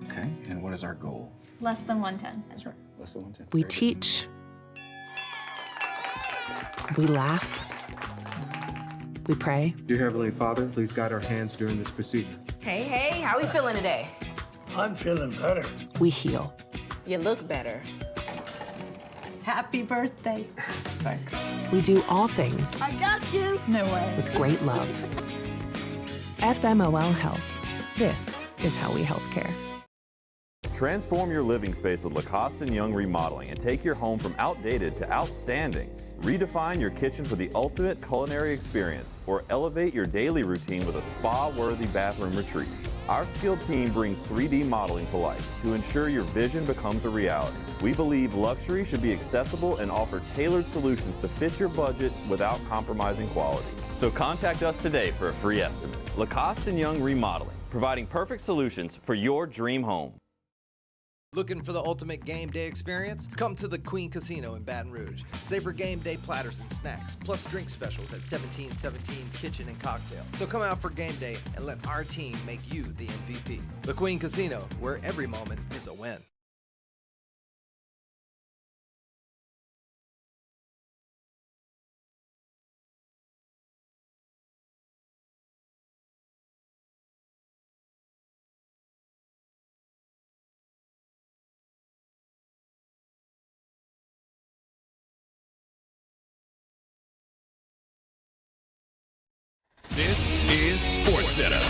Okay, and what is our goal? Less than 110. That's right, less than 110. We teach. We laugh. We pray. Dear Heavenly Father, please guide our hands during this procedure. Hey, how we feeling today? I'm feeling better. We heal. You look better. Happy birthday. Thanks. We do all things I got you. No way. with great love. FMOL Health. This is how we healthcare. Transform your living space with Lacoste & Young Remodeling and take your home from outdated to outstanding. Redefine your kitchen for the ultimate culinary experience or elevate your daily routine with a spa-worthy bathroom retreat. Our skilled team brings 3D modeling to life to ensure your vision becomes a reality. We believe luxury should be accessible and offer tailored solutions to fit your budget without compromising quality. So contact us today for a free estimate. Lacoste & Young Remodeling, providing perfect solutions for your dream home. Looking for the ultimate game day experience? Come to the Queen Casino in Baton Rouge. Savor game day platters and snacks, plus drink specials at 1717 Kitchen and Cocktail. So come out for game day and let our team make you the MVP. The Queen Casino, where every moment is a win. This is SportsCenter.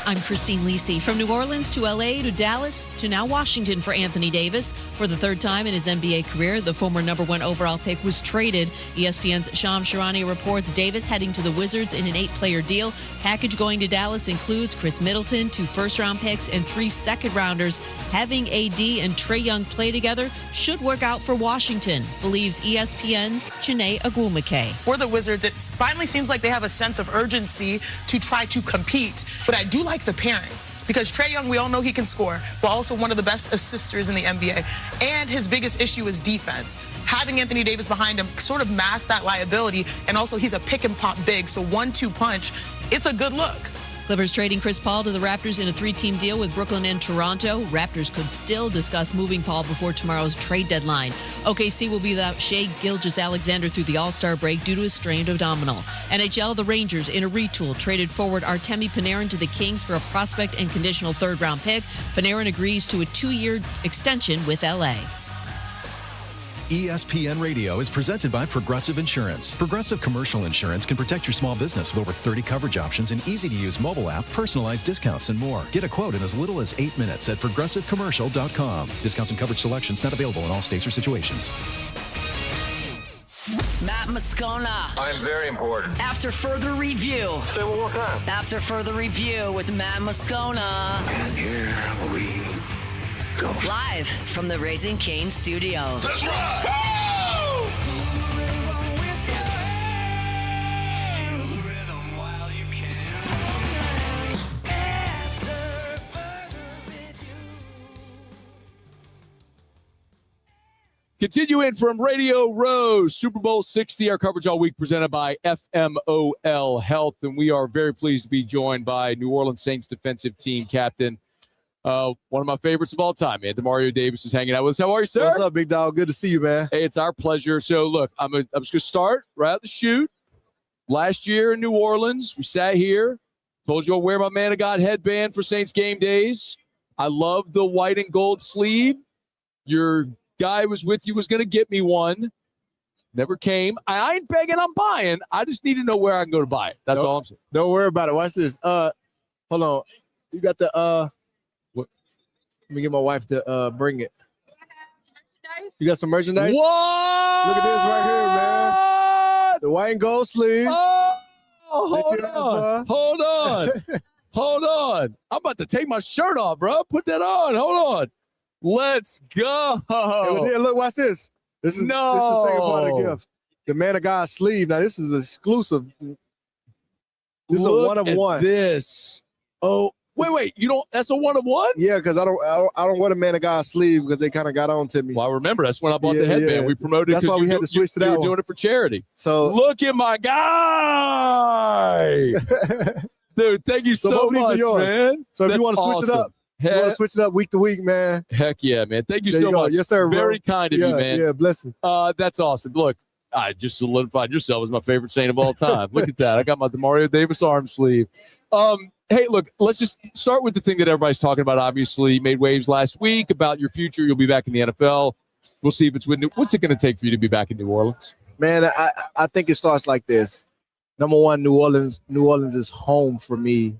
I'm Christine Lisi. From New Orleans to L.A. to Dallas to now Washington for Anthony Davis. For the third time in his NBA career, the former #1 overall pick was traded. ESPN's Shams Charania reports Davis heading to the Wizards in an 8-player deal. Package going to Dallas includes Chris Middleton, 2 first-round picks, and 3 second-rounders. Having AD and Trae Young play together should work out for Washington, believes ESPN's Chiney Agwumike. For the Wizards, it finally seems like they have a sense of urgency to try to compete. But I do like the pairing because Trae Young, we all know he can score, but also one of the best assisters in the NBA. And his biggest issue is defense. Having Anthony Davis behind him sort of masks that liability, and also he's a pick and pop big, so 1-2 punch, it's a good look. Clippers trading Chris Paul to the Raptors in a 3-team deal with Brooklyn and Toronto. Raptors could still discuss moving Paul before tomorrow's trade deadline. OKC will be without Shai Gilgeous-Alexander through the All-Star break due to a strained abdominal. NHL, the Rangers in a retool traded forward Artemi Panarin to the Kings for a prospect and conditional 3rd-round pick. Panarin agrees to a 2-year extension with LA. ESPN Radio is presented by Progressive Insurance. Progressive Commercial Insurance can protect your small business with over 30 coverage options, an easy-to-use mobile app, personalized discounts, and more. Get a quote in as little as 8 minutes at progressivecommercial.com. Discounts and coverage selections not available in all states or situations. Matt Moscona. I'm very important. After further review. Say it one more time. After further review with Matt Moscona. And here we go. Live from the Raising Cane studio. Let's ride! Continuing from Radio Row, Super Bowl 60, our coverage all week presented by FMOL Health. And we are very pleased to be joined by New Orleans Saints defensive team captain, one of my favorites of all time, man. Demario Davis is hanging out with us. How are you, sir? What's up, big dog? Good to see you, man. Hey, it's our pleasure. So, look, I'm just going to start right out the chute. Last year in New Orleans, we sat here, told you I'll wear my Man of God headband for Saints game days. I love the white and gold sleeve. Your guy was with you was going to get me one. Never came. I ain't begging, I'm buying. I just need to know where I can go to buy it. That's all I'm saying. Don't worry about it. Watch this. Hold on. You got the what? Let me get my wife to bring it. You got some merchandise? What? Look at this right here, man. The white and gold sleeve. Oh, hold on. Hold on. Hold on. I'm about to take my shirt off, bro. Put that on. Hold on. Let's go. Hey, look, watch this. This is the second part of the gift. The Man of God sleeve. Now, this is exclusive. This is a one of one. This. Oh, Wait, you don't? That's a 1-of-1? Yeah, because I don't wear the man of God's sleeve because they kind of got on to me. Well, I remember that's when I bought the headband. Yeah. We promoted. That's why we had to switch to that. You were one. doing it for charity. So look at my guy, dude. Thank you so much, man. So if That's you want to switch it up, you want to switch it up week to week, man. Heck yeah, man. Thank you There so you go. much. Yes, sir. Bro. Very kind of you, man. Yeah, blessing. That's awesome. Look, I just solidified yourself as my favorite Saint of all time. Look at that. I got my Demario Davis arm sleeve. Hey, look, let's just start with the thing that everybody's talking about. Obviously, you made waves last week about your future. You'll be back in the NFL. We'll see if it's with what's it going to take for you to be back in New Orleans? Man, I think it starts like this. Number one, New Orleans is home for me.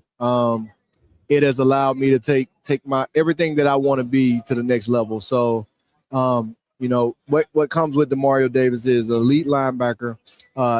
It has allowed me to take my everything that I want to be to the next level. So, you know, what comes with Demario Davis is an elite linebacker,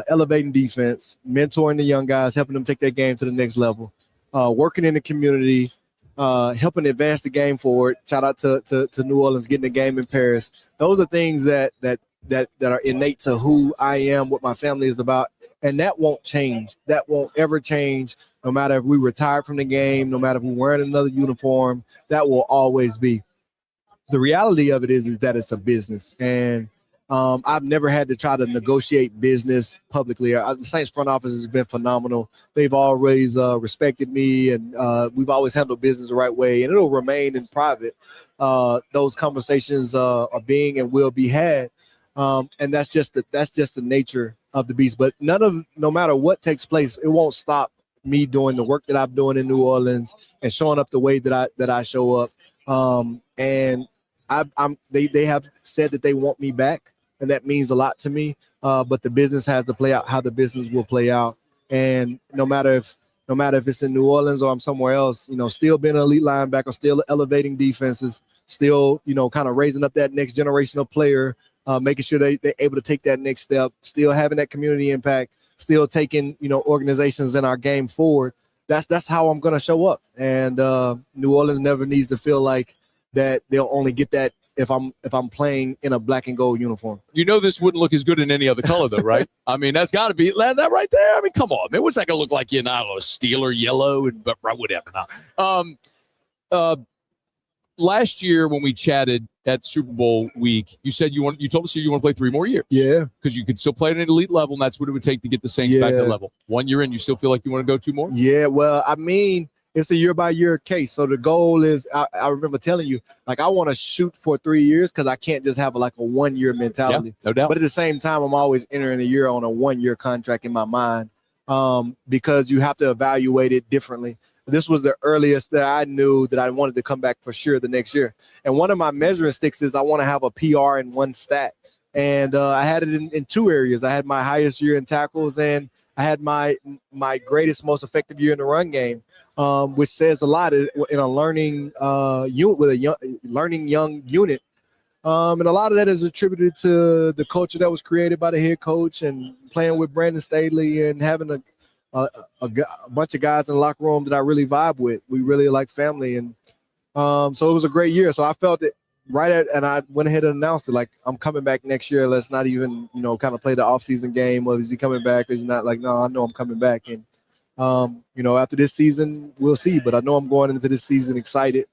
elevating defense, mentoring the young guys, helping them take their game to the next level, working in the community, helping advance the game forward. Shout out to New Orleans getting the game in Paris. Those are things that are innate to who I am, what my family is about. And that won't change. That won't ever change, no matter if we retired from the game, no matter if we're wearing another uniform. That will always be. The reality of it is that it's a business. And I've never had to try to negotiate business publicly. The Saints front office has been phenomenal. They've always respected me, and we've always handled business the right way. And it'll remain in private. Those conversations are being and will be had. And that's just the nature of the beast. But no matter what takes place, it won't stop me doing the work that I'm doing in New Orleans and showing up the way that I show up. And they have said that they want me back, and that means a lot to me. But the business has to play out how the business will play out. And no matter if it's in New Orleans or I'm somewhere else, you know, still being an elite linebacker, still elevating defenses, still, you know, kind of raising up that next generational player, making sure they're able to take that next step, still having that community impact, still taking, you know, organizations in our game forward. That's how I'm going to show up. And New Orleans never needs to feel like that they'll only get that if I'm playing in a black and gold uniform. You know this wouldn't look as good in any other color, though, right? I mean, that's got to be that right there. I mean, come on, man. What's that going to look like in, I don't know, steel or yellow and whatever. Last year when we chatted at Super Bowl week, you said you told us you want to play 3 more years. Yeah. Because you could still play at an elite level, and that's what it would take to get the Saints back to that level. 1 year in, you still feel like you want to go 2 more? Yeah, well, I mean, it's a year-by-year case. So the goal is, I remember telling you, like, I want to shoot for 3 years because I can't just have a 1-year mentality. Yeah, no doubt. But at the same time, I'm always entering a year on a 1-year contract in my mind because you have to evaluate it differently. This was the earliest that I knew that I wanted to come back for sure the next year. And one of my measuring sticks is I want to have a PR in one stat. And I had it in 2 areas. I had my highest year in tackles, and I had my greatest, most effective year in the run game, which says a lot in a learning unit with a learning young unit. And a lot of that is attributed to the culture that was created by the head coach and playing with Brandon Staley and having a bunch of guys in the locker room that I really vibe with. We really like family. And so it was a great year. So I felt it and I went ahead and announced it, like, I'm coming back next year. Let's not even, you know, kind of play the offseason game of, is he coming back or is he not? Like, no, I know I'm coming back. And, you know, after this season, we'll see. But I know I'm going into this season excited,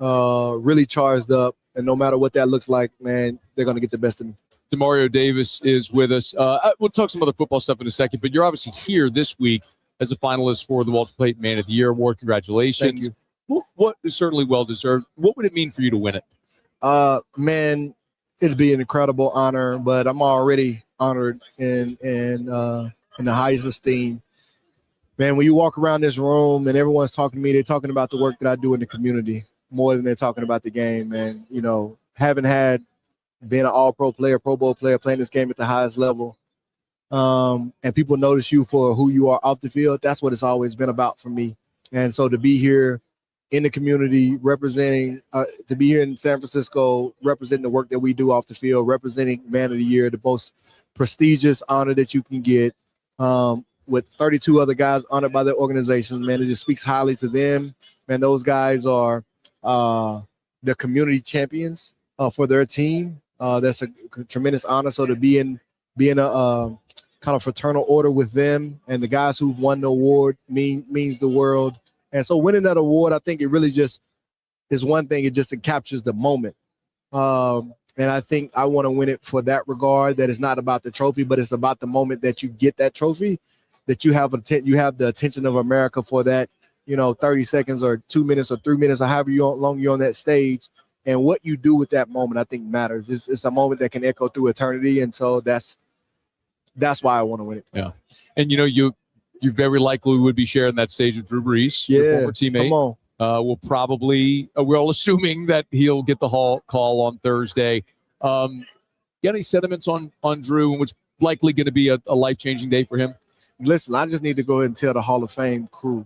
really charged up. And no matter what that looks like, man, they're going to get the best of me. Demario Davis is with us. We'll talk some other football stuff in a second, but you're obviously here this week as a finalist for the Walter Payton Man of the Year Award. Congratulations. Thank you. What is certainly well-deserved. What would it mean for you to win it? Man, it'd be an incredible honor, but I'm already honored in the highest esteem. Man, when you walk around this room and everyone's talking to me, they're talking about the work that I do in the community more than they're talking about the game. And, you know, being an all-pro player, Pro Bowl player, playing this game at the highest level, and people notice you for who you are off the field, that's what it's always been about for me. And so to be here in the community representing, to be here in San Francisco, representing the work that we do off the field, representing Man of the Year, the most prestigious honor that you can get, with 32 other guys honored by their organizations, man, it just speaks highly to them. Man, those guys are the community champions for their team. That's a tremendous honor. So to be in a kind of fraternal order with them and the guys who've won the award means the world. And so winning that award, I think it really just is one thing. It captures the moment. And I think I want to win it for that regard, that it's not about the trophy, but it's about the moment that you get that trophy, that you have the attention of America for that, 30 seconds or 2 minutes or 3 minutes or however long you're on that stage. And what you do with that moment, I think matters. It's a moment that can echo through eternity. And so that's why I want to win it. Yeah. And, you very likely would be sharing that stage with Drew Brees, your former teammate. Come on. We'll probably we're all assuming that he'll get the call on Thursday. Got any sentiments on Drew and what's likely going to be a life-changing day for him? Listen, I just need to go ahead and tell the Hall of Fame crew.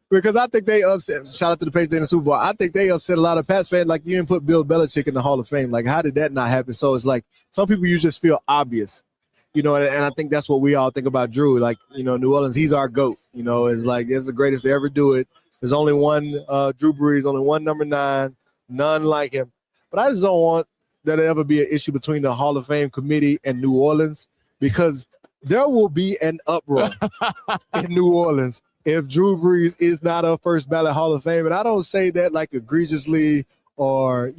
because I think they upset. Shout out to the Patriots in the Super Bowl. I think they upset a lot of Pats fans. Like, you didn't put Bill Belichick in the Hall of Fame. Like, how did that not happen? So it's like some people you just feel obvious. And I think that's what we all think about Drew. Like, New Orleans, he's our GOAT. It's like, it's the greatest to ever do it. There's only one Drew Brees, only one number 9, none like him. But I just don't want there to ever be an issue between the Hall of Fame committee and New Orleans, because there will be an uproar in New Orleans if Drew Brees is not a first ballot Hall of Fame. And I don't say that like egregiously or,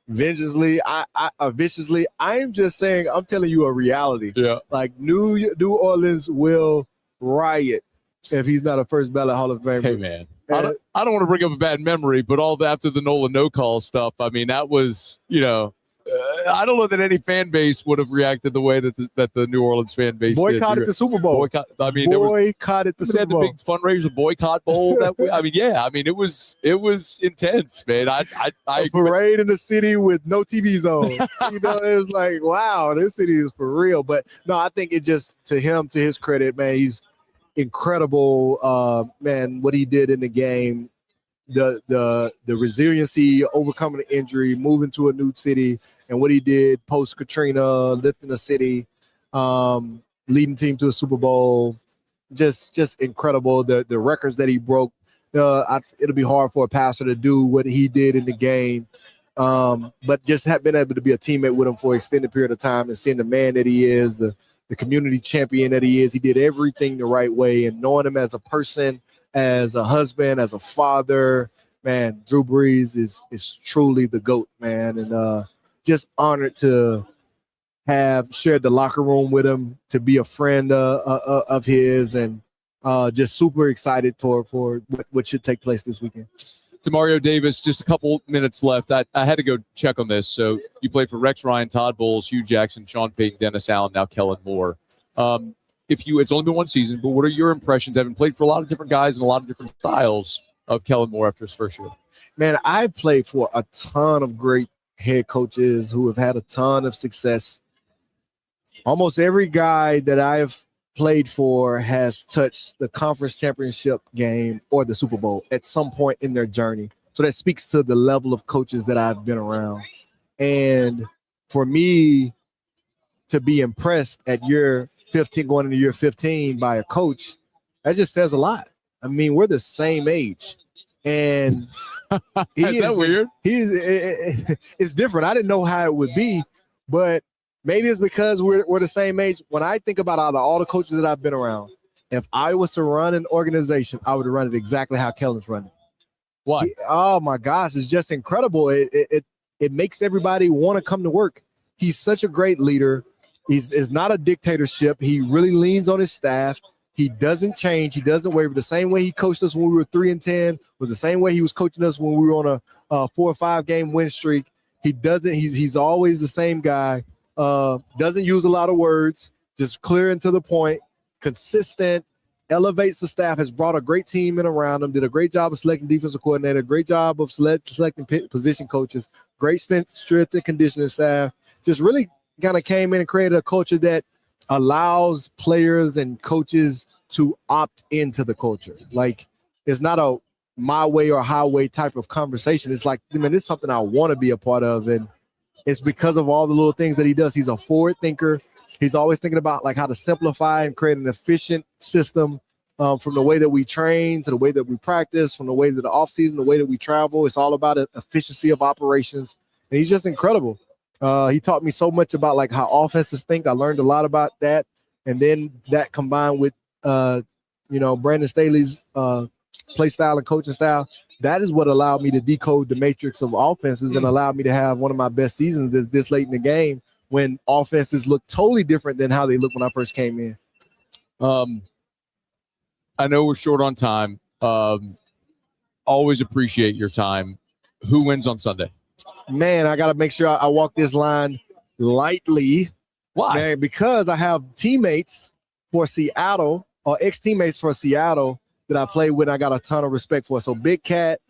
viciously. I'm just saying, I'm telling you a reality. Yeah. Like New Orleans will riot if he's not a first ballot Hall of Fame. Hey, man. I don't want to bring up a bad memory, but all after the Nolan no-call stuff, I mean, that was, I don't know that any fan base would have reacted the way that the New Orleans fan base boycotted the Super Bowl. Boycotted the Super Bowl. The big fundraiser boycott bowl. It was intense, man. I parade in the city with no TV zone. It was like, wow, this city is for real. But no, I think it just, to his credit, man, he's incredible. Man, what he did in the game. The resiliency, overcoming the injury, moving to a new city, and what he did post Katrina, lifting the city, leading team to a Super Bowl, just incredible. The records that he broke, it'll be hard for a passer to do what he did in the game, but just have been able to be a teammate with him for an extended period of time and seeing the man that he is, the community champion that he is. He did everything the right way, and knowing him as a person, as a husband, as a father, man, Drew Brees is truly the GOAT, man. And just honored to have shared the locker room with him, to be a friend of his, and just super excited for what should take place this weekend. Demario Davis, just a couple minutes left. I had to go check on this. So you played for Rex Ryan, Todd Bowles, Hugh Jackson, Sean Payton, Dennis Allen, now Kellen Moore. It's only been one season, but what are your impressions, having played for a lot of different guys and a lot of different styles, of Kellen Moore after his first year? Man, I played for a ton of great head coaches who have had a ton of success. Almost every guy that I've played for has touched the conference championship game or the Super Bowl at some point in their journey. So that speaks to the level of coaches that I've been around. And for me to be impressed at year 15, going into year 15 by a coach, that just says a lot. I mean, we're the same age, and is that weird? It's different. I didn't know how it would be, but maybe it's because we're the same age. When I think about out of all the coaches that I've been around, if I was to run an organization, I would run it exactly how Kellen's running. Why? Oh my gosh, it's just incredible. It makes everybody want to come to work. He's such a great leader. It's not a dictatorship. He really leans on his staff. He doesn't change. He doesn't waver. The same way he coached us when we were 3-10 was the same way he was coaching us when we were on a 4 or 5 game win streak. He doesn't. He's always the same guy. Doesn't use a lot of words. Just clear and to the point. Consistent. Elevates the staff. Has brought a great team in around him. Did a great job of selecting defensive coordinator. Great job of selecting position coaches. Great strength and conditioning staff. Just really kind of came in and created a culture that allows players and coaches to opt into the culture. Like, it's not a my way or highway type of conversation. It's like, man, this is something I want to be a part of. And it's because of all the little things that he does. He's a forward thinker. He's always thinking about like how to simplify and create an efficient system, from the way that we train to the way that we practice, from the way that the offseason, the way that we travel. It's all about efficiency of operations. And he's just incredible. He taught me so much about like how offenses think. I learned a lot about that. And then that combined with Brandon Staley's play style and coaching style, that is what allowed me to decode the matrix of offenses and allowed me to have one of my best seasons this late in the game when offenses look totally different than how they looked when I first came in. I know we're short on time. Always appreciate your time. Who wins on Sunday? Man, I got to make sure I walk this line lightly. Why? Man, because I have teammates for Seattle or ex-teammates for Seattle that I play with. I got a ton of respect for. So Big Cat,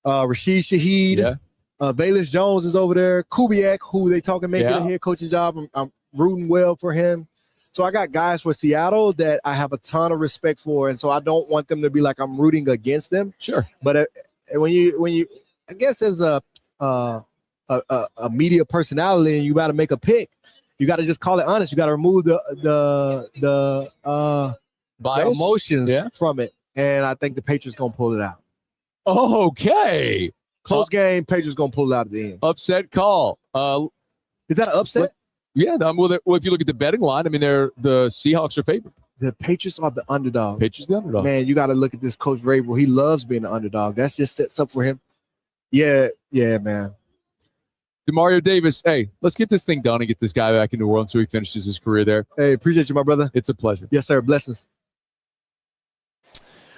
Rashid Shaheed, Velus Jones is over there. Kubiak, who they talking making a head coaching job. I'm rooting well for him. So I got guys for Seattle that I have a ton of respect for, and so I don't want them to be like I'm rooting against them. Sure. But when you, I guess as a media personality, and you got to make a pick, you got to just call it honest. You got to remove the emotions from it, and I think the Patriots gonna pull it out. Okay. Close game. Patriots gonna pull it out at the end. Upset call. Is that an upset? Yeah. Well, if you look at the betting line, I mean, the Seahawks are favored. The Patriots are the underdog. Patriots the underdog. Man, you got to look at this Coach Vrabel. He loves being the underdog. That's just sets up for him. Yeah, man. Demario Davis, hey, let's get this thing done and get this guy back in New Orleans so he finishes his career there. Hey, appreciate you, my brother. It's a pleasure. Yes, sir. Blessings.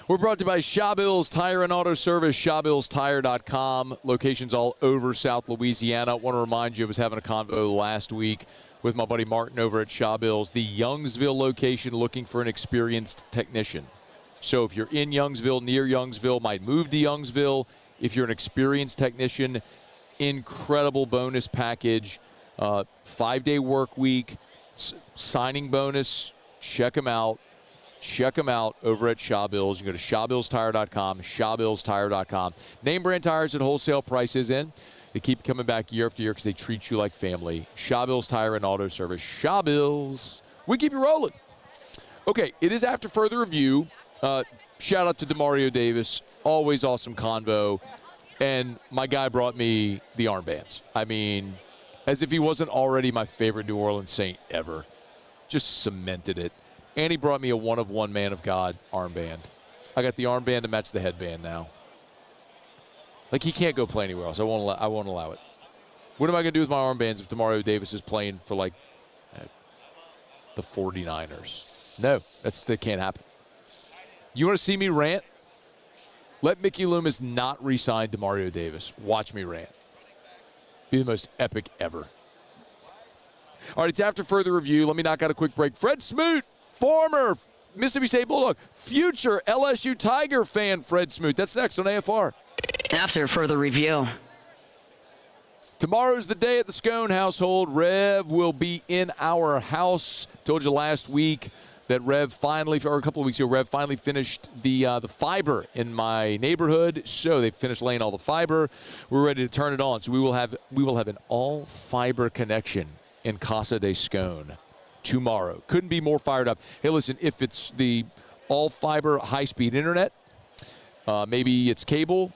We're brought to you by Shawbills Tire and Auto Service, ShawbillsTire.com. Locations all over South Louisiana. I want to remind you, I was having a convo last week with my buddy Martin over at Shawbills. The Youngsville location looking for an experienced technician. So if you're in Youngsville, near Youngsville, might move to Youngsville. If you're an experienced technician, incredible bonus package, 5-day work week, signing bonus. Check them out. Check them out over at Shawbills. You can go to ShawbillsTire.com, ShawbillsTire.com. Name brand tires at wholesale prices in. They keep coming back year after year because they treat you like family. Shawbills Tire and Auto Service. Shawbills. We keep you rolling. Okay, it is after further review. Shout out to Demario Davis. Always awesome convo. And my guy brought me the armbands. I mean, as if he wasn't already my favorite New Orleans Saint ever. Just cemented it. And he brought me a one-of-one Man of God armband. I got the armband to match the headband now. Like, he can't go play anywhere else. I won't allow it. What am I going to do with my armbands if Demario Davis is playing for, like, the 49ers? No, that can't happen. You want to see me rant? Let Mickey Loomis not re-sign Demario Davis. Watch me rant. Be the most epic ever. All right, it's after further review. Let me knock out a quick break. Fred Smoot, former Mississippi State Bulldog, future LSU Tiger fan Fred Smoot. That's next on AFR. After further review. Tomorrow's the day at the Scone household. Rev will be in our house. Told you last week that Rev finally, or a couple of weeks ago, Rev finally finished the fiber in my neighborhood. So they finished laying all the fiber. We're ready to turn it on. So we will have an all fiber connection in Casa de Scone tomorrow. Couldn't be more fired up. Hey, listen, if it's the all fiber high-speed internet, maybe it's cable,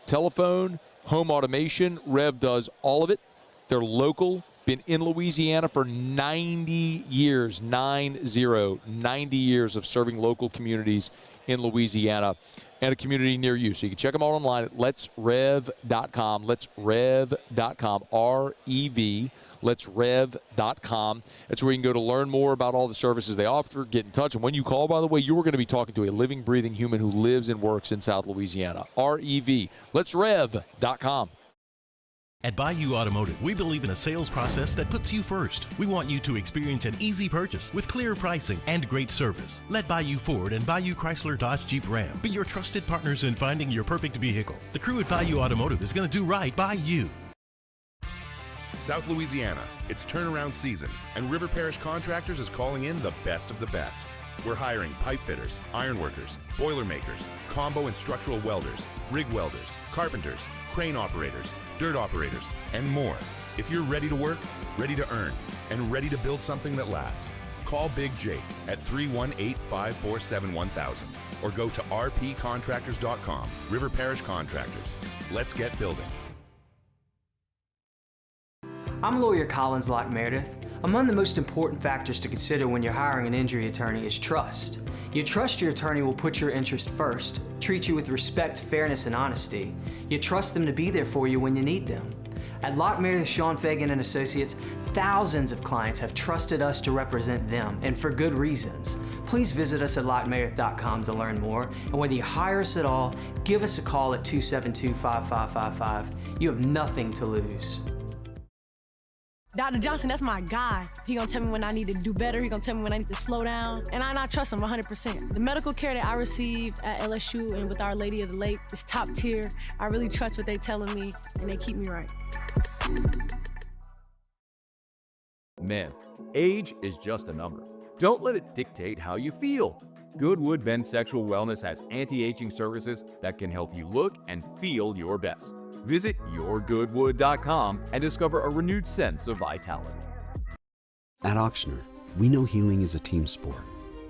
telephone, home automation, Rev does all of it. They're local, been in Louisiana for 90 years, 90 years of serving local communities in Louisiana and a community near you. So you can check them out online at letsrev.com, letsrev.com, R-E-V, letsrev.com. That's where you can go to learn more about all the services they offer, get in touch. And when you call, by the way, you are going to be talking to a living, breathing human who lives and works in South Louisiana. R-E-V, letsrev.com. At Bayou Automotive, we believe in a sales process that puts you first. We want you to experience an easy purchase with clear pricing and great service. Let Bayou Ford and Bayou Chrysler Dodge Jeep Ram be your trusted partners in finding your perfect vehicle. The crew at Bayou Automotive is going to do right by you. South Louisiana, it's turnaround season, and River Parish Contractors is calling in the best of the best. We're hiring pipe fitters, iron workers, boiler makers, combo and structural welders, rig welders, carpenters, crane operators, dirt operators, and more. If you're ready to work, ready to earn, and ready to build something that lasts, call Big Jake at 318-547-1000 or go to rpcontractors.com. River Parish Contractors. Let's get building. I'm lawyer Collins Locke Meredith. Among the most important factors to consider when you're hiring an injury attorney is trust. You trust your attorney will put your interest first, treat you with respect, fairness, and honesty. You trust them to be there for you when you need them. At Locke Meredith, Sean Fagan and Associates, thousands of clients have trusted us to represent them, and for good reasons. Please visit us at LockeMeredith.com to learn more, and whether you hire us at all, give us a call at 272-5555. You have nothing to lose. Dr. Johnson, that's my guy. He gonna tell me when I need to do better. He gonna tell me when I need to slow down. And I trust him 100%. The medical care that I receive at LSU and with Our Lady of the Lake is top tier. I really trust what they telling me, and they keep me right. Men, age is just a number. Don't let it dictate how you feel. Goodwood Men's Sexual Wellness has anti-aging services that can help you look and feel your best. Visit yourgoodwood.com and discover a renewed sense of vitality. At Ochsner, we know healing is a team sport.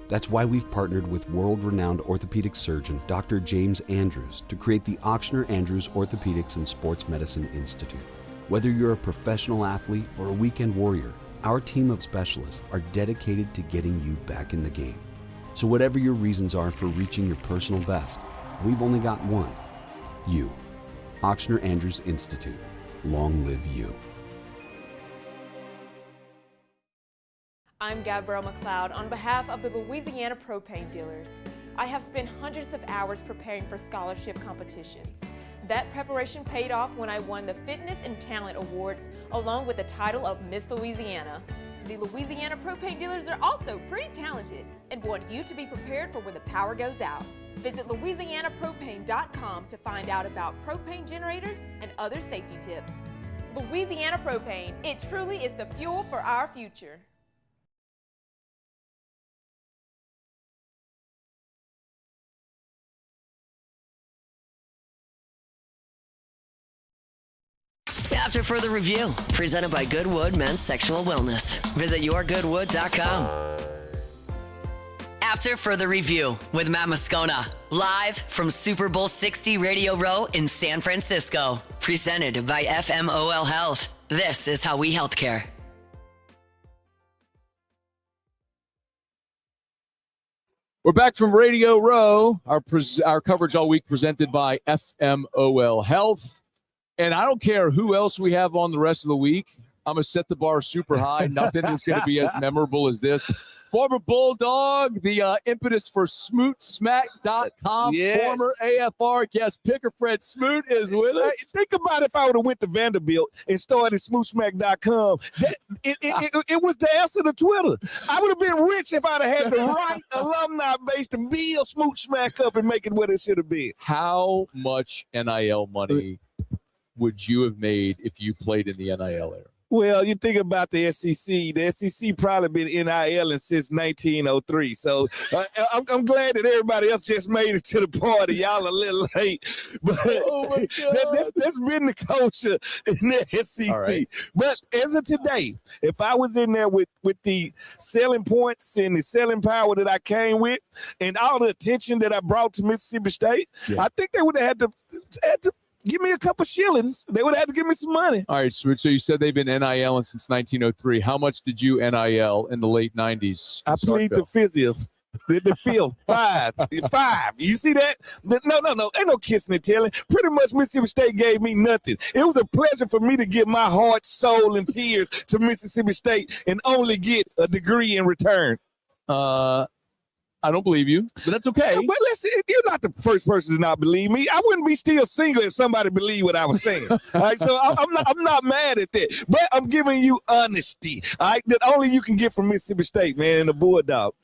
That's why we've partnered with world-renowned orthopedic surgeon Dr. James Andrews to create the Ochsner Andrews Orthopedics and Sports Medicine Institute. Whether you're a professional athlete or a weekend warrior, our team of specialists are dedicated to getting you back in the game. So whatever your reasons are for reaching your personal best, we've only got one: you. Ochsner Andrews Institute. Long live you. I'm Gabrielle McLeod on behalf of the Louisiana Propane Dealers. I have spent hundreds of hours preparing for scholarship competitions. That preparation paid off when I won the Fitness and Talent Awards along with the title of Miss Louisiana. The Louisiana Propane Dealers are also pretty talented and want you to be prepared for when the power goes out. Visit LouisianaPropane.com to find out about propane generators and other safety tips. Louisiana Propane, it truly is the fuel for our future. After further review, presented by Goodwood Men's Sexual Wellness. Visit yourgoodwood.com. After further review with Matt Moscona, live from Super Bowl 60 Radio Row in San Francisco. Presented by FMOL Health. This is how we healthcare. We're back from Radio Row, our coverage all week presented by FMOL Health. And I don't care who else we have on the rest of the week. I'm going to set the bar super high. Nothing is going to be as memorable as this. Former Bulldog, the impetus for SmootSmack.com, Yes. former AFR guest picker Fred Smoot is with us. Hey, think about if I would have went to Vanderbilt and started SmootSmack.com. It was the answer to Twitter. I would have been rich if I'd have had the right alumni base to build SmootSmack up and make it what it should have been. How much NIL money would you have made if you played in the NIL era? Well, you think about the SEC. The SEC probably been NILing since 1903. So I'm glad that everybody else just made it to the party. Y'all a little late. But that's been the culture in the SEC. Right. But as of today, if I was in there with the selling points and the selling power that I came with and all the attention that I brought to Mississippi State, I think they would have had to give me a couple shillings. They would have had to give me some money. All right, Smoot. So you said they've been NILing since 1903. How much did you NIL in the late 90s? I played the physio. The field, five. You see that? No. Ain't no kissing and telling. Pretty much Mississippi State gave me nothing. It was a pleasure for me to give my heart, soul, and tears to Mississippi State and only get a degree in return. I don't believe you, but that's okay. But listen, you're not the first person to not believe me. I wouldn't be still single if somebody believed what I was saying. All right, so I'm not mad at that. But I'm giving you honesty, all right, that only you can get from Mississippi State, man, and the Bulldog.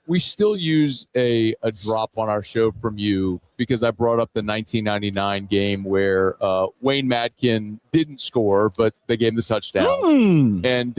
We still use a drop on our show from you because I brought up the 1999 game where Wayne Madkin didn't score, but they gave him the touchdown. And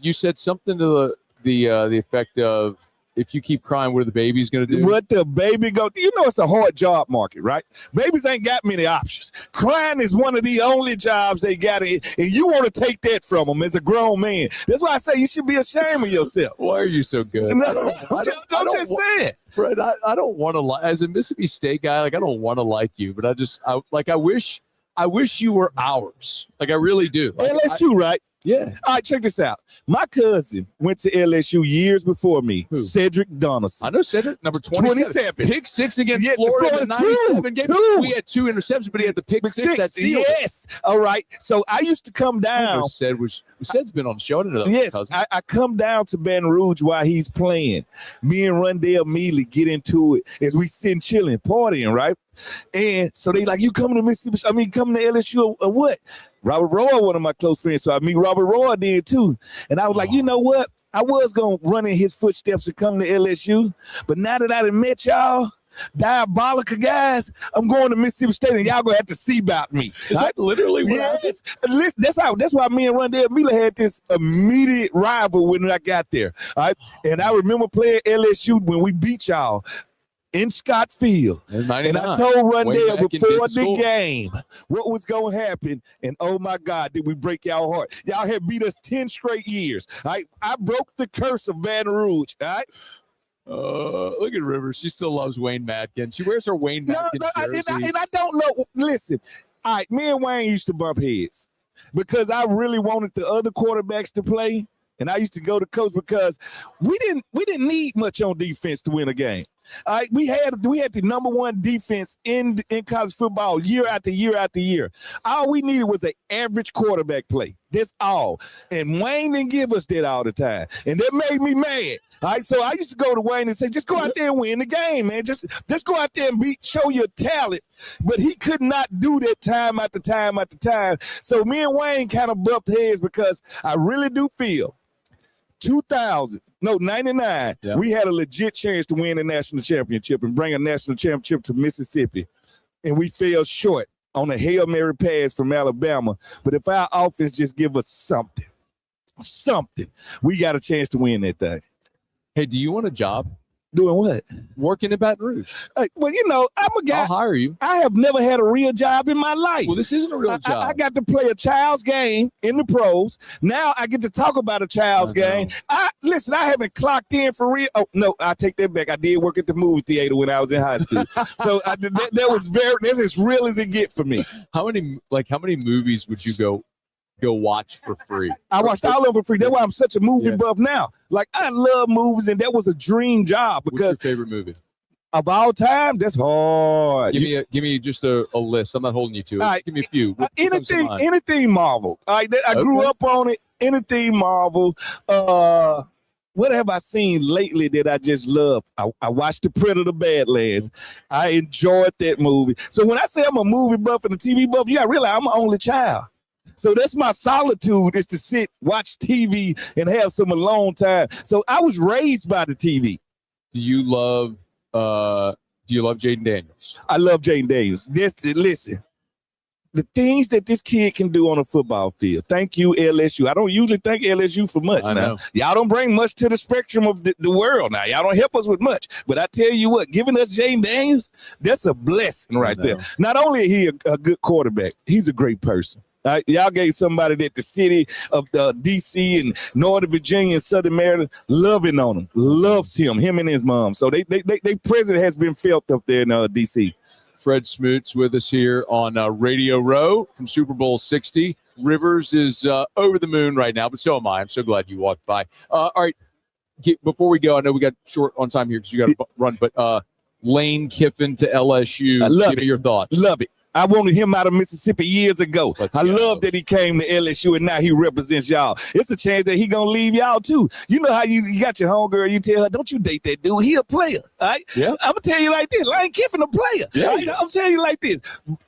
you said something to the effect of, if you keep crying, what are the babies going to do? What the baby go? You know it's a hard job market, right? Babies ain't got many options. Crying is one of the only jobs they got, and you want to take that from them as a grown man. That's why I say you should be ashamed of yourself. Why are you so good? No, I'm just saying. Fred, I don't want to as a Mississippi State guy, I don't want to like you, but I wish you were ours. I really do. LSU, right? Yeah. All right, check this out. My cousin went to LSU years before me. Who? Cedric Donaldson. I know Cedric, number 27. Pick six against Yeah, Florida in the 97 game. two. We had 2 interceptions, but he had the pick six. That sealed it. Yes. All right. So I used to come down. Ced's been on the show. I didn't know that. Yes, I come down to Baton Rouge while he's playing. Me and Rondell Mealy get into it as we sitting chilling, partying, right? And so they like, you coming to Mississippi? I mean, coming to LSU or what? Robert Roy, one of my close friends. So I meet Robert Roy then too. And I was like, you know what? I was going to run in his footsteps and come to LSU. But now that I done met y'all, diabolical guys, I'm going to Mississippi State and y'all gonna have to see about me. Is that literally what yes. That's why me and Rondell Mealy had this immediate rival when I got there. All right. And I remember playing LSU when we beat y'all in Scott Field. And I told Rondell before the game what was going to happen. And oh my God, did we break y'all heart. Y'all had beat us 10 straight years. All right. I broke the curse of Baton Rouge. All right. Look at Rivers. She still loves Wayne Madkin. She wears her Wayne Madkin jersey. And I don't know. Listen, all right, me and Wayne used to bump heads because I really wanted the other quarterbacks to play. And I used to go to coach because we didn't need much on defense to win a game. All right, we had the number one defense in college football year after year after year. All we needed was an average quarterback play. That's all. And Wayne didn't give us that all the time. And that made me mad. All right, so I used to go to Wayne and say, just go out there and win the game, man. Just go out there and show your talent. But he could not do that time after time after time. So me and Wayne kind of bumped heads because I really do feel 99, we had a legit chance to win a national championship and bring a national championship to Mississippi. And we fell short on a Hail Mary pass from Alabama. But if our offense just give us something, we got a chance to win that thing. Hey, do you want a job? Doing what? Working in Baton Rouge. Well, you know, I'm a guy. I'll hire you. I have never had a real job in my life. Well, this isn't a real job. I got to play a child's game in the pros. Now I get to talk about a child's game. Listen, I haven't clocked in for real. Oh, no, I take that back. I did work at the movie theater when I was in high school. So that's as real as it get for me. How many movies would you go watch for free? I watched all of them for free. That's why I'm such a movie buff now. Like, I love movies, and that was a dream job. Because what's your favorite movie? Of all time, that's hard. Give me just a list. I'm not holding you to it. Right. Give me a few. Anything Marvel. I grew up on it. Anything Marvel. What have I seen lately that I just love? I watched The Predator Badlands. I enjoyed that movie. So when I say I'm a movie buff and a TV buff, you got to realize I'm an only child. So that's my solitude, is to sit, watch TV, and have some alone time. So I was raised by the TV. Do you love Jaden Daniels? I love Jaden Daniels. Listen, the things that this kid can do on a football field. Thank you, LSU. I don't usually thank LSU for much. Now, y'all don't bring much to the spectrum of the world now. Y'all don't help us with much. But I tell you what, giving us Jaden Daniels, that's a blessing right there. Not only is he a good quarterback, he's a great person. Y'all gave somebody that the city of D.C. and Northern Virginia and Southern Maryland loving on him, loves him and his mom. So they presence has been felt up there in D.C. Fred Smoot's with us here on Radio Row from Super Bowl 60. Rivers is over the moon right now, but so am I. I'm so glad you walked by. All right, before we go, I know we got short on time here because you got to run, but Lane Kiffin to LSU. Your thoughts? Love it. I wanted him out of Mississippi years ago. I love that he came to LSU and now he represents y'all. It's a chance that he gonna leave y'all too. You know how you got your homegirl, you tell her, don't you date that dude. He a player, all right? Yeah. I'm gonna tell you like this, Lane Kiffin a player. Yeah, right? I'm telling you like this.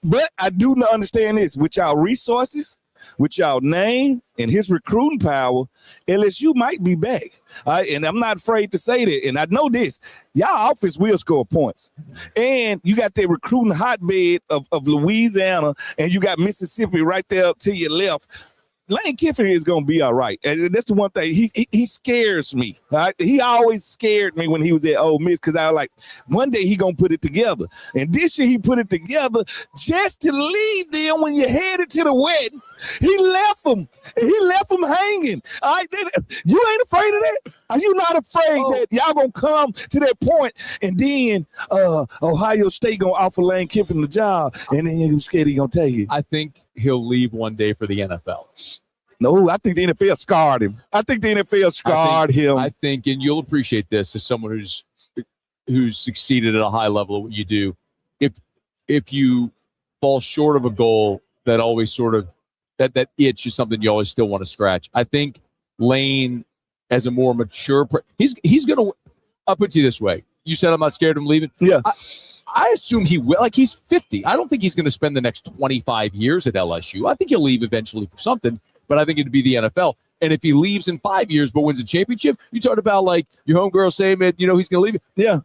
But I do not understand this. With y'all resources, with y'all name and his recruiting power, LSU might be back. And I'm not afraid to say that. And I know this. Y'all offense will score points. And you got that recruiting hotbed of Louisiana, and you got Mississippi right there to your left. Lane Kiffin is going to be all right. And that's the one thing. He scares me. Right? He always scared me when he was at Ole Miss because I was like, one day he going to put it together. And this year he put it together just to leave them when you headed to the wedding. He left them. He left them hanging. All right? You ain't afraid of that? Are you not afraid that y'all going to come to that point and then Ohio State going to offer Lane Kiffin the job and then you're scared he going to tell you? I think he'll leave one day for the NFL. No, I think the NFL scarred him. I think the NFL scarred him. I think, and you'll appreciate this as someone who's succeeded at a high level at what you do. If you fall short of a goal, that always sort of that itch is something you always still want to scratch. I think Lane, as a more mature, he's going to. I'll put it to you this way: you said I'm not scared of him leaving. Yeah. I assume he will. Like, he's 50. I don't think he's going to spend the next 25 years at LSU. I think he'll leave eventually for something, but I think it'd be the NFL. And if he leaves in 5 years but wins a championship, you talked about, like, your homegirl saying, man, he's going to leave. Yeah.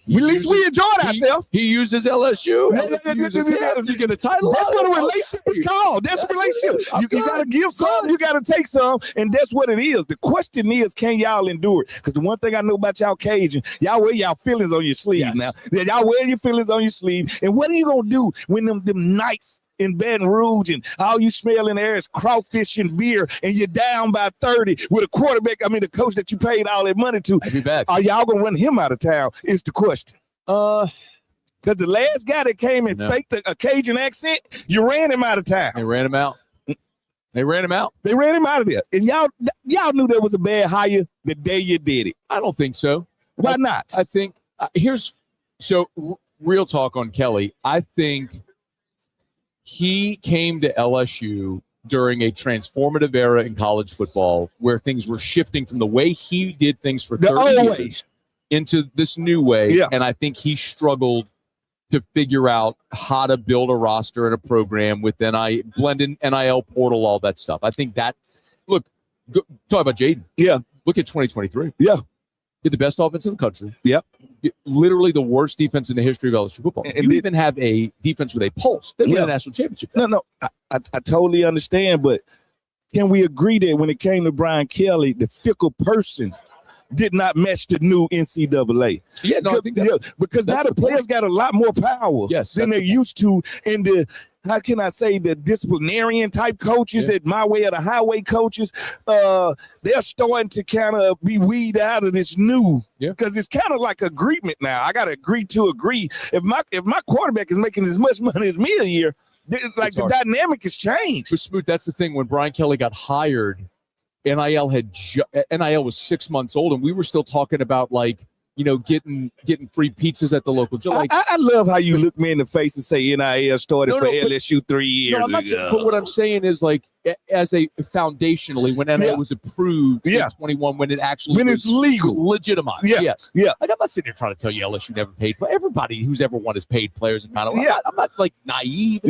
At least we enjoyed ourselves. He uses LSU. You get a title. That's what a relationship is called. That's a relationship. You got to give some, you got to take some, and that's what it is. The question is, can y'all endure it? Because the one thing I know about y'all Cajun, y'all wear y'all feelings on your sleeve now. Y'all wear your feelings on your sleeve. And what are you going to do when them nights in Baton Rouge and all you smell in the air is crawfish and beer and you're down by 30 with a quarterback, the coach that you paid all that money to? Are y'all going to run him out of town is the question. Because the last guy that came and faked a Cajun accent, you ran him out of town. They ran him out. They ran him out of there. And y'all knew that was a bad hire the day you did it. I don't think so. Why not? I think real talk on Kelly. I think he came to LSU during a transformative era in college football where things were shifting from the way he did things for 30 years into this new way. Yeah. And I think he struggled to figure out how to build a roster and a program with blend in NIL portal, all that stuff. I think that, talk about Jaden. Yeah. Look at 2023. Yeah. You're the best offense in the country. Yep. Literally the worst defense in the history of LSU football. You even have a defense with a pulse. They win a national championship. No. I totally understand, but can we agree that when it came to Brian Kelly, the fickle person did not match the new NCAA? Yeah, no, I think because now the players got a lot more power than they used to in the, how can I say, the disciplinarian type coaches, that my way or the highway coaches, they're starting to kind of be weeded out of this new, because it's kind of like agreement now. I got to agree to agree. If my quarterback is making as much money as me a year, the dynamic has changed. But Smoot, that's the thing. When Brian Kelly got hired, NIL was 6 months old, and we were still talking about getting free pizzas at the local joint. I love how you look me in the face and say NIL started for LSU 3 years ago. But what I'm saying is, as a foundationally, when NIL was approved in 21, when it actually it's legal, was legitimized. Yes. I'm not sitting here trying to tell you LSU never paid. Everybody who's ever won has paid players. And I'm not naive.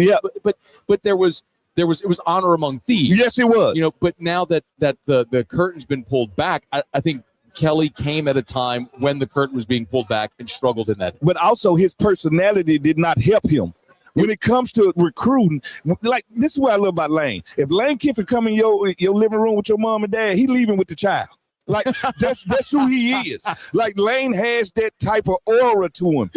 But it was honor among thieves. Yes, it was. But now that the curtain's been pulled back, I think Kelly came at a time when the curtain was being pulled back and struggled in that. But also his personality did not help him. When it comes to recruiting, this is what I love about Lane. If Lane Kiffin come in your living room with your mom and dad, he leaving with the child. That's who he is. Lane has that type of aura to him.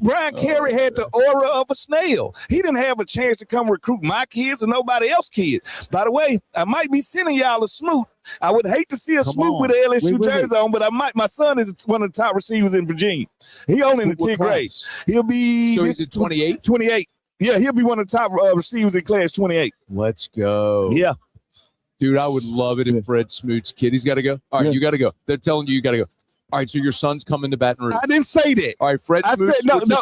Brian Carey had the aura of a snail. He didn't have a chance to come recruit my kids or nobody else's kids. By the way, I might be sending y'all a Smoot. I would hate to see a Smoot with an LSU jersey on, but I might. My son is one of the top receivers in Virginia. He only in the 10th grade. He'll be 28? 28. Yeah, he'll be one of the top receivers in class 28. Let's go. Yeah. Dude, I would love it if Fred Smoot's kid. He's got to go. All right, you got to go. They're telling you got to go. All right, so your son's coming to Baton Rouge. I didn't say that. All right, Fred Smoot.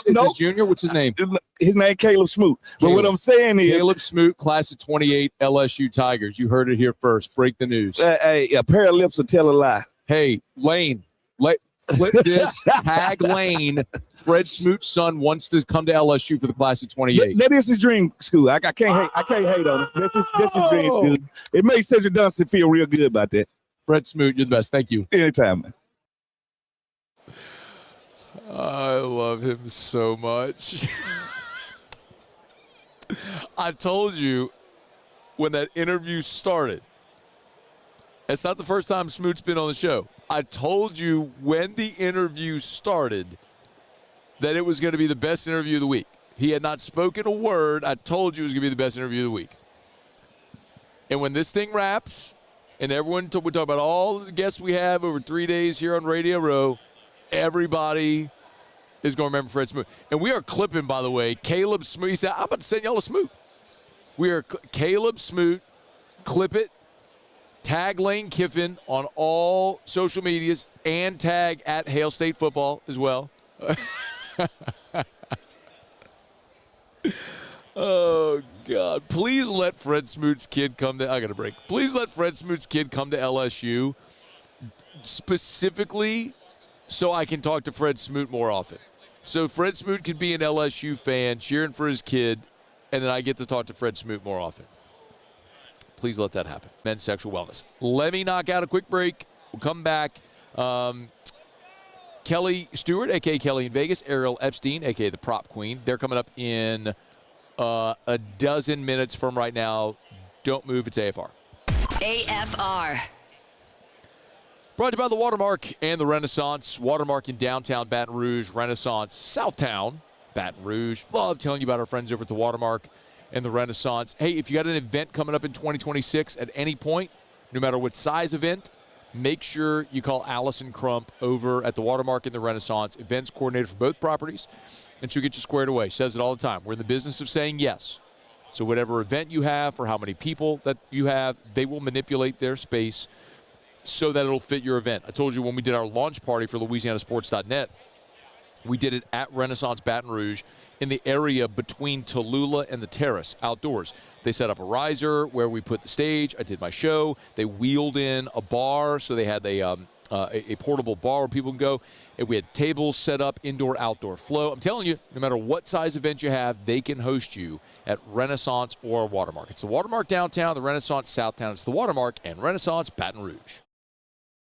No. Junior? What's his name? His name Caleb Smoot. But what I'm saying is Caleb Smoot, class of 28, LSU Tigers. You heard it here first. Break the news. A pair of lips will tell a lie. Hey, Lane, clip this. Tag Lane. Fred Smoot's son wants to come to LSU for the class of 28. That is his dream school. I can't hate on it. That's his dream school. It made Cedric Dunston feel real good about that. Fred Smoot, you're the best. Thank you. Anytime, man. I love him so much. I told you when that interview started, it's not the first time Smoot's been on the show. I told you when the interview started that it was going to be the best interview of the week. He had not spoken a word. I told you it was going to be the best interview of the week. And when this thing wraps, and we talk about all the guests we have over 3 days here on Radio Row, everybody is going to remember Fred Smoot. And we are clipping, by the way, Caleb Smoot. He said, I'm about to send y'all a Smoot. We are Caleb Smoot. Clip it. Tag Lane Kiffin on all social medias and tag at Hail State Football as well. Oh, God. Please let Fred Smoot's kid come to – I got to break. Please let Fred Smoot's kid come to LSU specifically so I can talk to Fred Smoot more often. So Fred Smoot could be an LSU fan cheering for his kid, and then I get to talk to Fred Smoot more often. Please let that happen. Men's sexual wellness. Let me knock out a quick break. We'll come back. Kelly Stewart, a.k.a. Kelly in Vegas. Ariel Epstein, a.k.a. the Prop Queen. They're coming up in a dozen minutes from right now. Don't move. It's AFR. AFR. Brought to you by the Watermark and the Renaissance. Watermark in downtown Baton Rouge. Renaissance, Southtown Baton Rouge. Love telling you about our friends over at the Watermark and the Renaissance. Hey, if you got an event coming up in 2026 at any point, no matter what size event, make sure you call Allison Crump over at the Watermark and the Renaissance. Events coordinator for both properties, and she'll get you squared away. She says it all the time. We're in the business of saying yes. So whatever event you have for how many people that you have, they will manipulate their space so that it'll fit your event. I told you when we did our launch party for LouisianaSports.net, we did it at Renaissance Baton Rouge in the area between Tallulah and the Terrace outdoors. They set up a riser where we put the stage. I did my show. They wheeled in a bar, so they had a portable bar where people can go. And we had tables set up, indoor, outdoor flow. I'm telling you, no matter what size event you have, they can host you at Renaissance or Watermark. It's the Watermark downtown, the Renaissance Southtown. It's the Watermark and Renaissance Baton Rouge.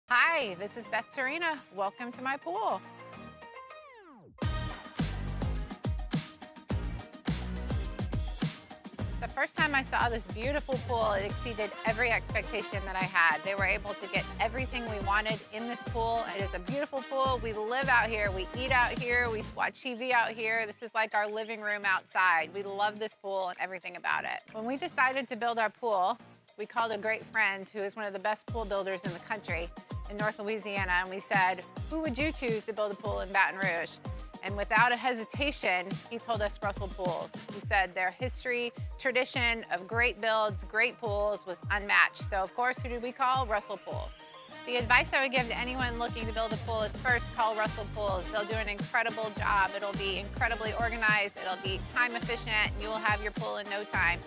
Hi, this is Beth Serena. Welcome to my pool. The first time I saw this beautiful pool, it exceeded every expectation that I had. They were able to get everything we wanted in this pool. It is a beautiful pool. We live out here. We eat out here. We watch TV out here. This is like our living room outside. We love this pool and everything about it. When we decided to build our pool, we called a great friend who is one of the best pool builders in the country in North Louisiana, and we said, who would you choose to build a pool in Baton Rouge? And without a hesitation, he told us Russell Pools. He said their history, tradition of great builds, great pools was unmatched. So of course, who did we call? Russell Pools. The advice I would give to anyone looking to build a pool is first call Russell Pools. They'll do an incredible job. It'll be incredibly organized. It'll be time efficient, and you will have your pool in no time.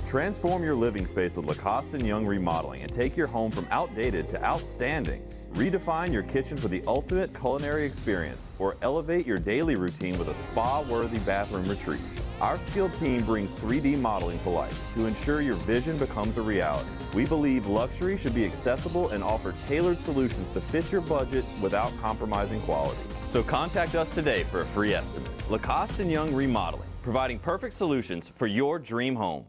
Transform your living space with Lacoste & Young Remodeling and take your home from outdated to outstanding. Redefine your kitchen for the ultimate culinary experience or elevate your daily routine with a spa-worthy bathroom retreat. Our skilled team brings 3D modeling to life to ensure your vision becomes a reality. We believe luxury should be accessible and offer tailored solutions to fit your budget without compromising quality. So contact us today for a free estimate. Lacoste & Young Remodeling, providing perfect solutions for your dream home.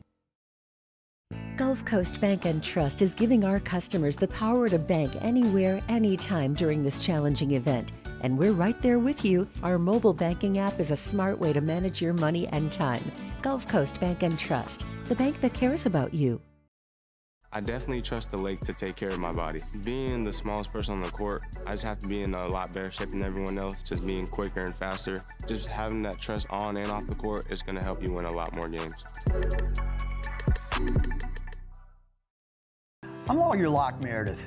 Gulf Coast Bank and Trust is giving our customers the power to bank anywhere, anytime during this challenging event. And we're right there with you. Our mobile banking app is a smart way to manage your money and time. Gulf Coast Bank and Trust, the bank that cares about you. I definitely trust the lake to take care of my body. Being the smallest person on the court, I just have to be in a lot better shape than everyone else, just being quicker and faster. Just having that trust on and off the court is going to help you win a lot more games. I'm Lawyer Locke Meredith.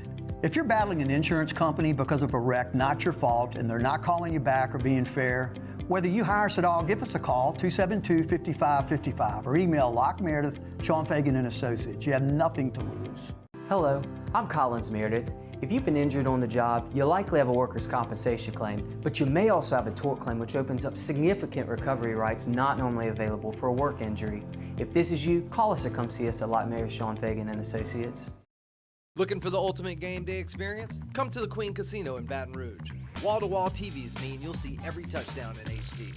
If you're battling an insurance company because of a wreck not your fault and they're not calling you back or being fair, whether you hire us at all, give us a call, 272-5555, or email Locke Meredith, Sean Fagan and Associates. You have nothing to lose. Hello, I'm Collins Meredith. If you've been injured on the job, you likely have a workers' compensation claim, but you may also have a tort claim, which opens up significant recovery rights not normally available for a work injury. If this is you, call us or come see us at Locke Meredith, Sean Fagan and Associates. Looking for the ultimate game day experience? Come to the Queen Casino in Baton Rouge. Wall-to-wall TVs mean you'll see every touchdown in HD.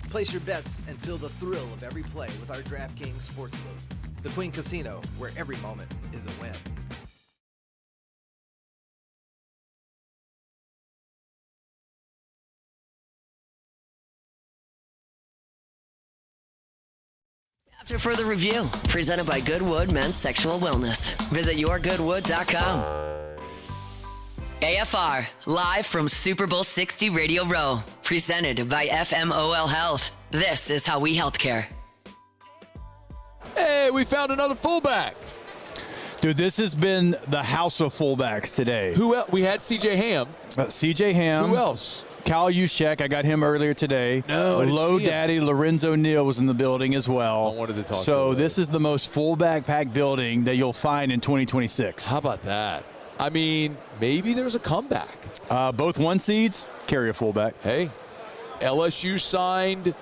Place your bets and feel the thrill of every play with our DraftKings Sportsbook. The Queen Casino, where every moment is a win. After further review, presented by Goodwood Men's Sexual Wellness. Visit yourgoodwood.com. AFR, live from Super Bowl 60 Radio Row, presented by FMOL Health. This is how we healthcare. Hey, we found another fullback. Dude, this has been the house of fullbacks today. Who else? We had C.J. Ham. C.J. Ham. Who else? Cal Juszczyk, I got him earlier today. No, I didn't Low see him. Daddy Lorenzo Neal was in the building as well. I wanted to talk to So him. this is the most fullback packed building that you'll find in 2026. How about that? I mean, maybe there's a comeback. Both one seeds carry a fullback. Hey, LSU signed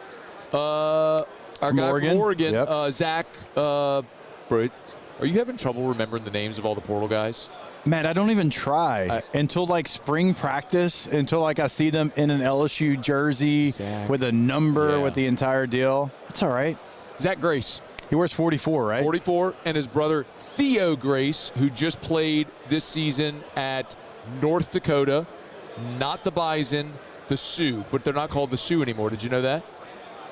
our guy from Oregon, Yep. Zach. Bro, are you having trouble remembering the names of all the portal guys? Man, I don't even try until like spring practice, until like I see them in an LSU jersey with a number with the entire deal. It's all right. Zach Grace. He wears 44, right? 44, and his brother Theo Grace, who just played this season at North Dakota, not the Bison, the Sioux, but they're not called the Sioux anymore. Did you know that?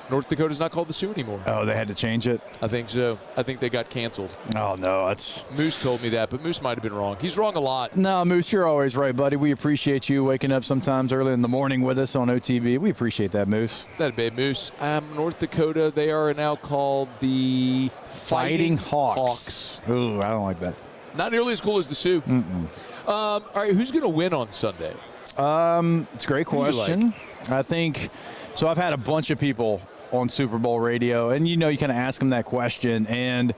North Dakota's not called the Sioux anymore. Oh, they had to change it? I think so. I think they got canceled. Oh, no. That's Moose told me that, but Moose might have been wrong. He's wrong a lot. No, Moose, you're always right, buddy. We appreciate you waking up sometimes early in the morning with us on OTB. We appreciate that, Moose. That big Moose. North Dakota, they are now called the Fighting Hawks. Ooh, I don't like that. Not nearly as cool as the Sioux. All right, who's going to win on Sunday? It's a great Who do you question. I think so. I've had a bunch of people on Super Bowl radio, and you kind of ask them that question, and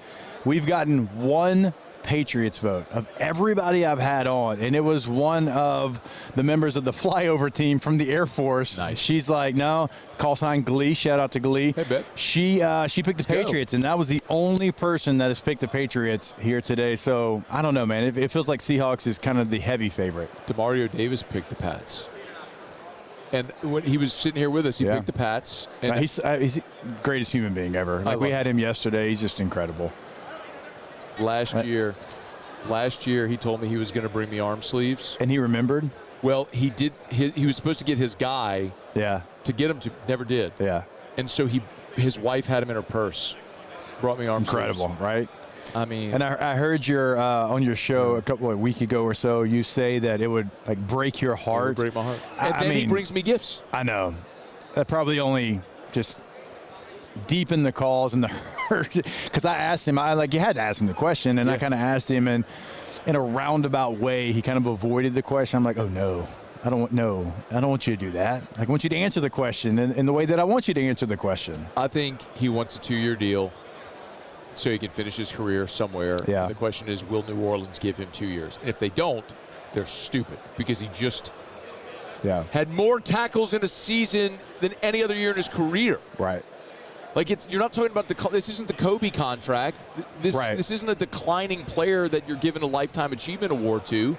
we've gotten one Patriots vote of everybody I've had on, and it was one of the members of the flyover team from the Air Force. Nice. She's like, no, call sign Glee. Shout out to Glee. Hey, Bet. She picked the Patriots, and that was the only person that has picked the Patriots here today. So I don't know, man. It feels like Seahawks is kind of the heavy favorite. Demario Davis picked the Pats. And when he was sitting here with us, he picked the Pats. And He's the greatest human being ever. Like, we had him yesterday. He's just incredible. Last year, he told me he was going to bring me arm sleeves. And he remembered? Well, he did. He was supposed to get his guy to get him to. Never did. Yeah. And so his wife had him in her purse. Brought me arm Incredible, sleeves. right? I mean. And I heard on your show a week ago or so, you say that it would like break your heart. It would break my heart. And then he brings me gifts. I know. That probably only just deepened the cause and the hurt. Because I asked him, you had to ask him the question, and I kind of asked him, and in a roundabout way, he kind of avoided the question. I'm like, oh no. I don't want you to do that. I want you to answer the question in the way that I want you to answer the question. I think he wants a 2-year deal so he can finish his career somewhere. Yeah. And the question is, will New Orleans give him 2 years? And if they don't, they're stupid because he just had more tackles in a season than any other year in his career. Right. Like you're not talking about this isn't the Kobe contract. This isn't a declining player that you're giving a lifetime achievement award to.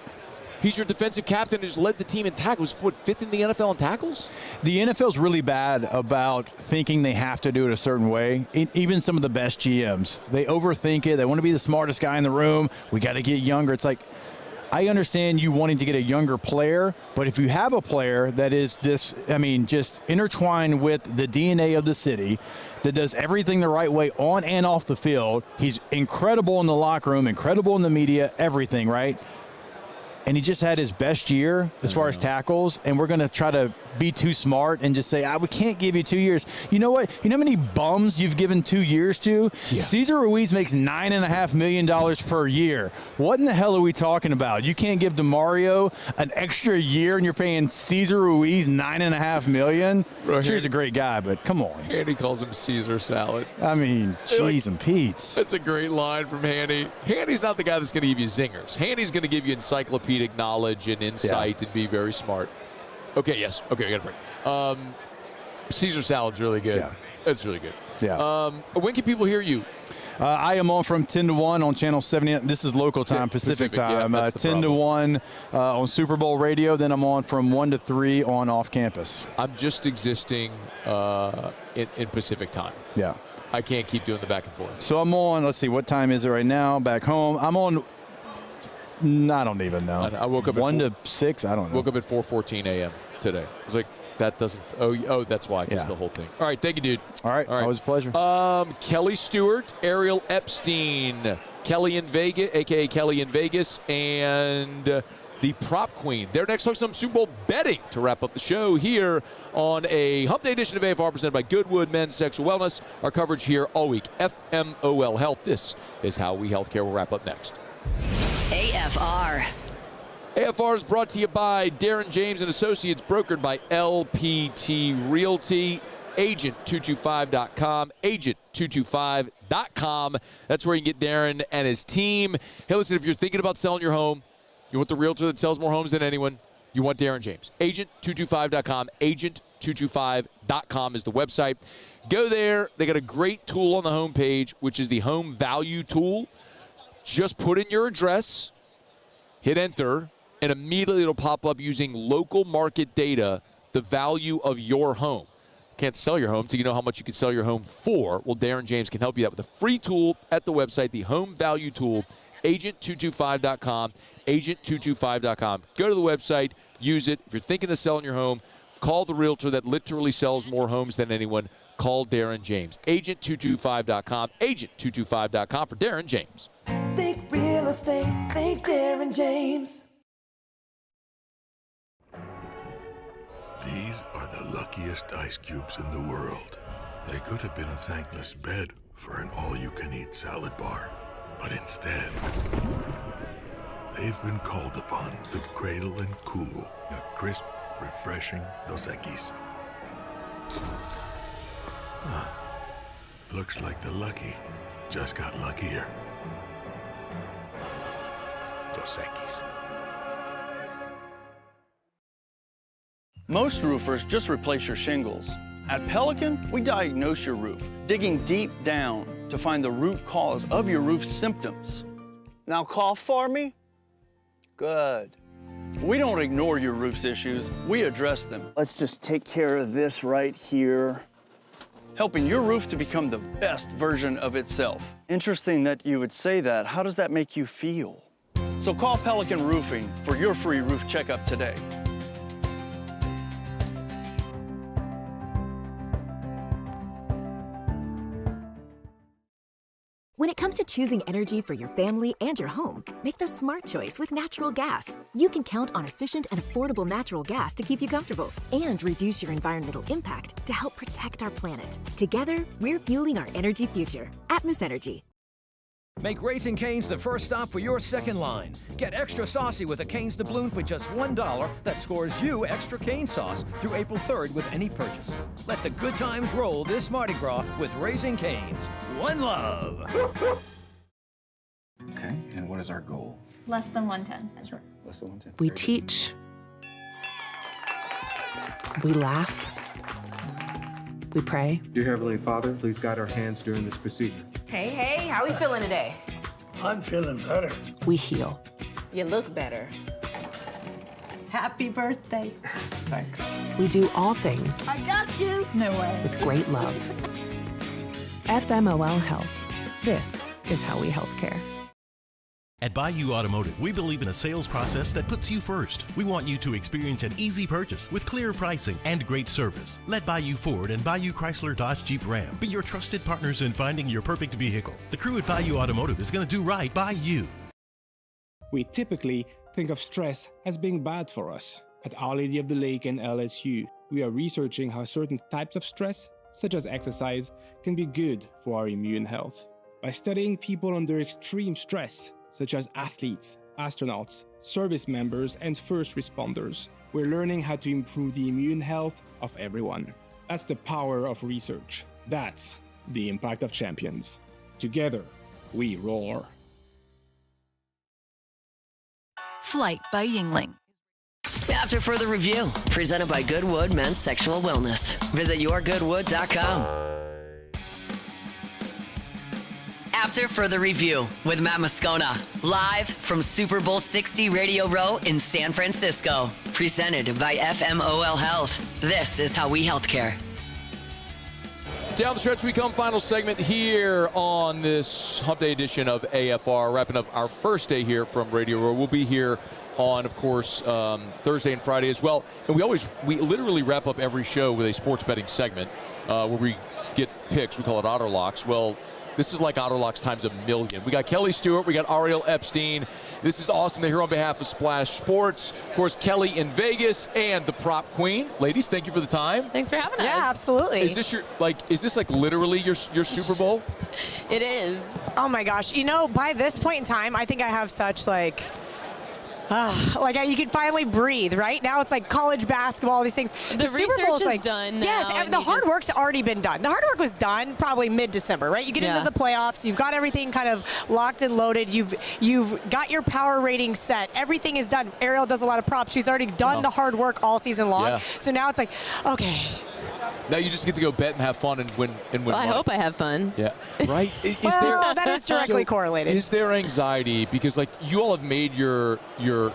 He's your defensive captain who's led the team in tackles. What, 5th in the NFL in tackles? The NFL's really bad about thinking they have to do it a certain way. Even some of the best GMs, they overthink it. They want to be the smartest guy in the room. We got to get younger. It's like, I understand you wanting to get a younger player, but if you have a player that is just intertwined with the DNA of the city, that does everything the right way on and off the field, he's incredible in the locker room, incredible in the media, everything, right? And he just had his best year as far as tackles, and we're going to try to be too smart and just say, we can't give you 2 years. You know what? You know how many bums you've given 2 years to? Yeah. Cesar Ruiz makes $9.5 million per year. What in the hell are we talking about? You can't give Demario an extra year, and you're paying Cesar Ruiz $9.5 million? Sure, he's a great guy, but come on. Handy calls him Caesar salad. I mean, cheese and Pete's. That's a great line from Handy. Handy's not the guy that's going to give you zingers. Handy's going to give you encyclopedic knowledge and insight and be very smart. Okay, yes. Okay, I got a break. Caesar salad's really good. Yeah. That's really good. Yeah. When can people hear you? I am on from 10 to 1 on Channel 70. This is local time, Pacific time. 10 to 1 on Super Bowl radio. Then I'm on from 1 to 3 on Off Campus. I'm just existing in Pacific time. Yeah. I can't keep doing the back and forth. So I'm on, let's see, what time is it right now? Back home. I'm on, I don't even know. I woke up 1 to 6, I don't know. Woke up at 4:14 a.m. today. I was like, that doesn't, oh, that's why, because the whole thing. All right, thank you, dude. All right, always a pleasure. Kelly Stewart, Ariel Epstein, Kelly in Vegas, a.k.a. Kelly in Vegas, and the prop queen. They're next to some Super Bowl betting to wrap up the show here on a Hump Day edition of AFR presented by Goodwood Men's Sexual Wellness. Our coverage here all week. FMOL Health. This is How We Healthcare. Will wrap up next. AFR. AFR is brought to you by Darren James and Associates, brokered by LPT Realty. Agent225.com. Agent225.com. That's where you can get Darren and his team. Hey, listen, if you're thinking about selling your home, you want the realtor that sells more homes than anyone, you want Darren James. Agent225.com. Agent225.com is the website. Go there. They got a great tool on the homepage, which is the home value tool. Just put in your address, hit enter, and immediately it'll pop up using local market data, the value of your home. Can't sell your home until you know how much you can sell your home for. Well, Darren James can help you out with a free tool at the website, the home value tool, agent225.com, agent225.com. Go to the website, use it. If you're thinking of selling your home, call the realtor that literally sells more homes than anyone. Call Darren James. Agent225.com, agent225.com for Darren James. Think real estate, think Darren James. These are the luckiest ice cubes in the world. They could have been a thankless bed for an all-you-can-eat salad bar. But instead, they've been called upon to cradle and cool a crisp, refreshing Dos Equis. Looks like the lucky just got luckier. Dos Equis. Most roofers just replace your shingles. At Pelican, we diagnose your roof, digging deep down to find the root cause of your roof symptoms. Now cough for me? Good. We don't ignore your roof's issues, we address them. Let's just take care of this right here. Helping your roof to become the best version of itself. Interesting that you would say that. How does that make you feel? So call Pelican Roofing for your free roof checkup today. When it comes to choosing energy for your family and your home, make the smart choice with natural gas. You can count on efficient and affordable natural gas to keep you comfortable and reduce your environmental impact to help protect our planet. Together, we're fueling our energy future. Atmos Energy. Make Raising Cane's the first stop for your second line. Get extra saucy with a Cane's doubloon for just $1 that scores you extra cane sauce through April 3rd with any purchase. Let the good times roll this Mardi Gras with Raising Cane's. One love. Okay, and what is our goal? Less than 110. That's right, less than 110. We teach. We laugh. We pray. Dear Heavenly Father, please guide our hands during this procedure. Hey, how we feeling today? I'm feeling better. We heal. You look better. Happy birthday. Thanks. We do all things I got you. No way. with great love. FMOL Health. This is how we healthcare. At Bayou Automotive, we believe in a sales process that puts you first. We want you to experience an easy purchase with clear pricing and great service. Let Bayou Ford and Bayou Chrysler Dodge Jeep Ram be your trusted partners in finding your perfect vehicle. The crew at Bayou Automotive is going to do right by you. We typically think of stress as being bad for us. At Our Lady of the Lake and LSU, we are researching how certain types of stress, such as exercise, can be good for our immune health. By studying people under extreme stress, such as athletes, astronauts, service members, and first responders, we're learning how to improve the immune health of everyone. That's the power of research. That's the impact of champions. Together, we roar. Flight by Yingling. After further review, presented by Goodwood Men's Sexual Wellness. Visit yourgoodwood.com. After further review with Matt Moscona, live from Super Bowl 60 Radio Row in San Francisco. Presented by FMOL Health. This is how we healthcare. Down the stretch we come, final segment here on this Hump Day edition of AFR. Wrapping up our first day here from Radio Row. We'll be here on, of course, Thursday and Friday as well. And we literally wrap up every show with a sports betting segment where we get picks. We call it Auto Locks. Well, This is like Autolocks times a million. We got Kelly Stewart. We got Ariel Epstein. This is awesome. They're here on behalf of Splash Sports. Of course, Kelly in Vegas and the prop queen. Ladies, thank you for the time. Thanks for having us. Yeah, absolutely. Is this literally your Super Bowl? It is. Oh my gosh. You know, by this point in time, I think I have such you can finally breathe, right? Now it's like college basketball, all these things. The Super Bowl research is done now. Yes, and the hard work's already been done. The hard work was done probably mid-December, right? You get into the playoffs, you've got everything kind of locked and loaded. You've got your power rating set. Everything is done. Ariel does a lot of props. She's already done the hard work all season long. Yeah. So now it's like, okay. Now you just get to go bet and have fun and win. Well, I hope I have fun. Yeah, right. That is directly correlated. Is there anxiety because you all have made your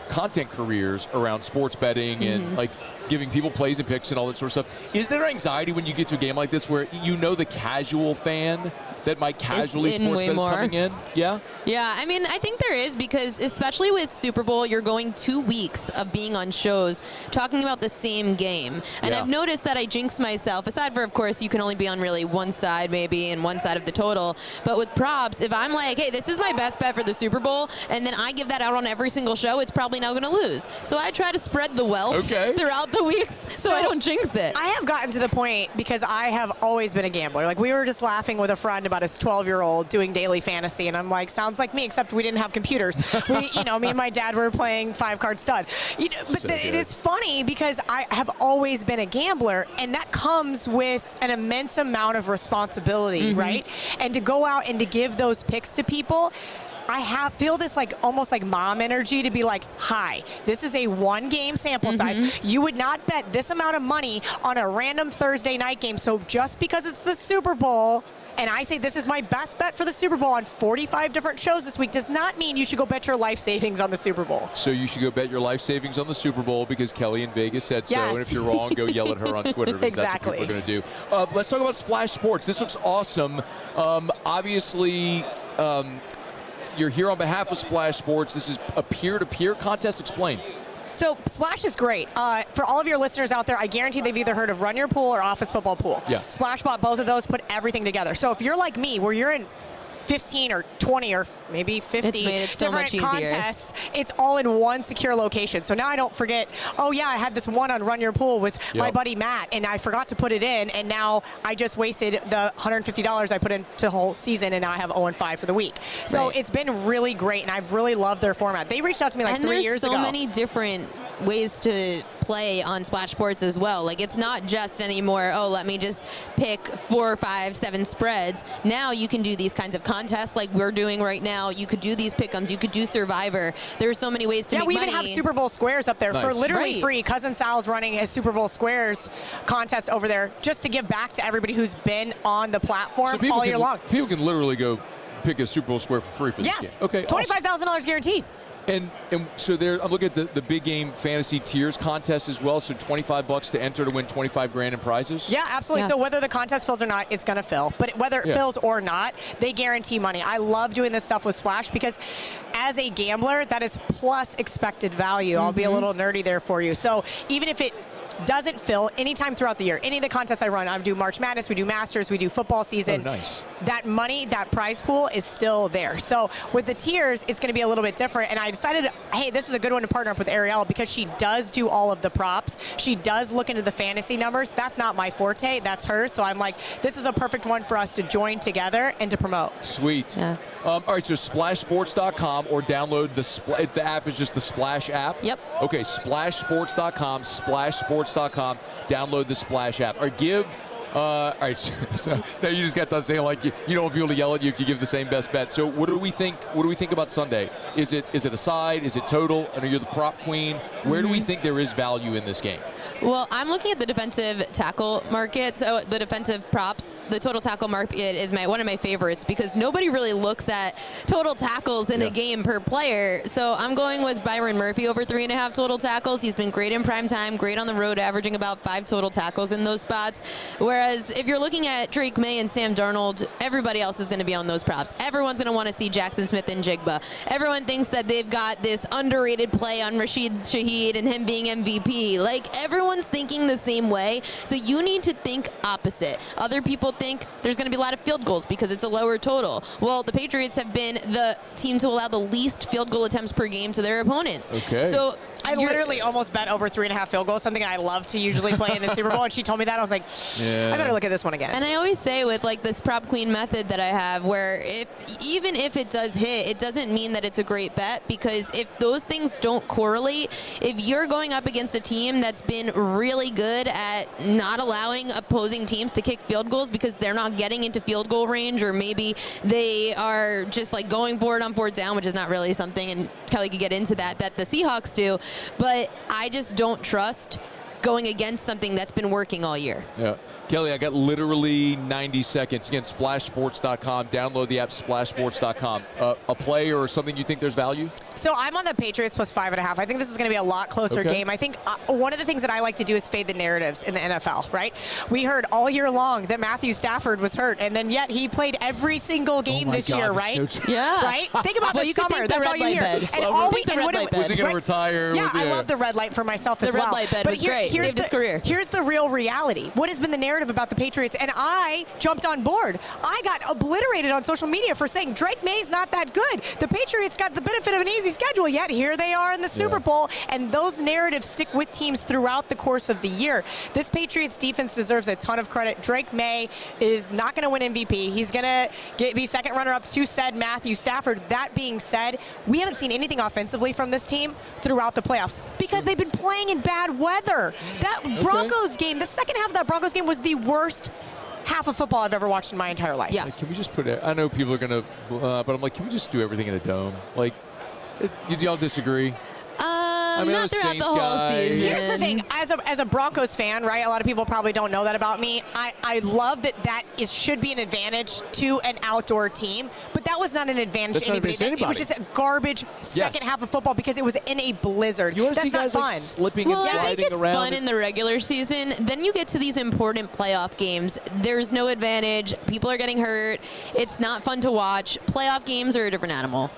content careers around sports betting and giving people plays and picks and all that sort of stuff? Is there anxiety when you get to a game like this where the casual fan that might casually sports bet is coming in? Yeah? Yeah, I mean, I think there is because especially with Super Bowl, you're going 2 weeks of being on shows talking about the same game. And I've noticed that I jinx myself, aside for, of course, you can only be on really one side maybe and one side of the total. But with props, if I'm like, hey, this is my best bet for the Super Bowl, and then I give that out on every single show, it's probably not going to lose. So I try to spread the wealth throughout the weeks so I don't jinx it. I have gotten to the point because I have always been a gambler. Like, we were just laughing with a friend about his 12-year-old doing daily fantasy, and I'm like, sounds like me, except we didn't have computers. Me and my dad were playing 5-card stud. It is funny because I have always been a gambler, and that comes with an immense amount of responsibility, right? And to go out and to give those picks to people, I feel this almost like mom energy to be like, hi, this is a 1-game sample size. You would not bet this amount of money on a random Thursday night game. So just because it's the Super Bowl, and I say this is my best bet for the Super Bowl on 45 different shows this week, does not mean you should go bet your life savings on the Super Bowl. So you should go bet your life savings on the Super Bowl because Kelly in Vegas said so. And if you're wrong, go yell at her on Twitter because that's what people are going to do. Let's talk about Splash Sports. This looks awesome. Obviously, you're here on behalf of Splash Sports. This is a peer-to-peer contest. Explain. So Splash is great. For all of your listeners out there, I guarantee they've either heard of Run Your Pool or Office Football Pool. Yeah. Splash bought both of those, put everything together. So if you're like me, where you're in 15 or 20 or maybe 50 different contests, it's all in one secure location. So now I don't forget, oh yeah, I had this one on Run Your Pool with my buddy Matt, and I forgot to put it in, and now I just wasted the $150 I put into the whole season, and now I have 0-5 for the week. So it's been really great, and I've really loved their format. They reached out to me 3 years ago. And there's so many different ways to play on Splash Sports as well. Like, it's not just anymore, oh, let me just pick 4, 5, 7 spreads. Now you can do these kinds of contests like we're doing right now. You could do these pick'ems. You could do Survivor. There's so many ways to make money. Yeah, we even have Super Bowl squares up there for literally free. Cousin Sal's running his Super Bowl squares contest over there just to give back to everybody who's been on the platform all year long. People can literally go pick a Super Bowl square for free for this game. Okay, $25,000 guaranteed. And so there, I'm looking at the big game fantasy tiers contest as well. So $25 to enter to win $25,000 in prizes. Yeah, absolutely. Yeah. So whether the contest fills or not, it's going to fill. But whether it fills or not, they guarantee money. I love doing this stuff with Splash because as a gambler, that is plus expected value. I'll be a little nerdy there for you. So even if it doesn't fill anytime throughout the year, any of the contests I run, I do March Madness, we do Masters, we do football season. Oh, nice. That money, that prize pool is still there. So with the tiers, it's going to be a little bit different. And I decided, hey, this is a good one to partner up with Ariel because she does do all of the props. She does look into the fantasy numbers. That's not my forte. That's hers. So I'm like, this is a perfect one for us to join together and to promote. Sweet. Yeah. All right, so splashsports.com or download the app is just the Splash app? Yep. Okay, splashsports.com, splashsports.com. Download the Splash app. Or give, all right, so now you just got done saying like you don't want people to yell at you if you give the same best bet. So what do we think about Sunday? Is it a side? Is it total? I know you're the prop queen. Where do we think there is value in this game? Well, I'm looking at the defensive tackle market. So the defensive props, the total tackle market is one of my favorites because nobody really looks at total tackles in a game per player. So I'm going with Byron Murphy over 3.5 total tackles. He's been great in prime time, great on the road, averaging about 5 total tackles in those spots. Whereas if you're looking at Drake May and Sam Darnold, everybody else is going to be on those props. Everyone's going to want to see Jackson Smith and Jigba. Everyone thinks that they've got this underrated play on Rashid Shaheed and him being MVP. Like, everyone's thinking the same way, so you need to think opposite. Other people think there's going to be a lot of field goals because it's a lower total. Well, the Patriots have been the team to allow the least field goal attempts per game to their opponents. Okay. So I literally almost bet over 3.5 field goals, something I love to usually play in the Super Bowl, and she told me that. I was like, I better look at this one again. And I always say with like this prop queen method that I have, where even if it does hit, it doesn't mean that it's a great bet, because if those things don't correlate, if you're going up against a team that's been really good at not allowing opposing teams to kick field goals because they're not getting into field goal range, or maybe they are just like going for it on fourth down, which is not really something, and Kelly could get into that the Seahawks do, but I just don't trust going against something that's been working all year. Yeah. Kelly, I got literally 90 seconds. Again, splashsports.com. Download the app, splashsports.com. A play or something you think there's value? So I'm on the Patriots plus 5.5. I think this is going to be a lot closer game. I think one of the things that I like to do is fade the narratives in the NFL, right? We heard all year long that Matthew Stafford was hurt, and then yet he played every single game this year, right? So yeah. Right? Think about the summer. That's all you hear. And all we was he going to retire? Yeah, I love the red light for myself as well. The red light bed was great. Saved his career. Here's the real reality. What has been the narrative about the Patriots? And I jumped on board. I got obliterated on social media for saying Drake May's not that good. The Patriots got the benefit of an easy schedule, yet here they are in the Super Bowl, and those narratives stick with teams throughout the course of the year. This Patriots defense deserves a ton of credit. Drake May is not going to win MVP. He's going to be second runner-up to said Matthew Stafford. That being said, we haven't seen anything offensively from this team throughout the playoffs because they've been playing in bad weather. That Broncos game, the second half of that Broncos game was the worst half of football I've ever watched in my entire life. Yeah. Like, can we just put it? I know people are going to, but I'm like, can we just do everything in a dome? Like, did y'all disagree? I mean, not throughout the whole season. Here's the thing, as a Broncos fan, right, a lot of people probably don't know that about me. I love that should be an advantage to an outdoor team, but that was not an advantage to anybody. It was just a garbage second half of football because it was in a blizzard. You want to see That's guys not like fun. slipping and sliding I think it's around? fun in the regular season. Then you get to these important playoff games. There's no advantage. People are getting hurt. It's not fun to watch. Playoff games are a different animal.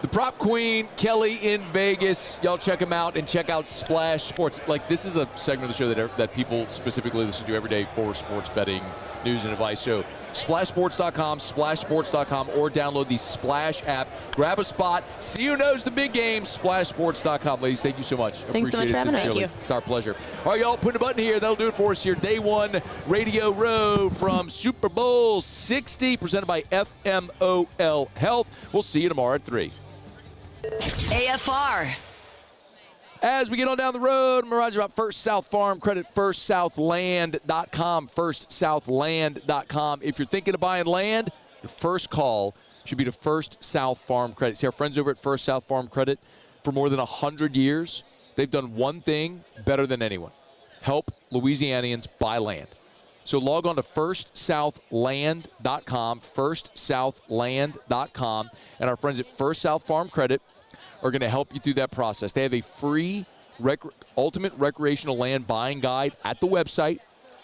The prop queen, Kelly in Vegas. Y'all check him out and check out Splash Sports. Like, this is a segment of the show that people specifically listen to every day for sports betting news and advice. So splashsports.com, splashsports.com, or download the Splash app. Grab a spot. See who knows the big game. Splashsports.com. Ladies, thank you so much. Thanks so much for having us. Thank you. It's our pleasure. All right, y'all, put a button here. That'll do it for us here. Day one, Radio Row from Super Bowl 60, presented by FMOL Health. We'll see you tomorrow at 3. AFR. As we get on down the road, Mirage about First South Farm Credit, firstsouthland.com, firstsouthland.com. If you're thinking of buying land, your first call should be to First South Farm Credit. See our friends over at First South Farm Credit for more than 100 years. They've done one thing better than anyone: help Louisianians buy land. So log on to firstsouthland.com, firstsouthland.com, and our friends at First South Farm Credit are going to help you through that process. They have a free ultimate recreational land buying guide at the website.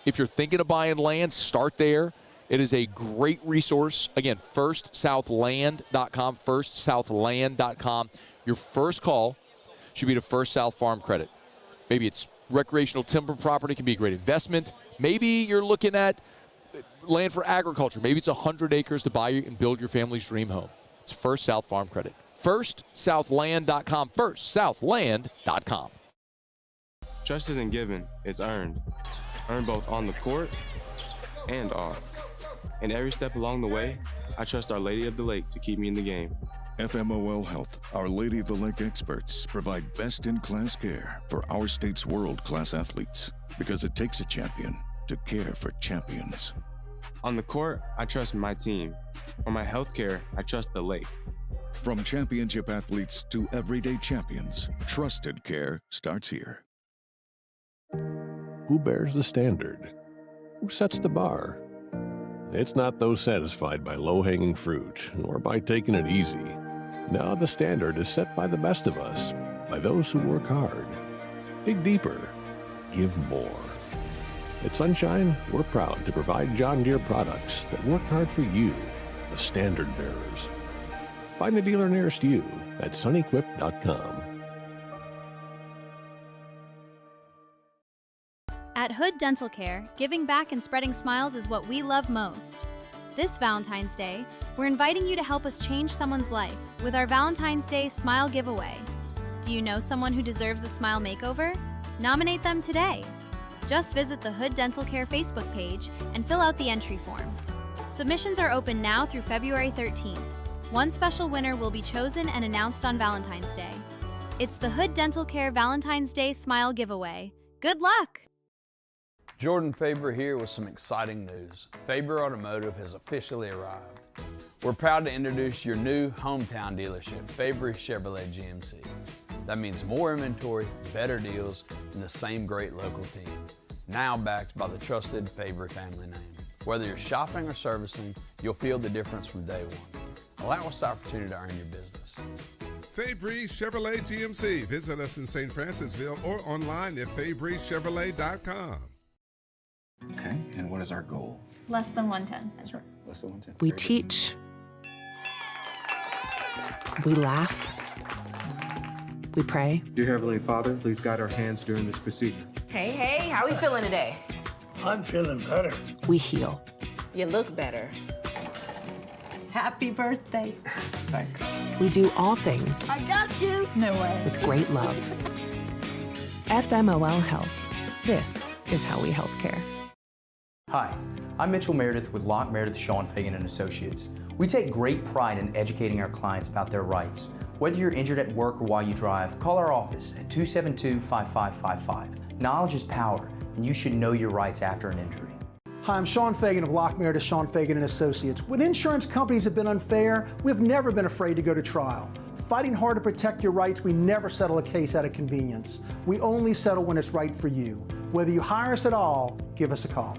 If you're thinking of buying land, start there. It is a great resource. Again, firstsouthland.com, firstsouthland.com. Your first call should be to First South Farm Credit. Maybe it's recreational timber property, can be a great investment. Maybe you're looking at land for agriculture. Maybe it's 100 acres to buy and build your family's dream home. It's First South Farm Credit. FirstSouthland.com, FirstSouthland.com. Trust isn't given, it's earned. Earned both on the court and off. And every step along the way, I trust Our Lady of the Lake to keep me in the game. FMOL Health, Our Lady of the Lake experts provide best-in-class care for our state's world-class athletes, because it takes a champion to care for champions. On the court, I trust my team. For my health care, I trust the lake. From championship athletes to everyday champions, trusted care starts here. Who bears the standard? Who sets the bar? It's not those satisfied by low-hanging fruit or by taking it easy. No, the standard is set by the best of us, by those who work hard. Dig deeper. Give more. At Sunshine, we're proud to provide John Deere products that work hard for you, the standard bearers. Find the dealer nearest you at sunequip.com. At Hood Dental Care, giving back and spreading smiles is what we love most. This Valentine's Day, we're inviting you to help us change someone's life with our Valentine's Day Smile Giveaway. Do you know someone who deserves a smile makeover? Nominate them today. Just visit the Hood Dental Care Facebook page and fill out the entry form. Submissions are open now through February 13th. One special winner will be chosen and announced on Valentine's Day. It's the Hood Dental Care Valentine's Day Smile Giveaway. Good luck! Jordan Faber here with some exciting news. Faber Automotive has officially arrived. We're proud to introduce your new hometown dealership, Faber Chevrolet GMC. That means more inventory, better deals, and the same great local team. Now backed by the trusted Faber family name. Whether you're shopping or servicing, you'll feel the difference from day one. Allow us the opportunity to earn your business. Fabry Chevrolet GMC. Visit us in St. Francisville or online at FabryChevrolet.com. Okay, and what is our goal? Less than 110. That's right, less than 110. We teach. We laugh. We pray. Dear Heavenly Father, please guide our hands during this procedure. Hey, how we feeling today? I'm feeling better. We heal. You look better. Happy birthday. Thanks. We do all things I got you. No way. with great love. FMOL Health. This is how we health care. Hi, I'm Mitchell Meredith with Locke Meredith, Sean Fagan & Associates. We take great pride in educating our clients about their rights. Whether you're injured at work or while you drive, call our office at 272-5555. Knowledge is power, and you should know your rights after an injury. Hi, I'm Sean Fagan of Locke Meredith, Sean Fagan & Associates. When insurance companies have been unfair, we've never been afraid to go to trial. Fighting hard to protect your rights, we never settle a case out of convenience. We only settle when it's right for you. Whether you hire us at all, give us a call.